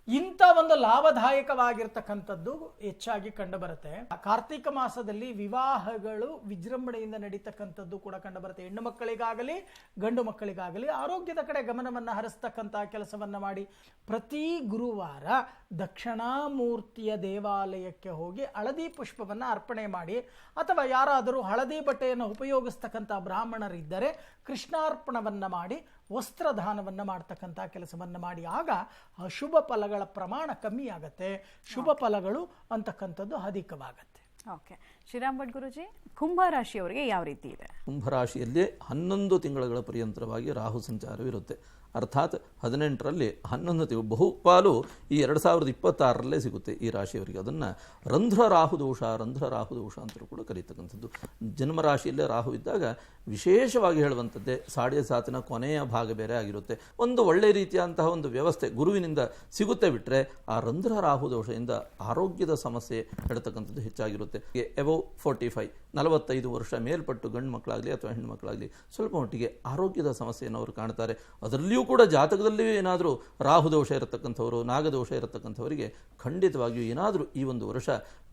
ಇಂಥ ಒಂದು ಲಾಭದಾಯಕವಾಗಿರ್ತಕ್ಕಂಥದ್ದು ಹೆಚ್ಚಾಗಿ ಕಂಡುಬರುತ್ತೆ. ಕಾರ್ತಿಕ ಮಾಸದಲ್ಲಿ ವಿವಾಹಗಳು ವಿಜೃಂಭಣೆಯಿಂದ ನಡೀತಕ್ಕಂಥದ್ದು ಕೂಡ ಕಂಡುಬರುತ್ತೆ. ಹೆಣ್ಣು ಮಕ್ಕಳಿಗಾಗಲಿ ಗಂಡು ಮಕ್ಕಳಿಗಾಗಲಿ ಆರೋಗ್ಯದ ಕಡೆ ಗಮನವನ್ನು ಹರಿಸ್ತಕ್ಕಂಥ ಕೆಲಸವನ್ನು ಮಾಡಿ ಪ್ರತಿ ಗುರುವಾರ ದಕ್ಷಿಣಾಮೂರ್ತಿಯ ದೇವಾಲಯಕ್ಕೆ ಹೋಗಿ ಹಳದಿ ಪುಷ್ಪವನ್ನು ಅರ್ಪಣೆ ಮಾಡಿ, ಅಥವಾ ಯಾರಾದರೂ ಹಳದಿ ಬಟ್ಟೆಯನ್ನು ಉಪಯೋಗಿಸ್ತಕ್ಕಂಥ ಬ್ರಾಹ್ಮಣರಿದ್ದರೆ ಕೃಷ್ಣಾರ್ಪಣವನ್ನು ಮಾಡಿ ವಸ್ತ್ರದಾನವನ್ನು ಮಾಡ್ತಕ್ಕಂಥ ಕೆಲಸವನ್ನು ಮಾಡಿ. ಆಗ ಅಶುಭ ಫಲಗಳ ಪ್ರಮಾಣ ಕಮ್ಮಿ ಆಗುತ್ತೆ, ಶುಭ ಫಲಗಳು ಅಂತಕ್ಕಂಥದ್ದು ಅಧಿಕವಾಗುತ್ತೆ. ಓಕೆ, ಶ್ರೀರಾಮ್ ಭಟ್ ಗುರುಜಿ, ಕುಂಭ ರಾಶಿಯವರಿಗೆ ಯಾವ ರೀತಿ ಇದೆ? ಕುಂಭರಾಶಿಯಲ್ಲಿ 11 ತಿಂಗಳ ಪರ್ಯಂತರವಾಗಿ ರಾಹು ಸಂಚಾರವಿರುತ್ತೆ. ಅರ್ಥಾತ್ 18ರಲ್ಲಿ 11 ತಿಂಗಳು ಬಹುಪಾಲು ಈ 2026ರಲ್ಲೇ ಸಿಗುತ್ತೆ ಈ ರಾಶಿಯವರಿಗೆ. ಅದನ್ನು ರಂಧ್ರ ರಾಹು ದೋಷ ಅಂತಲೂ ಕೂಡ ಕರೀತಕ್ಕಂಥದ್ದು. ಜನ್ಮರಾಶಿಯಲ್ಲೇ ರಾಹು ಇದ್ದಾಗ ವಿಶೇಷವಾಗಿ ಹೇಳುವಂಥದ್ದೇ ಸಾಡೆ ಸಾತಿನ ಕೊನೆಯ ಭಾಗ ಬೇರೆ ಆಗಿರುತ್ತೆ. ಒಂದು ಒಳ್ಳೆ ರೀತಿಯಂತಹ ಒಂದು ವ್ಯವಸ್ಥೆ ಗುರುವಿನಿಂದ ಸಿಗುತ್ತೆ ಬಿಟ್ಟರೆ ಆ ರಂಧ್ರ ರಾಹು ದೋಷದಿಂದ ಆರೋಗ್ಯದ ಸಮಸ್ಯೆ ಹೇಳ್ತಕ್ಕಂಥದ್ದು ಹೆಚ್ಚಾಗಿರುತ್ತೆ. ಎಬವ್ 45 45 ವರ್ಷ ಮೇಲ್ಪಟ್ಟು ಗಂಡು ಮಕ್ಕಳಾಗಲಿ ಅಥವಾ ಹೆಣ್ಣು ಮಕ್ಕಳಾಗಲಿ ಸ್ವಲ್ಪ ಮಟ್ಟಿಗೆ ಆರೋಗ್ಯದ ಸಮಸ್ಯೆಯನ್ನು ಅವರು ಕಾಣ್ತಾರೆ. ಅದರಲ್ಲಿಯೂ ಕೂಡ ಜಾತಕದಲ್ಲಿಯೂ ಏನಾದರೂ ರಾಹುದೋಷ ಇರತಕ್ಕಂಥವರು, ನಾಗದೋಷ ಇರತಕ್ಕಂಥವರಿಗೆ ಖಂಡಿತವಾಗಿಯೂ ಏನಾದರೂ ಈ ಒಂದು ವರ್ಷ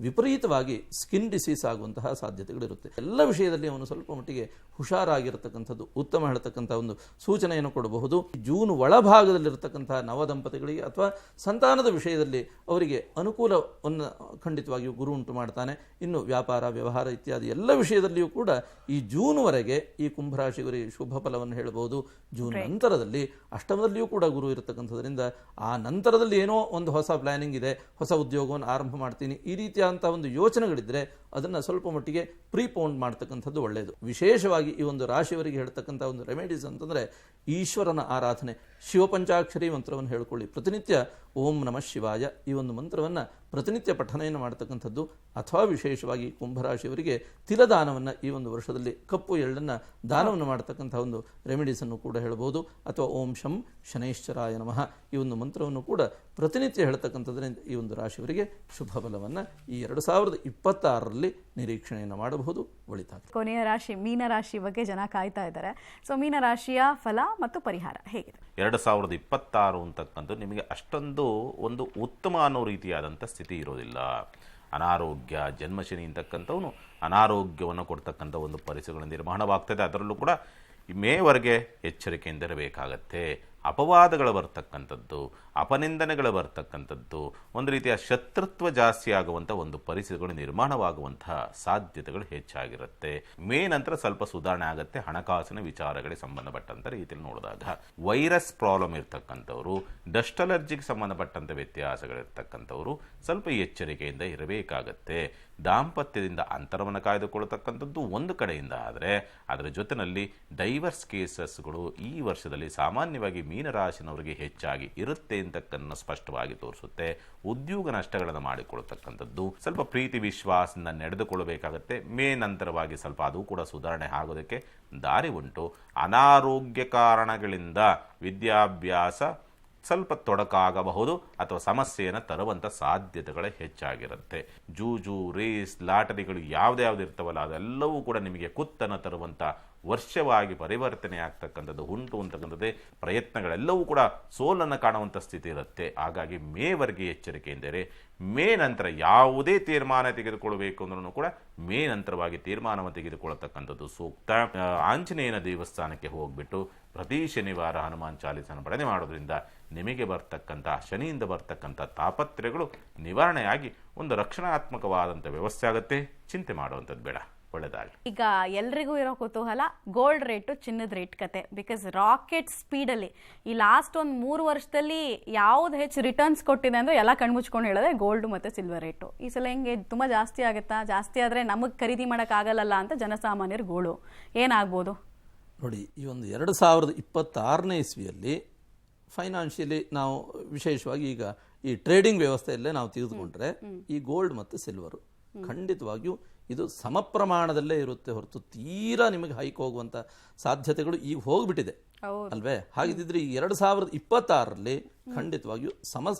ವಿಪರೀತವಾಗಿ ಸ್ಕಿನ್ ಡಿಸೀಸ್ ಆಗುವಂತಹ ಸಾಧ್ಯತೆಗಳಿರುತ್ತೆ. ಎಲ್ಲ ವಿಷಯದಲ್ಲಿ ಅವನು ಸ್ವಲ್ಪ ಮಟ್ಟಿಗೆ ಹುಷಾರಾಗಿರತಕ್ಕಂಥದ್ದು ಉತ್ತಮ ಹೇಳ್ತಕ್ಕಂಥ ಒಂದು ಸೂಚನೆಯನ್ನು ಕೊಡಬಹುದು. ಜೂನ್ ಒಳಭಾಗದಲ್ಲಿರತಕ್ಕಂತಹ ನವದಂಪತಿಗಳಿಗೆ ಅಥವಾ ಸಂತಾನದ ವಿಷಯದಲ್ಲಿ ಅವರಿಗೆ ಅನುಕೂಲವನ್ನು ಖಂಡಿತವಾಗಿಯೂ ಗುರು ಉಂಟು ಮಾಡ್ತಾನೆ. ಇನ್ನು ವ್ಯಾಪಾರ ವ್ಯವಹಾರ ಇತ್ಯಾದಿ ಎಲ್ಲ ವಿಷಯದಲ್ಲಿಯೂ ಕೂಡ ಈ ಜೂನ್ವರೆಗೆ ಈ ಕುಂಭರಾಶಿಯವರಿಗೆ ಶುಭ ಫಲವನ್ನು ಹೇಳಬಹುದು. ಜೂನ್ ನಂತರದಲ್ಲಿ ಅಷ್ಟಮದಲ್ಲಿಯೂ ಕೂಡ ಗುರು ಇರತಕ್ಕಂಥದ್ರಿಂದ ಆ ನಂತರದಲ್ಲಿ ಏನೋ ಒಂದು ಹೊಸ ಪ್ಲಾನಿಂಗ್ ಇದೆ, ಹೊಸ ಉದ್ಯೋಗವನ್ನು ಆರಂಭ ಮಾಡ್ತೀನಿ, ಈ ರೀತಿಯಾದಂಥ ಒಂದು ಯೋಚನೆಗಳಿದ್ದರೆ ಅದನ್ನು ಸ್ವಲ್ಪ ಮಟ್ಟಿಗೆ ಪ್ರೀಪೌಂಡ್ ಮಾಡ್ತಕ್ಕಂಥದ್ದು ಒಳ್ಳೆಯದು. ವಿಶೇಷವಾಗಿ ಈ ಒಂದು ರಾಶಿಯವರಿಗೆ ಹೇಳ್ತಕ್ಕಂಥ ಒಂದು ರೆಮಿಡೀಸ್ ಅಂತಂದರೆ ಈಶ್ವರನ ಆರಾಧನೆ, ಶಿವಪಂಚಾಕ್ಷರಿ ಮಂತ್ರವನ್ನು ಹೇಳ್ಕೊಳ್ಳಿ. ಪ್ರತಿನಿತ್ಯ ಓಂ ನಮಃ ಶಿವಾಯ ಈ ಒಂದು ಮಂತ್ರವನ್ನು ಪ್ರತಿನಿತ್ಯ ಪಠನೆಯನ್ನು ಮಾಡ್ತಕ್ಕಂಥದ್ದು, ಅಥವಾ ವಿಶೇಷವಾಗಿ ಕುಂಭರಾಶಿಯವರಿಗೆ ತಿಲದಾನವನ್ನು ಈ ಒಂದು ವರ್ಷದಲ್ಲಿ ಕಪ್ಪು ಎಳ್ಳನ್ನು ದಾನವನ್ನು ಮಾಡ್ತಕ್ಕಂಥ ಒಂದು ರೆಮಿಡೀಸನ್ನು ಕೂಡ ಹೇಳ್ಬೋದು. ಅಥವಾ ಓಂ ಶಂ ಶನೈಶ್ಚರಾಯ ನಮಃ ಈ ಒಂದು ಮಂತ್ರವನ್ನು ಕೂಡ ಪ್ರತಿನಿತ್ಯ ಹೇಳ್ತಕ್ಕಂಥದ್ರಿಂದ ಈ ಒಂದು ರಾಶಿಯವರಿಗೆ ಶುಭ ಫಲವನ್ನು ಈ 2026ರಲ್ಲಿ ನಿರೀಕ್ಷಣೆಯನ್ನು ಮಾಡಬಹುದು. ಒಳಿತಾಗ್ತದೆ. ಕೊನೆಯ ರಾಶಿ ಮೀನರಾಶಿ ಬಗ್ಗೆ ಜನ ಕಾಯ್ತಾ ಇದ್ದಾರೆ. ಸೊ ಮೀನರಾಶಿಯ ಫಲ ಮತ್ತು ಪರಿಹಾರ ಹೇಗಿದೆ? 2026 ಅಂತಕ್ಕಂಥ ನಿಮಗೆ ಅಷ್ಟೊಂದು ಒಂದು ಉತ್ತಮ ಅನ್ನೋ ರೀತಿಯಾದಂಥ ಸ್ಥಿತಿ ಇರೋದಿಲ್ಲ. ಅನಾರೋಗ್ಯ, ಜನ್ಮಶನಿ ಅಂತಕ್ಕಂಥವನು ಅನಾರೋಗ್ಯವನ್ನು ಕೊಡ್ತಕ್ಕಂಥ ಒಂದು ಪರಿಸ್ಥಿತಿಗಳ ನಿರ್ಮಾಣವಾಗ್ತದೆ. ಅದರಲ್ಲೂ ಕೂಡ ಮೇವರೆಗೆ ಎಚ್ಚರಿಕೆಯಿಂದ ಇರಬೇಕಾಗತ್ತೆ. ಅಪವಾದಗಳು ಬರ್ತಕ್ಕಂಥದ್ದು, ಅಪನಿಂದನೆಗಳು ಬರ್ತಕ್ಕಂಥದ್ದು, ಒಂದು ರೀತಿಯ ಶತ್ರುತ್ವ ಜಾಸ್ತಿ ಆಗುವಂಥ ಒಂದು ಪರಿಸ್ಥಿತಿಗಳು ನಿರ್ಮಾಣವಾಗುವಂತಹ ಸಾಧ್ಯತೆಗಳು ಹೆಚ್ಚಾಗಿರುತ್ತೆ. ಮೇ ನಂತರ ಸ್ವಲ್ಪ ಸುಧಾರಣೆ ಆಗುತ್ತೆ ಹಣಕಾಸಿನ ವಿಚಾರಗಳಿಗೆ ಸಂಬಂಧಪಟ್ಟಂಥ ರೀತಿಯಲ್ಲಿ ನೋಡಿದಾಗ. ವೈರಸ್ ಪ್ರಾಬ್ಲಮ್ ಇರ್ತಕ್ಕಂಥವ್ರು, ಡಸ್ಟ್ ಅಲರ್ಜಿಗೆ ಸಂಬಂಧಪಟ್ಟಂಥ ವ್ಯತ್ಯಾಸಗಳಿರ್ತಕ್ಕಂಥವ್ರು ಸ್ವಲ್ಪ ಎಚ್ಚರಿಕೆಯಿಂದ ಇರಬೇಕಾಗತ್ತೆ. ದಾಂಪತ್ಯದಿಂದ ಅಂತರವನ್ನು ಕಾಯ್ದುಕೊಳ್ಳತಕ್ಕಂಥದ್ದು ಒಂದು ಕಡೆಯಿಂದ ಆದರೆ ಅದರ ಜೊತೆಯಲ್ಲಿ ಡೈವರ್ಸ್ ಕೇಸಸ್ಗಳು ಈ ವರ್ಷದಲ್ಲಿ ಸಾಮಾನ್ಯವಾಗಿ ಮೀನರಾಶಿನವರಿಗೆ ಹೆಚ್ಚಾಗಿ ಇರುತ್ತೆ ಅಂತಕ್ಕನ್ನು ಸ್ಪಷ್ಟವಾಗಿ ತೋರಿಸುತ್ತೆ. ಉದ್ಯೋಗ ನಷ್ಟಗಳನ್ನು ಮಾಡಿಕೊಳ್ತಕ್ಕಂಥದ್ದು, ಸ್ವಲ್ಪ ಪ್ರೀತಿ ವಿಶ್ವಾಸದಿಂದ ನಡೆದುಕೊಳ್ಳಬೇಕಾಗತ್ತೆ. ಮೇ ನಂತರವಾಗಿ ಸ್ವಲ್ಪ ಅದು ಕೂಡ ಸುಧಾರಣೆ ಆಗೋದಕ್ಕೆ ದಾರಿ ಉಂಟು. ಅನಾರೋಗ್ಯ ಕಾರಣಗಳಿಂದ ವಿದ್ಯಾಭ್ಯಾಸ ಸ್ವಲ್ಪ ತೊಡಕಾಗಬಹುದು ಅಥವಾ ಸಮಸ್ಯೆಯನ್ನು ತರುವಂಥ ಸಾಧ್ಯತೆಗಳೇ ಹೆಚ್ಚಾಗಿರುತ್ತೆ. ಜೂಜು, ರೇಸ್, ಲಾಟರಿಗಳು ಯಾವ್ದು ಇರ್ತಾವಲ್ಲ ಅದೆಲ್ಲವೂ ಕೂಡ ನಿಮಗೆ ಕುತ್ತನ್ನು ತರುವಂಥ ವರ್ಷವಾಗಿ ಪರಿವರ್ತನೆ ಆಗ್ತಕ್ಕಂಥದ್ದು ಉಂಟು ಅಂತಕ್ಕಂಥದ್ದೇ ಪ್ರಯತ್ನಗಳೆಲ್ಲವೂ ಕೂಡ ಸೋಲನ್ನು ಕಾಣುವಂಥ ಸ್ಥಿತಿ ಇರುತ್ತೆ. ಹಾಗಾಗಿ ಮೇವರೆಗೆ ಎಚ್ಚರಿಕೆ ಎಂದರೆ ಮೇ ನಂತರ ಯಾವುದೇ ತೀರ್ಮಾನ ತೆಗೆದುಕೊಳ್ಳಬೇಕು ಅಂದ್ರೂ ಕೂಡ ಮೇ ನಂತರವಾಗಿ ತೀರ್ಮಾನವನ್ನು ತೆಗೆದುಕೊಳ್ಳತಕ್ಕಂಥದ್ದು ಸೂಕ್ತ. ಆಂಜನೇಯನ ದೇವಸ್ಥಾನಕ್ಕೆ ಹೋಗ್ಬಿಟ್ಟು ಪ್ರತಿ ಶನಿವಾರ ಹನುಮಾನ್ ಚಾಲೀಸನ ಪಠನೆ ಮಾಡೋದ್ರಿಂದ ನಿಮಗೆ ಬರ್ತಕ್ಕಂಥ ಶನಿಯಿಂದ ಬರ್ತಕ್ಕಂಥ ತಾಪತ್ರೆಗಳು ನಿವಾರಣೆಯಾಗಿ ಒಂದು ರಕ್ಷಣಾತ್ಮಕವಾದಂಥ ವ್ಯವಸ್ಥೆ ಆಗುತ್ತೆ. ಚಿಂತೆ ಮಾಡುವಂಥದ್ದು ಬೇಡ. ಒಳ್ಳೆದಾಗಲಿ. ಈಗ ಎಲ್ರಿಗೂ ಇರೋ ಕುತೂಹಲ ಗೋಲ್ಡ್ ರೇಟು, ಚಿನ್ನದ ರೇಟ್ ಕತೆ. ಬಿಕಾಸ್ ರಾಕೆಟ್ ಸ್ಪೀಡಲ್ಲಿ ಈ ಲಾಸ್ಟ್ ಒಂದು 3 ವರ್ಷದಲ್ಲಿ ಯಾವ್ದು ಹೆಚ್ಚು ರಿಟರ್ನ್ಸ್ ಕೊಟ್ಟಿದೆ ಅಂದ್ರೆ ಎಲ್ಲ ಕಣ್ಮುಚ್ಕೊಂಡು ಹೇಳಿದ್ರೆ ಗೋಲ್ಡ್ ಮತ್ತೆ ಸಿಲ್ವರ್ ರೇಟು. ಈ ಸಲ ಹೆಂಗೆ ತುಂಬಾ ಜಾಸ್ತಿ ಆಗುತ್ತಾ? ಜಾಸ್ತಿ ಆದ್ರೆ ನಮಗೆ ಖರೀದಿ ಮಾಡಕ್ ಆಗಲ್ಲ ಅಂತ ಜನಸಾಮಾನ್ಯರ ಗೋಳು. ಏನಾಗ್ಬೋದು ನೋಡಿ, ಈ ಒಂದು 2026ನೇ ಇಸ್ವಿಯಲ್ಲಿ ಫೈನಾನ್ಷಿಯಲಿ ನಾವು ವಿಶೇಷವಾಗಿ ಈಗ ಈ ಟ್ರೇಡಿಂಗ್ ವ್ಯವಸ್ಥೆಯಲ್ಲೇ ನಾವು ತೆಗೆದುಕೊಂಡ್ರೆ ಈ ಗೋಲ್ಡ್ ಮತ್ತು ಸಿಲ್ವರು ಖಂಡಿತವಾಗಿಯೂ ಇದು ಸಮ ಪ್ರಮಾಣದಲ್ಲೇ ಇರುತ್ತೆ ಹೊರತು ತೀರಾ ನಿಮಗೆ ಹೈಕ್ ಹೋಗುವಂಥ ಸಾಧ್ಯತೆಗಳು ಈಗ ಹೋಗ್ಬಿಟ್ಟಿದೆ ಅಲ್ವೇ? ಹಾಗಿದ್ದರೆ ಈ 2026ರಲ್ಲಿ ಖಂಡಿತವಾಗಿಯೂ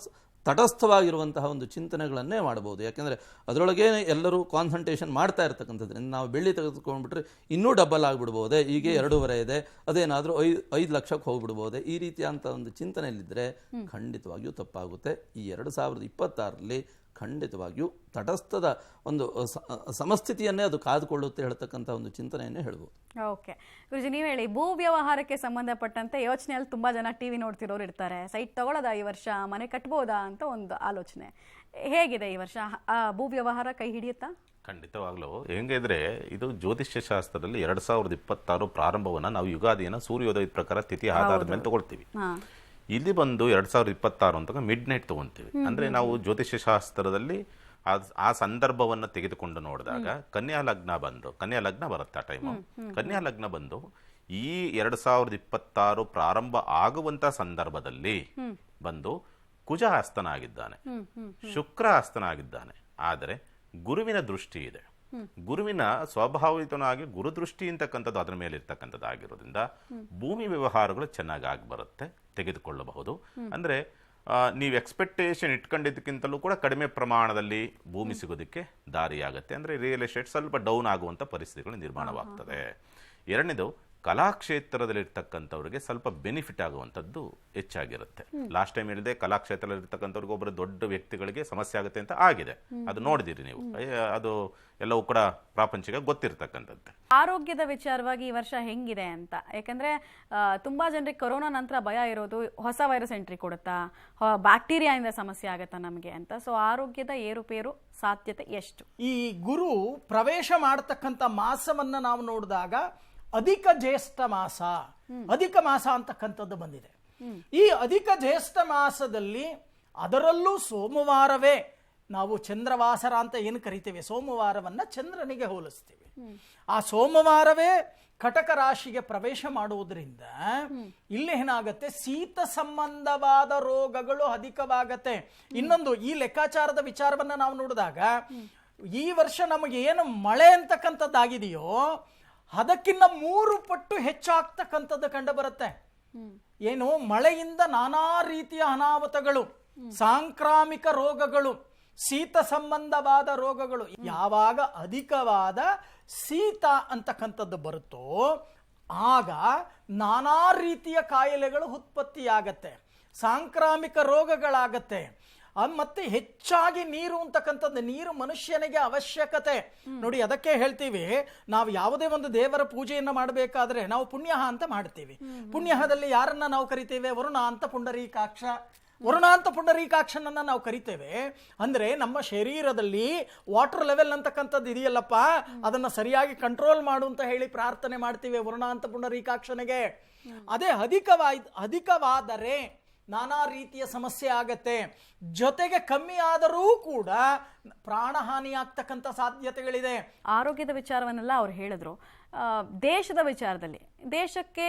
ತಟಸ್ಥವಾಗಿರುವಂತಹ ಒಂದು ಚಿಂತನೆಗಳನ್ನೇ ಮಾಡಬಹುದು. ಯಾಕೆಂದರೆ ಅದರೊಳಗೆ ಎಲ್ಲರೂ ಕಾನ್ಸಂಟ್ರೇಷನ್ ಮಾಡ್ತಾ ಇರ್ತಕ್ಕಂಥದ್ರಿಂದ ನಾವು ಬೆಳ್ಳಿ ತೆಗೆದುಕೊಂಡ್ಬಿಟ್ರೆ ಇನ್ನೂ ಡಬಲ್ ಆಗಿಬಿಡ್ಬೋದೆ, ಈಗ 2.5 ಇದೆ, ಅದೇನಾದರೂ 5 ಲಕ್ಷಕ್ಕೆ ಹೋಗ್ಬಿಡ್ಬೋದೆ, ಈ ರೀತಿಯಂಥ ಒಂದು ಚಿಂತನೆಯಲ್ಲಿದ್ದರೆ ಖಂಡಿತವಾಗಿಯೂ ತಪ್ಪಾಗುತ್ತೆ. ಈ 2026ರಲ್ಲಿ ಖಂಡಿತವಾಗಿಯೂ ತಟಸ್ಥದ ಒಂದು ಸಮಸ್ಥಿತಿಯನ್ನೇ ಅದು ಕಾದುಕೊಳ್ಳುತ್ತೆ ಹೇಳ್ತಕ್ಕಂಥ ಒಂದು ಚಿಂತನೆಯನ್ನೇ ಹೇಳ್ಬೋದು. ಓಕೆ ಗುರುಜಿ, ನೀವು ಹೇಳಿ, ಭೂ ವ್ಯವಹಾರಕ್ಕೆ ಸಂಬಂಧಪಟ್ಟಂತೆ ಯೋಚನೆಯಲ್ಲಿ ತುಂಬಾ ಜನ ಟಿವಿ ನೋಡ್ತಿರೋರು ಇರ್ತಾರೆ. ಸೈಟ್ ತಗೊಳ್ಳೋದಾ ಈ ವರ್ಷ, ಮನೆ ಕಟ್ಬೋದಾ ಅಂತ ಒಂದು ಆಲೋಚನೆ. ಹೇಗಿದೆ ಈ ವರ್ಷ ಭೂ ವ್ಯವಹಾರ ಕೈ ಹಿಡಿಯುತ್ತಾ? ಖಂಡಿತವಾಗ್ಲೂ. ಹೆಂಗಿದ್ರೆ ಇದು ಜ್ಯೋತಿಷ್ಯ ಶಾಸ್ತ್ರದಲ್ಲಿ 2026 ಪ್ರಾರಂಭವನ್ನ ನಾವು ಯುಗಾದಿಯನ್ನು ಸೂರ್ಯೋದಯದ ಪ್ರಕಾರ ತಿಥಿ ಆಧಾರದ ಮೇಲೆ ತಗೊಳ್ತೀವಿ. ಇಲ್ಲಿ ಬಂದು 2026 ಅಂತ ಮಿಡ್ ನೈಟ್ ತಗೊಂತೀವಿ. ಅಂದ್ರೆ ನಾವು ಜ್ಯೋತಿಷ್ಯ ಶಾಸ್ತ್ರದಲ್ಲಿ ಆ ಸಂದರ್ಭವನ್ನು ತೆಗೆದುಕೊಂಡು ನೋಡಿದಾಗ ಕನ್ಯಾ ಲಗ್ನ ಬರುತ್ತೆ ಆ ಟೈಮು. ಕನ್ಯಾ ಲಗ್ನ ಬಂದು ಈ 2026 ಪ್ರಾರಂಭ ಆಗುವಂತ ಸಂದರ್ಭದಲ್ಲಿ ಬಂದು ಕುಜ ಹಸ್ತನಾಗಿದ್ದಾನೆ, ಶುಕ್ರ ಹಸ್ತನಾಗಿದ್ದಾನೆ. ಆದರೆ ಗುರುವಿನ ದೃಷ್ಟಿ ಇದೆ. ಗುರುವಿನ ಸ್ವಾಭಾವಿಕವಾಗಿ ಗುರುದೃಷ್ಟಿ ಅಂತಕ್ಕಂಥದ್ದು ಅದರ ಮೇಲೆ ಇರ್ತಕ್ಕಂಥದ್ದು ಆಗಿರೋದ್ರಿಂದ ಭೂಮಿ ವ್ಯವಹಾರಗಳು ಚೆನ್ನಾಗಿ ಆಗಿ ಬರುತ್ತೆ, ತೆಗೆದುಕೊಳ್ಳಬಹುದು. ಅಂದ್ರೆ ನೀವು ಎಕ್ಸ್ಪೆಕ್ಟೇಷನ್ ಇಟ್ಕೊಂಡಿದ್ದಕ್ಕಿಂತಲೂ ಕೂಡ ಕಡಿಮೆ ಪ್ರಮಾಣದಲ್ಲಿ ಭೂಮಿ ಸಿಗೋದಕ್ಕೆ ದಾರಿಯಾಗುತ್ತೆ. ಅಂದ್ರೆ ರಿಯಲ್ ಎಸ್ಟೇಟ್ ಸ್ವಲ್ಪ ಡೌನ್ ಆಗುವಂತ ಪರಿಸ್ಥಿತಿಗಳು ನಿರ್ಮಾಣವಾಗ್ತದೆ. ಎರಡನೇದು, ಕಲಾಕ್ಷೇತ್ರದಲ್ಲಿರ್ತಕ್ಕಂಥವ್ರಿಗೆ ಸ್ವಲ್ಪ ಬೆನಿಫಿಟ್ ಆಗುವಂಥದ್ದು ಹೆಚ್ಚಾಗಿರುತ್ತೆ. ಲಾಸ್ಟ್ ಟೈಮ್ ಹೇಳಿದೆ, ಕಲಾಕ್ಷೇತ್ರದಲ್ಲಿ ಇರ್ತಕ್ಕಂಥವ್ರಿಗೆ ಒಬ್ಬರು ದೊಡ್ಡ ವ್ಯಕ್ತಿಗಳಿಗೆ ಸಮಸ್ಯೆ ಆಗುತ್ತೆ ಅಂತ ಆಗಿದೆ. ಅದು ನೋಡಿದಿರಿ ನೀವು, ಅದು ಎಲ್ಲವೂ ಕೂಡ ಪ್ರಾಪಂಚಿಕ ಗೊತ್ತಿರ್ತಕ್ಕಂಥದ್ದು. ಆರೋಗ್ಯದ ವಿಚಾರವಾಗಿ ಈ ವರ್ಷ ಹೆಂಗಿದೆ ಅಂತ, ಯಾಕಂದ್ರೆ ತುಂಬಾ ಜನರಿಗೆ ಕೊರೋನಾ ನಂತರ ಭಯ ಇರೋದು ಹೊಸ ವೈರಸ್ ಎಂಟ್ರಿ ಕೊಡುತ್ತಾ, ಬ್ಯಾಕ್ಟೀರಿಯಾದಿಂದ ಸಮಸ್ಯೆ ಆಗತ್ತಾ ನಮಗೆ ಅಂತ. ಸೊ ಆರೋಗ್ಯದ ಏರುಪೇರು ಸಾಧ್ಯತೆ ಎಷ್ಟು? ಈ ಗುರು ಪ್ರವೇಶ ಮಾಡತಕ್ಕಂಥ ಮಾಸವನ್ನ ನಾವು ನೋಡಿದಾಗ ಅಧಿಕ ಜ್ಯೇಷ್ಠ ಮಾಸ ಅಂತಕ್ಕಂಥದ್ದು ಬಂದಿದೆ. ಈ ಅಧಿಕ ಜ್ಯೇಷ್ಠ ಮಾಸದಲ್ಲಿ ಅದರಲ್ಲೂ ಸೋಮವಾರವೇ ನಾವು ಚಂದ್ರವಾಸರ ಅಂತ ಏನು ಕರಿತೇವೆ, ಸೋಮವಾರವನ್ನ ಚಂದ್ರನಿಗೆ ಹೋಲಿಸ್ತೀವಿ. ಆ ಸೋಮವಾರವೇ ಕಟಕ ರಾಶಿಗೆ ಪ್ರವೇಶ ಮಾಡುವುದರಿಂದ ಇಲ್ಲಿ ಏನಾಗತ್ತೆ, ಶೀತ ಸಂಬಂಧವಾದ ರೋಗಗಳು ಅಧಿಕವಾಗತ್ತೆ. ಇನ್ನೊಂದು, ಈ ಲೆಕ್ಕಾಚಾರದ ವಿಚಾರವನ್ನ ನಾವು ನೋಡಿದಾಗ ಈ ವರ್ಷ ನಮಗೆ ಏನು ಮಳೆ ಅಂತಕ್ಕಂಥದ್ದಾಗಿದೆಯೋ ಅದಕ್ಕಿಂತ 3 ಪಟ್ಟು ಹೆಚ್ಚಾಗ್ತಕ್ಕಂಥದ್ದು ಕಂಡು ಬರುತ್ತೆ. ಏನು, ಮಳೆಯಿಂದ ನಾನಾ ರೀತಿಯ ಅನಾಹುತಗಳು, ಸಾಂಕ್ರಾಮಿಕ ರೋಗಗಳು, ಶೀತ ಸಂಬಂಧವಾದ ರೋಗಗಳು. ಯಾವಾಗ ಅಧಿಕವಾದ ಶೀತ ಅಂತಕ್ಕಂಥದ್ದು ಬರುತ್ತೋ ಆಗ ನಾನಾ ರೀತಿಯ ಕಾಯಿಲೆಗಳು ಉತ್ಪತ್ತಿಯಾಗತ್ತೆ, ಸಾಂಕ್ರಾಮಿಕ ರೋಗಗಳಾಗತ್ತೆ. ಮತ್ತೆ ಹೆಚ್ಚಾಗಿ ನೀರು ಅಂತಕ್ಕಂಥದ್ದು, ನೀರು ಮನುಷ್ಯನಿಗೆ ಅವಶ್ಯಕತೆ. ನೋಡಿ, ಅದಕ್ಕೆ ಹೇಳ್ತೀವಿ, ನಾವು ಯಾವುದೇ ಒಂದು ದೇವರ ಪೂಜೆಯನ್ನು ಮಾಡಬೇಕಾದ್ರೆ ನಾವು ಪುಣ್ಯಹ ಅಂತ ಮಾಡ್ತೀವಿ. ಪುಣ್ಯಹದಲ್ಲಿ ಯಾರನ್ನ ನಾವು ಕರಿತೇವೆ? ವರುಣಾಂತ ಪುಂಡರೀಕಾಕ್ಷನನ್ನ ನಾವು ಕರಿತೇವೆ. ಅಂದ್ರೆ ನಮ್ಮ ಶರೀರದಲ್ಲಿ ವಾಟರ್ ಲೆವೆಲ್ ಅಂತಕ್ಕಂಥದ್ದು ಇದೆಯಲ್ಲಪ್ಪ, ಅದನ್ನ ಸರಿಯಾಗಿ ಕಂಟ್ರೋಲ್ ಮಾಡು ಅಂತ ಹೇಳಿ ಪ್ರಾರ್ಥನೆ ಮಾಡ್ತೀವಿ ವರುಣಾಂತ ಪುಂಡರೀಕಾಕ್ಷನಿಗೆ. ಅದೇ ಅಧಿಕವಾದರೆ ನಾನಾ ರೀತಿಯ ಸಮಸ್ಯೆ ಆಗತ್ತೆ. ಜೊತೆಗೆ ಕಮ್ಮಿ ಆದರೂ ಕೂಡ ಪ್ರಾಣಹಾನಿ ಆಗ್ತಕ್ಕಂಥ ಸಾಧ್ಯತೆಗಳಿದೆ. ಆರೋಗ್ಯದ ವಿಚಾರವನ್ನೆಲ್ಲ ಅವ್ರು ಹೇಳಿದ್ರು. ದೇಶದ ವಿಚಾರದಲ್ಲಿ ದೇಶಕ್ಕೆ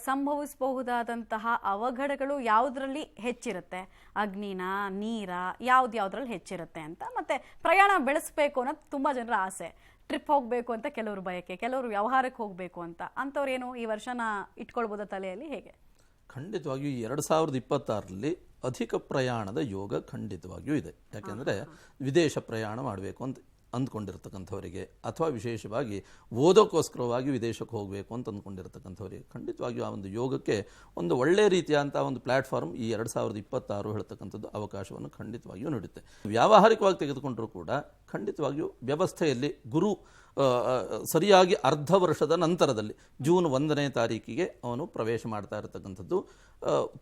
ಸಂಭವಿಸಬಹುದಾದಂತಹ ಅವಘಡಗಳು ಯಾವುದರಲ್ಲಿ ಹೆಚ್ಚಿರುತ್ತೆ, ಅಗ್ನಿನ, ನೀರ, ಯಾವ್ದ್ರಲ್ಲಿ ಹೆಚ್ಚಿರುತ್ತೆ ಅಂತ. ಮತ್ತೆ ಪ್ರಯಾಣ ಬೆಳೆಸಬೇಕು ಅನ್ನೋದು ತುಂಬ ಜನರ ಆಸೆ. ಟ್ರಿಪ್ ಹೋಗಬೇಕು ಅಂತ ಕೆಲವರು ಬಯಕೆ, ಕೆಲವರು ವ್ಯವಹಾರಕ್ಕೆ ಹೋಗಬೇಕು ಅಂತ. ಅಂಥವ್ರೇನು ಈ ವರ್ಷನ ಇಟ್ಕೊಳ್ಬೋದ ತಲೆಯಲ್ಲಿ, ಹೇಗೆ? ಖಂಡಿತವಾಗಿಯೂ 2026ರಲ್ಲಿ ಅಧಿಕ ಪ್ರಯಾಣದ ಯೋಗ ಖಂಡಿತವಾಗಿಯೂ ಇದೆ. ಯಾಕೆಂದರೆ ವಿದೇಶ ಪ್ರಯಾಣ ಮಾಡಬೇಕು ಅಂತ ಅಂದ್ಕೊಂಡಿರ್ತಕ್ಕಂಥವರಿಗೆ, ಅಥವಾ ವಿಶೇಷವಾಗಿ ಓದೋಕ್ಕೋಸ್ಕರವಾಗಿ ವಿದೇಶಕ್ಕೆ ಹೋಗಬೇಕು ಅಂತ ಅಂದ್ಕೊಂಡಿರ್ತಕ್ಕಂಥವರಿಗೆ ಖಂಡಿತವಾಗಿಯೂ ಆ ಒಂದು ಯೋಗಕ್ಕೆ ಒಂದು ಒಳ್ಳೆಯ ರೀತಿಯಾದಂಥ ಒಂದು ಪ್ಲ್ಯಾಟ್ಫಾರ್ಮ್ ಈ 2026 ಹೇಳ್ತಕ್ಕಂಥದ್ದು ಅವಕಾಶವನ್ನು ಖಂಡಿತವಾಗಿಯೂ ನೀಡುತ್ತೆ. ವ್ಯಾವಹಾರಿಕವಾಗಿ ತೆಗೆದುಕೊಂಡರೂ ಕೂಡ ಖಂಡಿತವಾಗಿಯೂ ವ್ಯವಸ್ಥೆಯಲ್ಲಿ ಗುರು ಸರಿಯಾಗಿ ಅರ್ಧ ವರ್ಷದ ನಂತರದಲ್ಲಿ ಜೂನ್ 1ನೇ ತಾರೀಕಿಗೆ ಅವನು ಪ್ರವೇಶ ಮಾಡ್ತಾ ಇರತಕ್ಕಂಥದ್ದು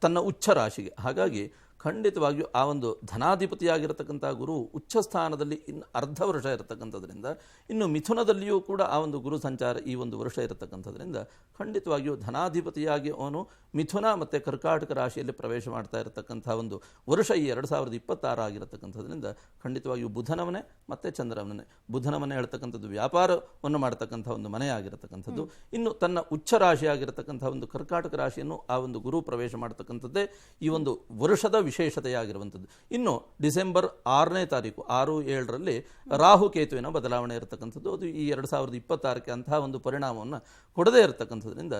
ತನ್ನ ಉಚ್ಚ ರಾಶಿಗೆ. ಹಾಗಾಗಿ ಖಂಡಿತವಾಗಿಯೂ ಆ ಒಂದು ಧನಾಧಿಪತಿಯಾಗಿರತಕ್ಕಂಥ ಗುರು ಉಚ್ಚ ಸ್ಥಾನದಲ್ಲಿ ಇನ್ನು ಅರ್ಧ ವರ್ಷ ಇರತಕ್ಕಂಥದ್ರಿಂದ, ಇನ್ನು ಮಿಥುನದಲ್ಲಿಯೂ ಕೂಡ ಆ ಒಂದು ಗುರು ಸಂಚಾರ ಈ ಒಂದು ವರ್ಷ ಇರತಕ್ಕಂಥದ್ರಿಂದ ಖಂಡಿತವಾಗಿಯೂ ಧನಾಧಿಪತಿಯಾಗಿ ಅವನು ಮಿಥುನ ಮತ್ತು ಕರ್ಕಾಟಕ ರಾಶಿಯಲ್ಲಿ ಪ್ರವೇಶ ಮಾಡ್ತಾ ಇರತಕ್ಕಂಥ ಒಂದು ವರ್ಷ ಈ 2026 ಆಗಿರತಕ್ಕಂಥದ್ರಿಂದ ಖಂಡಿತವಾಗಿಯೂ ಬುಧನವನೇ ಮತ್ತು ಚಂದ್ರವನೇ. ಬುಧನವನೇ ಹೇಳ್ತಕ್ಕಂಥದ್ದು ವ್ಯಾಪಾರವನ್ನು ಮಾಡ್ತಕ್ಕಂಥ ಒಂದು ಮನೆ ಆಗಿರತಕ್ಕಂಥದ್ದು. ಇನ್ನು ತನ್ನ ಉಚ್ಚ ರಾಶಿಯಾಗಿರತಕ್ಕಂಥ ಒಂದು ಕರ್ಕಾಟಕ ರಾಶಿಯನ್ನು ಆ ಒಂದು ಗುರು ಪ್ರವೇಶ ಮಾಡ್ತಕ್ಕಂಥದ್ದೇ ಈ ಒಂದು ವರ್ಷದ ವಿಶೇಷತೆಯಾಗಿರುವಂಥದ್ದು. ಇನ್ನು ಡಿಸೆಂಬರ್ 6ನೇ ತಾರೀಕು 6-7ರಲ್ಲಿ ರಾಹುಕೇತುವಿನ ಬದಲಾವಣೆ ಇರತಕ್ಕಂಥದ್ದು. ಅದು ಈ 2026ಕ್ಕೆ ಅಂತಹ ಒಂದು ಪರಿಣಾಮವನ್ನು ಕೊಡದೇ ಇರತಕ್ಕಂಥದ್ರಿಂದ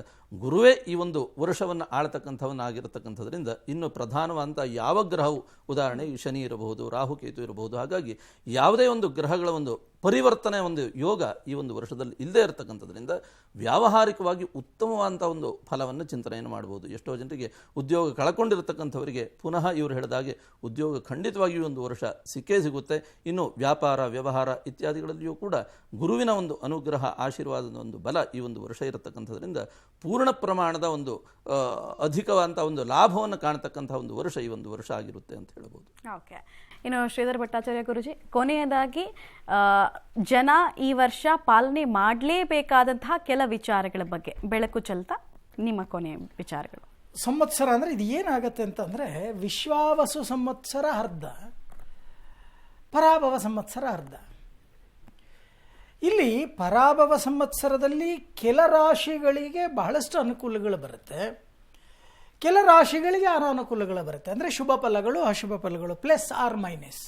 ಗುರುವೇ ಈ ಒಂದು ವರ್ಷವನ್ನು ಆಳ್ತಕ್ಕಂಥವನ್ನಾಗಿರತಕ್ಕಂಥದ್ರಿಂದ ಇನ್ನು ಪ್ರಧಾನವಾದಂಥ ಯಾವ ಗ್ರಹವು, ಉದಾಹರಣೆಗೆ ಶನಿ ಇರಬಹುದು, ರಾಹುಕೇತು ಇರಬಹುದು, ಹಾಗಾಗಿ ಯಾವುದೇ ಒಂದು ಗ್ರಹಗಳ ಒಂದು ಪರಿವರ್ತನೆ ಒಂದು ಯೋಗ ಈ ಒಂದು ವರ್ಷದಲ್ಲಿ ಇಲ್ಲದೇ ಇರತಕ್ಕಂಥದ್ರಿಂದ ವ್ಯಾವಹಾರಿಕವಾಗಿ ಉತ್ತಮವಾದಂಥ ಒಂದು ಫಲವನ್ನು ಚಿಂತನೆಯನ್ನು ಮಾಡಬಹುದು. ಎಷ್ಟೋ ಜನರಿಗೆ ಉದ್ಯೋಗ ಕಳ್ಕೊಂಡಿರತಕ್ಕಂಥವರಿಗೆ ಪುನಃ ಇವರು ಹೇಳಿದಾಗೆ ಉದ್ಯೋಗ ಖಂಡಿತವಾಗಿಯೂ ಒಂದು ವರ್ಷ ಸಿಕ್ಕೇ ಸಿಗುತ್ತೆ. ಇನ್ನು ವ್ಯಾಪಾರ, ವ್ಯವಹಾರ ಇತ್ಯಾದಿಗಳಲ್ಲಿಯೂ ಕೂಡ ಗುರುವಿನ ಒಂದು ಅನುಗ್ರಹ, ಆಶೀರ್ವಾದದ ಒಂದು ಬಲ ಈ ಒಂದು ವರ್ಷ ಇರತಕ್ಕಂಥದ್ರಿಂದ ಪೂರ್ಣ ಪ್ರಮಾಣದ ಒಂದು ಅಧಿಕವಾದಂಥ ಒಂದು ಲಾಭವನ್ನು ಕಾಣತಕ್ಕಂಥ ಒಂದು ವರ್ಷ ಈ ಒಂದು ವರ್ಷ ಆಗಿರುತ್ತೆ ಅಂತ ಹೇಳ್ಬೋದು. ಓಕೆ. ಇನ್ನು ಶ್ರೀಧರ್ ಭಟ್ಟಾಚಾರ್ಯ ಗುರುಜಿ, ಕೊನೆಯದಾಗಿ ಜನ ಈ ವರ್ಷ ಪಾಲನೆ ಮಾಡಲೇಬೇಕಾದಂತಹ ಕೆಲ ವಿಚಾರಗಳ ಬಗ್ಗೆ ಬೆಳಕು ಚೆಲ್ತಾ ನಿಮ್ಮ ಕೊನೆಯ ವಿಚಾರಗಳು. ಸಂವತ್ಸರ ಅಂದರೆ ಇದು ಏನಾಗತ್ತೆ ಅಂತಂದರೆ, ವಿಶ್ವಾವಸು ಸಂವತ್ಸರ ಅರ್ಧ, ಪರಾಭವ ಸಂವತ್ಸರ ಅರ್ಧ. ಇಲ್ಲಿ ಪರಾಭವ ಸಂವತ್ಸರದಲ್ಲಿ ಕೆಲ ರಾಶಿಗಳಿಗೆ ಬಹಳಷ್ಟು ಅನುಕೂಲಗಳು ಬರುತ್ತೆ, ಕೆಲ ರಾಶಿಗಳಿಗೆ ಅನಾನುಕೂಲಗಳು ಬರುತ್ತೆ. ಅಂದರೆ ಶುಭ ಫಲಗಳು, ಅಶುಭ ಫಲಗಳು, ಪ್ಲಸ್ ಆರ್ ಮೈನಸ್.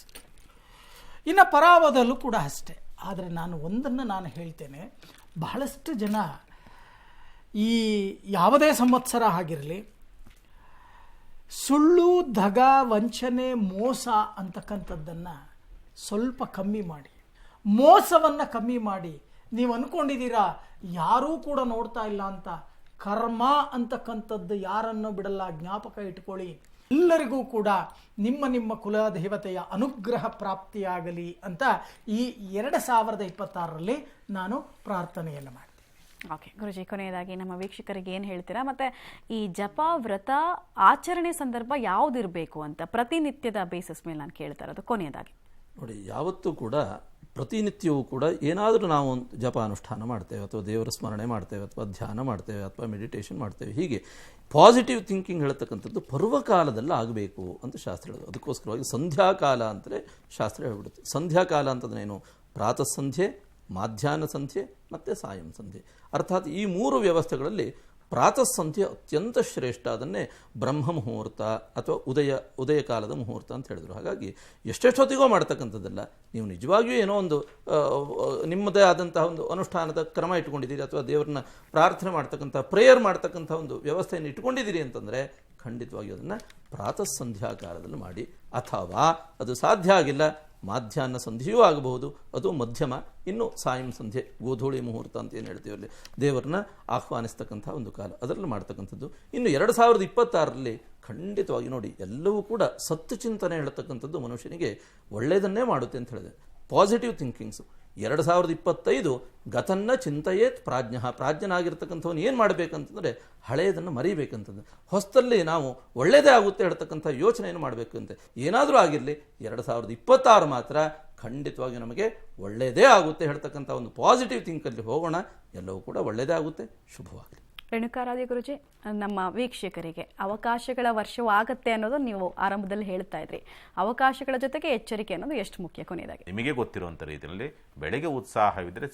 ಇನ್ನು ಪರಾಭವದಲ್ಲೂ ಕೂಡ ಅಷ್ಟೇ. ಆದರೆ ನಾನು ಹೇಳ್ತೇನೆ, ಬಹಳಷ್ಟು ಜನ ಈ ಯಾವುದೇ ಸಂವತ್ಸರ ಆಗಿರಲಿ, ಸುಳ್ಳು, ದಗ, ವಂಚನೆ, ಮೋಸ ಅಂತಕ್ಕಂಥದ್ದನ್ನು ಸ್ವಲ್ಪ ಕಮ್ಮಿ ಮಾಡಿ, ಮೋಸವನ್ನು ಕಮ್ಮಿ ಮಾಡಿ. ನೀವು ಅಂದ್ಕೊಂಡಿದ್ದೀರಾ ಯಾರೂ ಕೂಡ ನೋಡ್ತಾ ಇಲ್ಲ ಅಂತ, ಕರ್ಮ ಅಂತಕ್ಕಂಥದ್ದು ಯಾರನ್ನು ಬಿಡಲ್ಲ, ಜ್ಞಾಪಕ ಇಟ್ಕೊಳ್ಳಿ. ಎಲ್ಲರಿಗೂ ಕೂಡ ನಿಮ್ಮ ಕುಲದೇವತೆಯ ಅನುಗ್ರಹ ಪ್ರಾಪ್ತಿಯಾಗಲಿ ಅಂತ ಈ 2026ರಲ್ಲಿ ನಾನು ಪ್ರಾರ್ಥನೆಯನ್ನು ಮಾಡ್ತೀನಿ. ಓಕೆ ಗುರುಜಿ, ಕೊನೆಯದಾಗಿ ನಮ್ಮ ವೀಕ್ಷಕರಿಗೆ ಏನು ಹೇಳ್ತೀರಾ? ಮತ್ತು ಈ ಜಪ, ವ್ರತ, ಆಚರಣೆ ಸಂದರ್ಭ ಯಾವುದಿರಬೇಕು ಅಂತ ಪ್ರತಿನಿತ್ಯದ ಬೇಸಿಸ್ ಮೇಲೆ ನಾನು ಕೇಳ್ತಾ ಇರೋದು. ಕೊನೆಯದಾಗಿ ನೋಡಿ, ಯಾವತ್ತೂ ಕೂಡ ಪ್ರತಿನಿತ್ಯವೂ ಕೂಡ ಏನಾದರೂ ನಾವು ಜಪ ಅನುಷ್ಠಾನ ಮಾಡ್ತೇವೆ, ಅಥವಾ ದೇವರ ಸ್ಮರಣೆ ಮಾಡ್ತೇವೆ, ಅಥವಾ ಧ್ಯಾನ ಮಾಡ್ತೇವೆ, ಅಥವಾ ಮೆಡಿಟೇಷನ್ ಮಾಡ್ತೇವೆ. ಹೀಗೆ ಪಾಸಿಟಿವ್ ಥಿಂಕಿಂಗ್ ಹೇಳ್ತಕ್ಕಂಥದ್ದು ಪರ್ವಕಾಲದಲ್ಲಿ ಆಗಬೇಕು ಅಂತ ಶಾಸ್ತ್ರ ಹೇಳೋದು. ಅದಕ್ಕೋಸ್ಕರವಾಗಿ ಸಂಧ್ಯಾಕಾಲ ಅಂತಲೇ ಶಾಸ್ತ್ರ ಹೇಳ್ಬಿಡುತ್ತೆ. ಸಂಧ್ಯಾಕಾಲ ಅಂತಂದ್ರೇನು? ಪ್ರಾತಃ ಸಂಧ್ಯೆ, ಮಾಧ್ಯಾಹ್ನ ಸಂಧ್ಯೆ ಮತ್ತು ಸಾಯಂ ಸಂಧ್ಯೆ. ಅರ್ಥಾತ್ ಈ 3 ವ್ಯವಸ್ಥೆಗಳಲ್ಲಿ ಪ್ರಾತಃ ಸಂಧ್ಯೆ ಅತ್ಯಂತ ಶ್ರೇಷ್ಠ. ಅದನ್ನೇ ಬ್ರಹ್ಮ ಮುಹೂರ್ತ ಅಥವಾ ಉದಯ ಕಾಲದ ಮುಹೂರ್ತ ಅಂತ ಹೇಳಿದರು. ಹಾಗಾಗಿ ಎಷ್ಟೆಷ್ಟೊತ್ತಿಗೋ ಮಾಡ್ತಕ್ಕಂಥದ್ದಲ್ಲ, ನೀವು ನಿಜವಾಗಿಯೂ ಏನೋ ಒಂದು ನಿಮ್ಮದೇ ಆದಂತಹ ಒಂದು ಅನುಷ್ಠಾನದ ಕ್ರಮ ಇಟ್ಕೊಂಡಿದ್ದೀರಿ, ಅಥವಾ ದೇವರನ್ನ ಪ್ರಾರ್ಥನೆ ಮಾಡ್ತಕ್ಕಂಥ, ಪ್ರೇಯರ್ ಮಾಡ್ತಕ್ಕಂಥ ಒಂದು ವ್ಯವಸ್ಥೆಯನ್ನು ಇಟ್ಕೊಂಡಿದ್ದೀರಿ ಅಂತಂದರೆ ಖಂಡಿತವಾಗಿಯೂ ಅದನ್ನು ಪ್ರಾತಃ ಸಂಧ್ಯಾಕಾಲದಲ್ಲಿ ಮಾಡಿ. ಅಥವಾ ಅದು ಸಾಧ್ಯ ಆಗಿಲ್ಲ, ಮಾಧ್ಯಾಹ್ನ ಸಂಧ್ಯೆಯೂ ಆಗಬಹುದು, ಅದು ಮಧ್ಯಮ. ಇನ್ನು ಸಾಯಂ ಸಂಧ್ಯೆ, ಗೋಧೂಳಿ ಮುಹೂರ್ತ ಅಂತ ಏನು ಹೇಳ್ತೀವಿ, ಅಲ್ಲಿ ದೇವರನ್ನ ಆಹ್ವಾನಿಸ್ತಕ್ಕಂಥ ಒಂದು ಕಾಲ, ಅದರಲ್ಲಿ ಮಾಡ್ತಕ್ಕಂಥದ್ದು. ಇನ್ನು 2026ರಲ್ಲಿ ಖಂಡಿತವಾಗಿ ನೋಡಿ, ಎಲ್ಲವೂ ಕೂಡ ಸತ್ಯ ಚಿಂತನೆ ಹೇಳ್ತಕ್ಕಂಥದ್ದು ಮನುಷ್ಯನಿಗೆ ಒಳ್ಳೆಯದನ್ನೇ ಮಾಡುತ್ತೆ ಅಂತ ಹೇಳಿದೆ. ಪಾಸಿಟಿವ್ ಥಿಂಕಿಂಗ್ಸು. 2025 ಗತನ್ನ ಚಿಂತೆಯೇತ್ ಪ್ರಾಜ್ಞ. ಪ್ರಾಜ್ಞನಾಗಿರ್ತಕ್ಕಂಥವನು ಏನು ಮಾಡಬೇಕಂತಂದರೆ ಹಳೆಯದನ್ನು ಮರೀಬೇಕಂತಂದ್ರೆ, ಹೊಸದಲ್ಲಿ ನಾವು ಒಳ್ಳೆಯದೇ ಆಗುತ್ತೆ ಹೇಳ್ತಕ್ಕಂಥ ಯೋಚನೆಯನ್ನು ಮಾಡಬೇಕಂತೆ. ಏನಾದರೂ ಆಗಿರಲಿ 2026 ಮಾತ್ರ ಖಂಡಿತವಾಗಿ ನಮಗೆ ಒಳ್ಳೆಯದೇ ಆಗುತ್ತೆ ಹೇಳ್ತಕ್ಕಂಥ ಒಂದು ಪಾಸಿಟಿವ್ ಥಿಂಕಲ್ಲಿ ಹೋಗೋಣ. ಎಲ್ಲವೂ ಕೂಡ ಒಳ್ಳೆಯದೇ ಆಗುತ್ತೆ. ಶುಭವಾಗಲಿ. ರೇಣುಕಾರಾಧ್ಯ ಗುರುಜಿ, ನಮ್ಮ ವೀಕ್ಷಕರಿಗೆ ಅವಕಾಶಗಳ ವರ್ಷವೂ ಆಗತ್ತೆ ಅನ್ನೋದು ನೀವು ಆರಂಭದಲ್ಲಿ ಹೇಳ್ತಾ ಇದ್ರಿ. ಅವಕಾಶಗಳ ಜೊತೆಗೆ ಎಚ್ಚರಿಕೆ ಅನ್ನೋದು ಎಷ್ಟು ಮುಖ್ಯ ಕೊನೆಯದಾಗಿ? ನಿಮಗೆ ಗೊತ್ತಿರುವಂಥ ರೀತಿಯಲ್ಲಿ ಬೆಳಗ್ಗೆ ಉತ್ಸಾಹವಿದ್ದರೆ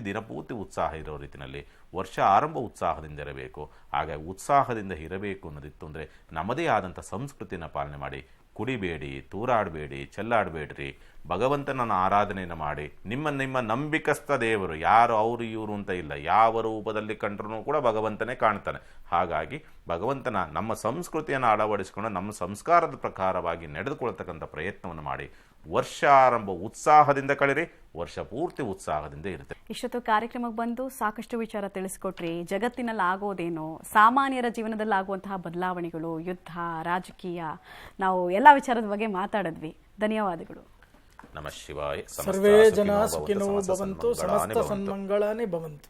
ದಿನಪೂರ್ತಿ ಉತ್ಸಾಹ ಇರೋ ರೀತಿಯಲ್ಲಿ ವರ್ಷ ಆರಂಭ ಉತ್ಸಾಹದಿಂದ ಇರಬೇಕು. ಹಾಗಾಗಿ ಉತ್ಸಾಹದಿಂದ ಇರಬೇಕು ಅನ್ನೋದಿತ್ತು ಅಂದರೆ ನಮ್ಮದೇ ಆದಂಥ ಸಂಸ್ಕೃತಿನ ಪಾಲನೆ ಮಾಡಿ, ಕುಡಿಬೇಡಿ, ತೂರಾಡಬೇಡಿ, ಚೆಲ್ಲಾಡಬೇಡ್ರಿ, ಭಗವಂತನನ್ನು ಆರಾಧನೆಯನ್ನು ಮಾಡಿ. ನಿಮ್ಮ ನಂಬಿಕಸ್ಥ ದೇವರು ಯಾರು ಅವರು ಇವರು ಅಂತ ಇಲ್ಲ, ಯಾವ ರೂಪದಲ್ಲಿ ಕಂಡ್ರೂ ಕೂಡ ಭಗವಂತನೇ ಕಾಣ್ತಾನೆ. ಹಾಗಾಗಿ ಭಗವಂತನ ನಮ್ಮ ಸಂಸ್ಕೃತಿಯನ್ನು ಅಳವಡಿಸಿಕೊಂಡು ನಮ್ಮ ಸಂಸ್ಕಾರದ ಪ್ರಕಾರವಾಗಿ ನಡೆದುಕೊಳ್ತಕ್ಕಂಥ ಪ್ರಯತ್ನವನ್ನು ಮಾಡಿ. ವರ್ಷ ಆರಂಭ ಉತ್ಸಾಹದಿಂದ ಕಳಿರಿ, ವರ್ಷ ಪೂರ್ತಿ ಉತ್ಸಾಹದಿಂದ ಇರುತ್ತೆ. ಇಷ್ಟೊತ್ತು ಕಾರ್ಯಕ್ರಮಕ್ಕೆ ಬಂದು ಸಾಕಷ್ಟು ವಿಚಾರ ತಿಳಿಸ್ಕೊಟ್ರಿ. ಜಗತ್ತಿನಲ್ಲಿ ಆಗೋದೇನೋ, ಸಾಮಾನ್ಯರ ಜೀವನದಲ್ಲಿ ಆಗುವಂತಹ ಬದಲಾವಣೆಗಳು, ಯುದ್ಧ, ರಾಜಕೀಯ, ನಾವು ಎಲ್ಲ ವಿಚಾರದ ಬಗ್ಗೆ ಮಾತಾಡಿದ್ವಿ. ಧನ್ಯವಾದಗಳು. ನಮಃ ಶಿವಾಯ. ಸರ್ವೇ ಜನ ಸುಖಿನೋ ಭವಂತು, ಸಮಸ್ತ ಸನ್ಮಂಗಳಾನಿ ಭವಂತು.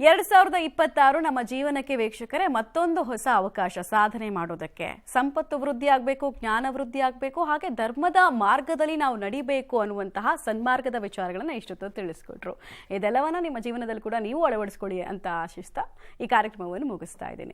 2026 ನಮ್ಮ ಜೀವನಕ್ಕೆ ವೀಕ್ಷಕರೇ ಮತ್ತೊಂದು ಹೊಸ ಅವಕಾಶ ಸಾಧನೆ ಮಾಡೋದಕ್ಕೆ. ಸಂಪತ್ತು ವೃದ್ಧಿ ಆಗಬೇಕು, ಜ್ಞಾನ ವೃದ್ಧಿ ಆಗಬೇಕು, ಹಾಗೆ ಧರ್ಮದ ಮಾರ್ಗದಲ್ಲಿ ನಾವು ನಡಿಬೇಕು ಅನ್ನುವಂತಹ ಸನ್ಮಾರ್ಗದ ವಿಚಾರಗಳನ್ನ ಇಷ್ಟೊತ್ತು ತಿಳಿಸ್ಕೊಟ್ರು. ಇದೆಲ್ಲವನ್ನ ನಿಮ್ಮ ಜೀವನದಲ್ಲಿ ಕೂಡ ನೀವು ಅಳವಡಿಸ್ಕೊಳ್ಳಿ ಅಂತ ಆಶಿಸ್ತಾ ಈ ಕಾರ್ಯಕ್ರಮವನ್ನು ಮುಗಿಸ್ತಾ ಇದ್ದೀನಿ.